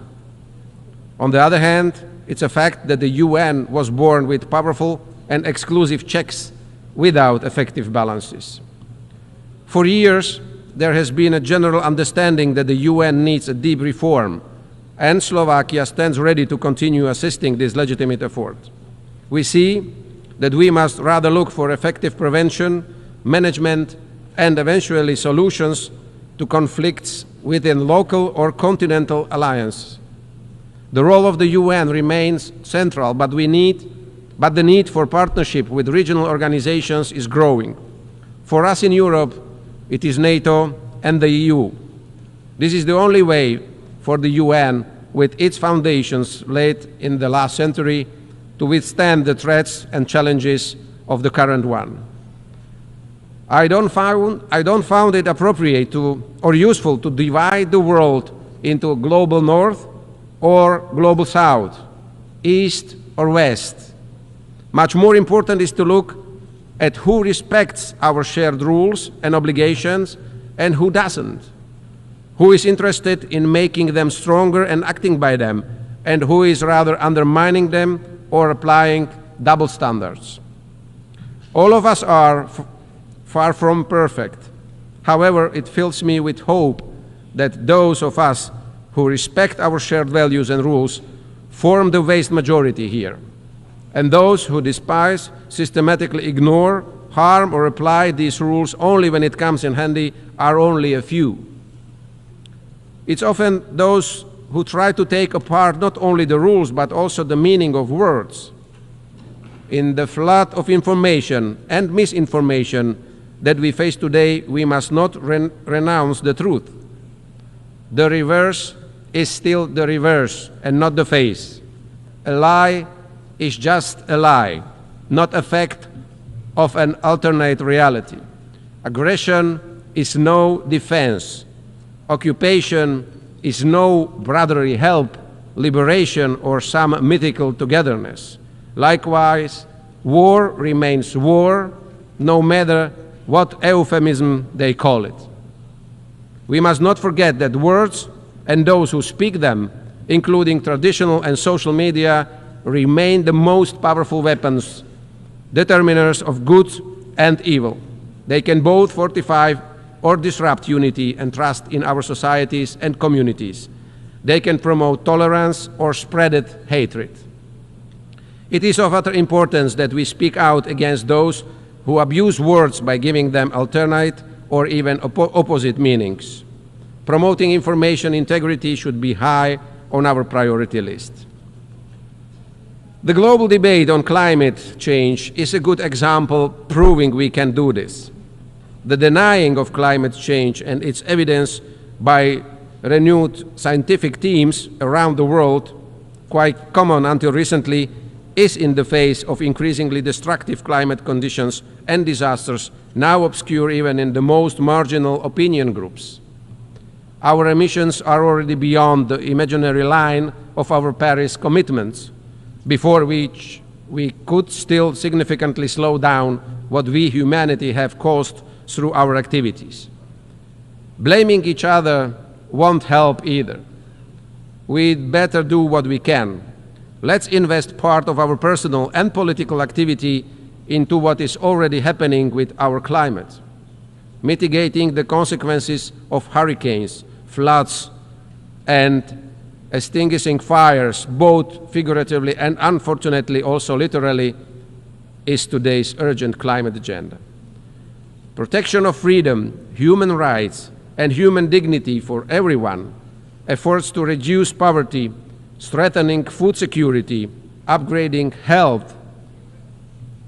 On the other hand, it's a fact that the UN was born with powerful and exclusive checks without effective balances. For years, there has been a general understanding that the UN needs a deep reform, and Slovakia stands ready to continue assisting this legitimate effort. We see that we must rather look for effective prevention, management, and eventually solutions to conflicts within local or continental alliances. The role of the UN remains central, but the need for partnership with regional organizations is growing. For us in Europe, it is NATO and the EU. This is the only way for the UN, with its foundations laid in the last century, to withstand the threats and challenges of the current one. I don't find it appropriate or useful to divide the world into global north or global south, east or west. Much more important is to look at who respects our shared rules and obligations and who doesn't, who is interested in making them stronger and acting by them, and who is rather undermining them or applying double standards. All of us are far from perfect. However, it fills me with hope that those of us who respect our shared values and rules form the vast majority here, and those who despise, systematically ignore, harm, or apply these rules only when it comes in handy are only a few. It's often those who try to take apart not only the rules but also the meaning of words. In the flood of information and misinformation that we face today, we must not renounce the truth. The reverse is still the reverse and not the face. A lie is just a lie, not a fact of an alternate reality. Aggression is no defense. Occupation is no brotherly help, liberation, or some mythical togetherness. Likewise, war remains war, no matter what euphemism they call it. We must not forget that words and those who speak them, including traditional and social media, remain the most powerful weapons, determiners of good and evil. They can both fortify or disrupt unity and trust in our societies and communities. They can promote tolerance or spread hatred. It is of utter importance that we speak out against those who abuse words by giving them alternate or even opposite meanings. Promoting information integrity should be high on our priority list. The global debate on climate change is a good example proving we can do this. The denying of climate change and its evidence by renewed scientific teams around the world, quite common until recently, is in the face of increasingly destructive climate conditions and disasters, now obscure even in the most marginal opinion groups. Our emissions are already beyond the imaginary line of our Paris commitments, before which we could still significantly slow down what we, humanity, have caused through our activities. Blaming each other won't help either. We'd better do what we can. Let's invest part of our personal and political activity into what is already happening with our climate, mitigating the consequences of hurricanes, floods, and extinguishing fires, both figuratively and unfortunately also literally, is today's urgent climate agenda. Protection of freedom, human rights, and human dignity for everyone, efforts to reduce poverty, strengthening food security, upgrading health,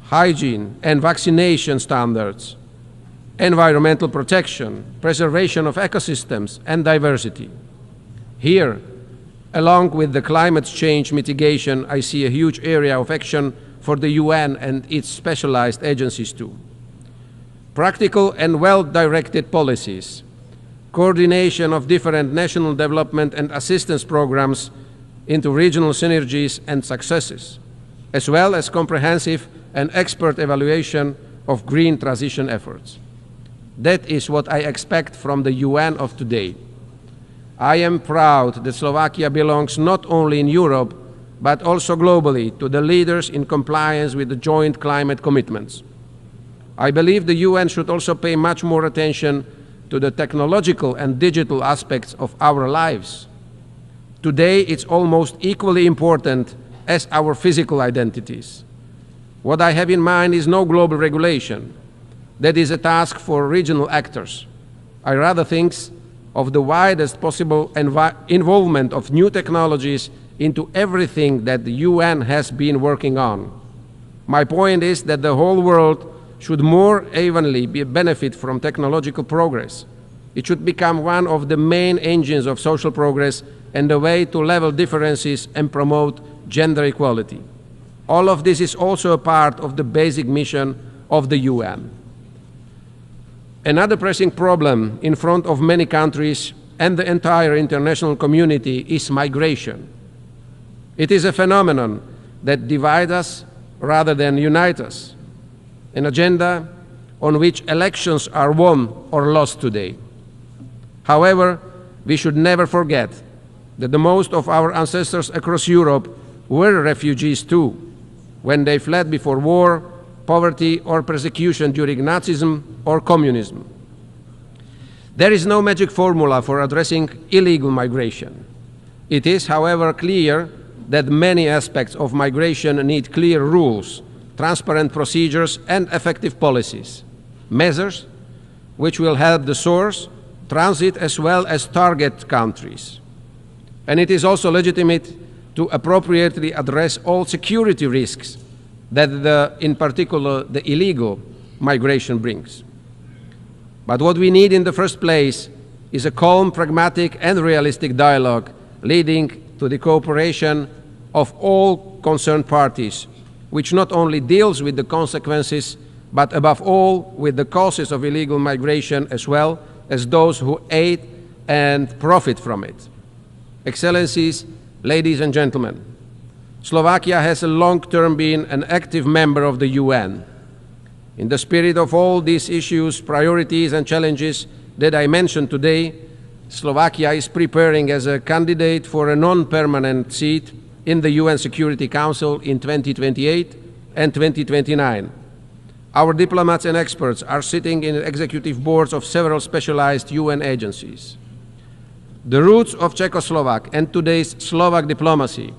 hygiene and vaccination standards, environmental protection, preservation of ecosystems and diversity. Here, along with the climate change mitigation, I see a huge area of action for the UN and its specialized agencies too. Practical and well-directed policies, coordination of different national development and assistance programs into regional synergies and successes, as well as comprehensive and expert evaluation of green transition efforts. That is what I expect from the UN of today. I am proud that Slovakia belongs not only in Europe, but also globally to the leaders in compliance with the joint climate commitments. I believe the UN should also pay much more attention to the technological and digital aspects of our lives. Today, it's almost equally important as our physical identities. What I have in mind is no global regulation. That is a task for regional actors. I rather think of the widest possible involvement of new technologies into everything that the UN has been working on. My point is that the whole world should more evenly benefit from technological progress. It should become one of the main engines of social progress and a way to level differences and promote gender equality. All of this is also a part of the basic mission of the UN. Another pressing problem in front of many countries and the entire international community is migration. It is a phenomenon that divides us rather than unites us, an agenda on which elections are won or lost today. However, we should never forget that the most of our ancestors across Europe were refugees too, when they fled before war, poverty, or persecution during Nazism or communism. There is no magic formula for addressing illegal migration. It is, however, clear that many aspects of migration need clear rules, transparent procedures, and effective policies, measures which will help the source, transit, as well as target countries. And it is also legitimate to appropriately address all security risks that in particular the illegal migration brings. But what we need in the first place is a calm, pragmatic, and realistic dialogue leading to the cooperation of all concerned parties, which not only deals with the consequences, but above all with the causes of illegal migration as well as those who aid and profit from it. Excellencies, ladies and gentlemen, Slovakia has a long-term been an active member of the UN. In the spirit of all these issues, priorities, and challenges that I mentioned today, Slovakia is preparing as a candidate for a non-permanent seat in the UN Security Council in 2028 and 2029. Our diplomats and experts are sitting in executive boards of several specialized UN agencies. The roots of Czechoslovak and today's Slovak diplomacy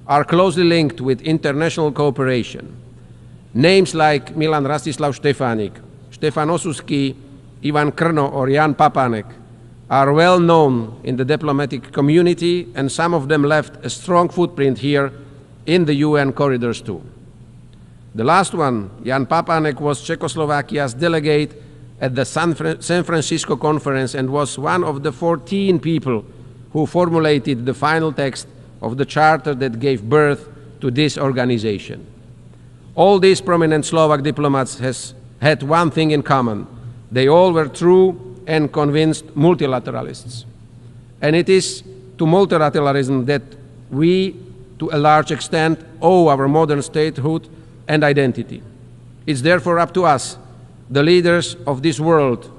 are closely linked with international cooperation. Names like Milan Rastislav Štefanik, Stefan Osuski, Ivan Krno, or Jan Papanek are well known in the diplomatic community, and some of them left a strong footprint here in the UN corridors too. The last one, Jan Papanek, was Czechoslovakia's delegate at the San Francisco conference and was one of the 14 people who formulated the final text of the charter that gave birth to this organization. All these prominent Slovak diplomats had one thing in common. They all were true and convinced multilateralists. And it is to multilateralism that we, to a large extent, owe our modern statehood and identity. It's therefore up to us, the leaders of this world,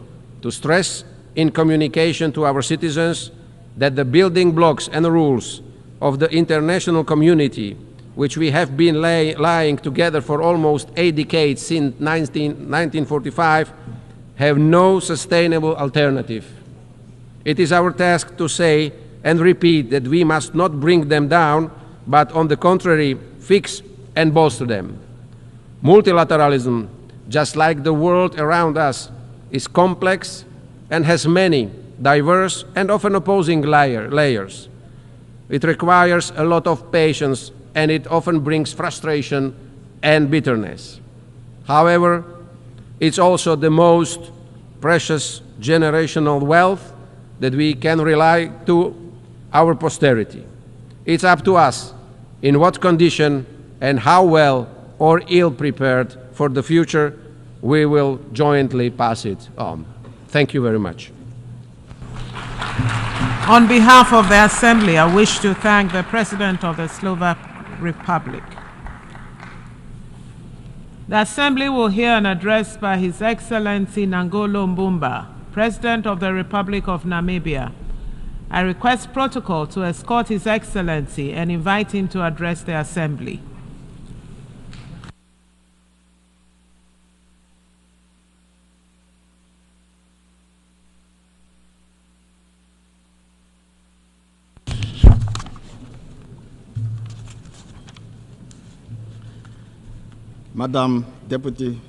to stress in communication to our citizens that the building blocks and rules of the international community, which we have been lying together for almost 8 decades since 1945, have no sustainable alternative. It is our task to say and repeat that we must not bring them down, but on the contrary, fix and bolster them. Multilateralism, just like the world around us, is complex and has many diverse and often opposing layers. It requires a lot of patience, and it often brings frustration and bitterness. However, it's also the most precious generational wealth that we can rely to our posterity. It's up to us in what condition and how well or ill prepared for the future we will jointly pass it on. Thank you very much. On behalf of the Assembly, I wish to thank the President of the Slovak Republic. The Assembly will hear an address by His Excellency Nangolo Mbumba, President of the Republic of Namibia. I request protocol to escort His Excellency and invite him to address the Assembly. Madam Deputy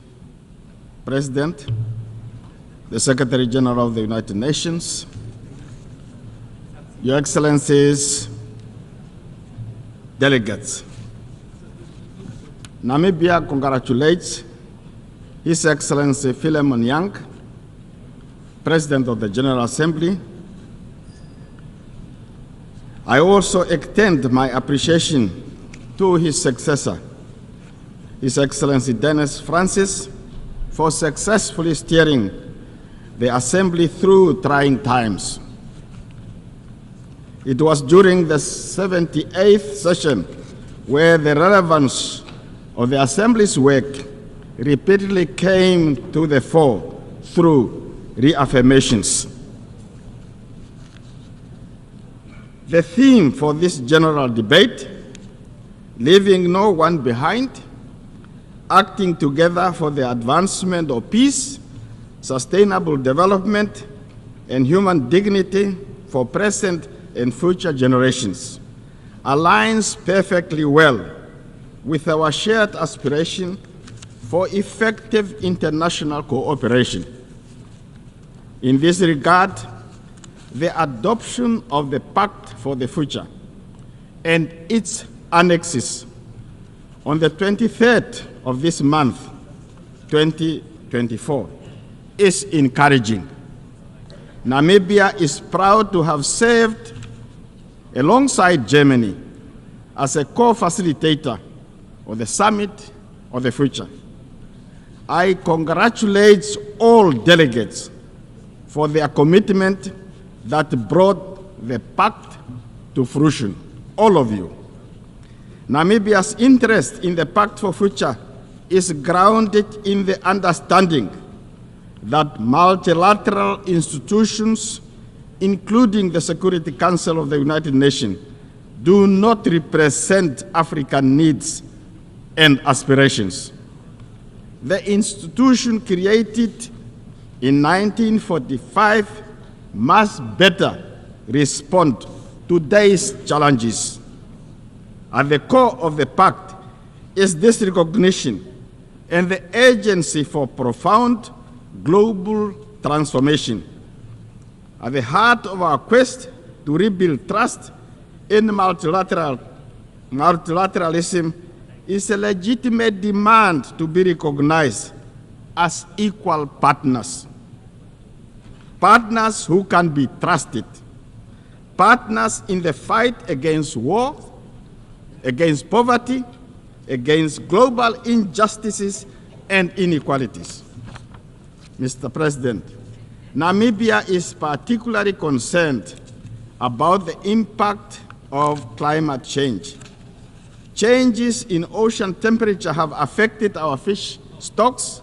President, the Secretary General of the United Nations, Your Excellencies, delegates, Namibia congratulates His Excellency Philemon Yang, President of the General Assembly. I also extend my appreciation to his successor, His Excellency Dennis Francis, for successfully steering the Assembly through trying times. It was during the 78th session where the relevance of the Assembly's work repeatedly came to the fore through reaffirmations. The theme for this general debate, leaving no one behind, acting together for the advancement of peace, sustainable development, and human dignity for present and future generations, aligns perfectly well with our shared aspiration for effective international cooperation. In this regard, the adoption of the Pact for the Future and its annexes on the 23rd of this month, 2024, is encouraging. Namibia is proud to have served alongside Germany as a co-facilitator of the Summit of the Future. I congratulate all delegates for their commitment that brought the pact to fruition, all of you. Namibia's interest in the Pact for Future is grounded in the understanding that multilateral institutions, including the Security Council of the United Nations, do not represent African needs and aspirations. The institution created in 1945 must better respond to today's challenges. At the core of the pact is this recognition and the urgency for profound global transformation. At the heart of our quest to rebuild trust in multilateralism is a legitimate demand to be recognized as equal partners. Partners who can be trusted. Partners in the fight against war, against poverty, against global injustices and inequalities. Mr. President, Namibia is particularly concerned about the impact of climate change. Changes in ocean temperature have affected our fish stocks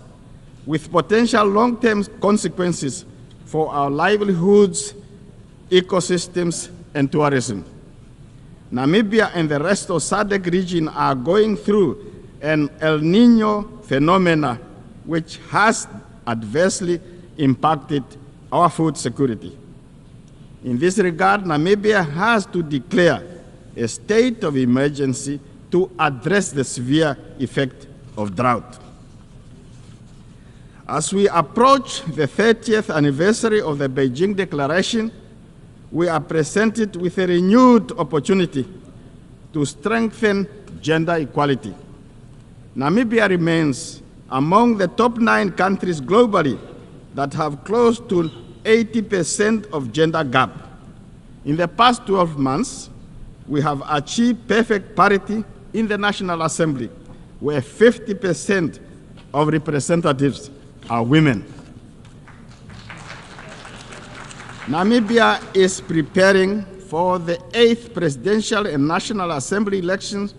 with potential long-term consequences for our livelihoods, ecosystems, and tourism. Namibia and the rest of SADC region are going through an El Nino phenomena which has adversely impacted our food security. In this regard, Namibia has to declare a state of emergency to address the severe effect of drought. As we approach the 30th anniversary of the Beijing Declaration, we are presented with a renewed opportunity to strengthen gender equality. Namibia remains among the top 9 countries globally that have close to 80% of gender gap. In the past 12 months, we have achieved perfect parity in the National Assembly, where 50% of representatives are women. Namibia is preparing for the 8th Presidential and National Assembly elections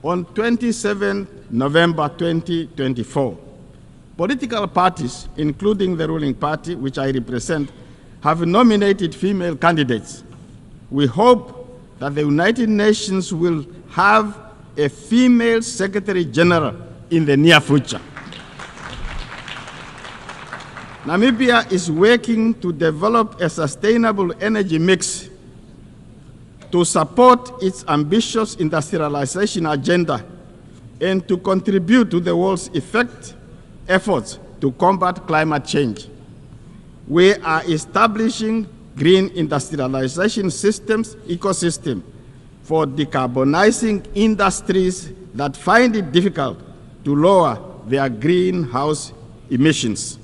on 27 November 2024. Political parties, including the ruling party, which I represent, have nominated female candidates. We hope that the United Nations will have a female Secretary General in the near future. Namibia is working to develop a sustainable energy mix to support its ambitious industrialization agenda and to contribute to the world's efforts to combat climate change. We are establishing green industrialization ecosystem for decarbonizing industries that find it difficult to lower their greenhouse emissions.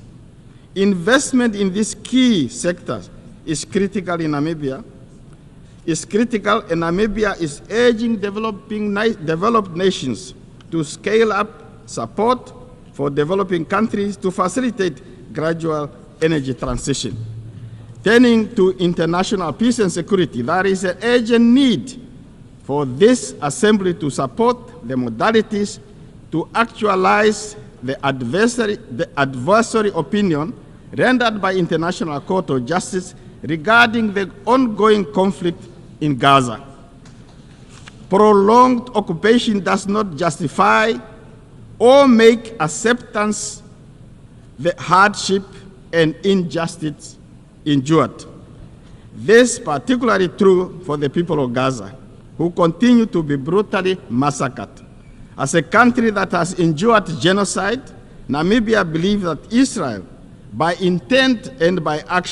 Investment in these key sectors is critical in Namibia. And Namibia is urging developed nations to scale up support for developing countries to facilitate gradual energy transition. Turning to international peace and security, there is an urgent need for this Assembly to support the modalities to actualize the adversary opinion rendered by International Court of Justice regarding the ongoing conflict in Gaza. Prolonged occupation does not justify or make acceptance the hardship and injustice endured. This is particularly true for the people of Gaza, who continue to be brutally massacred. As a country that has endured genocide, Namibia believes that Israel, by intent and by action,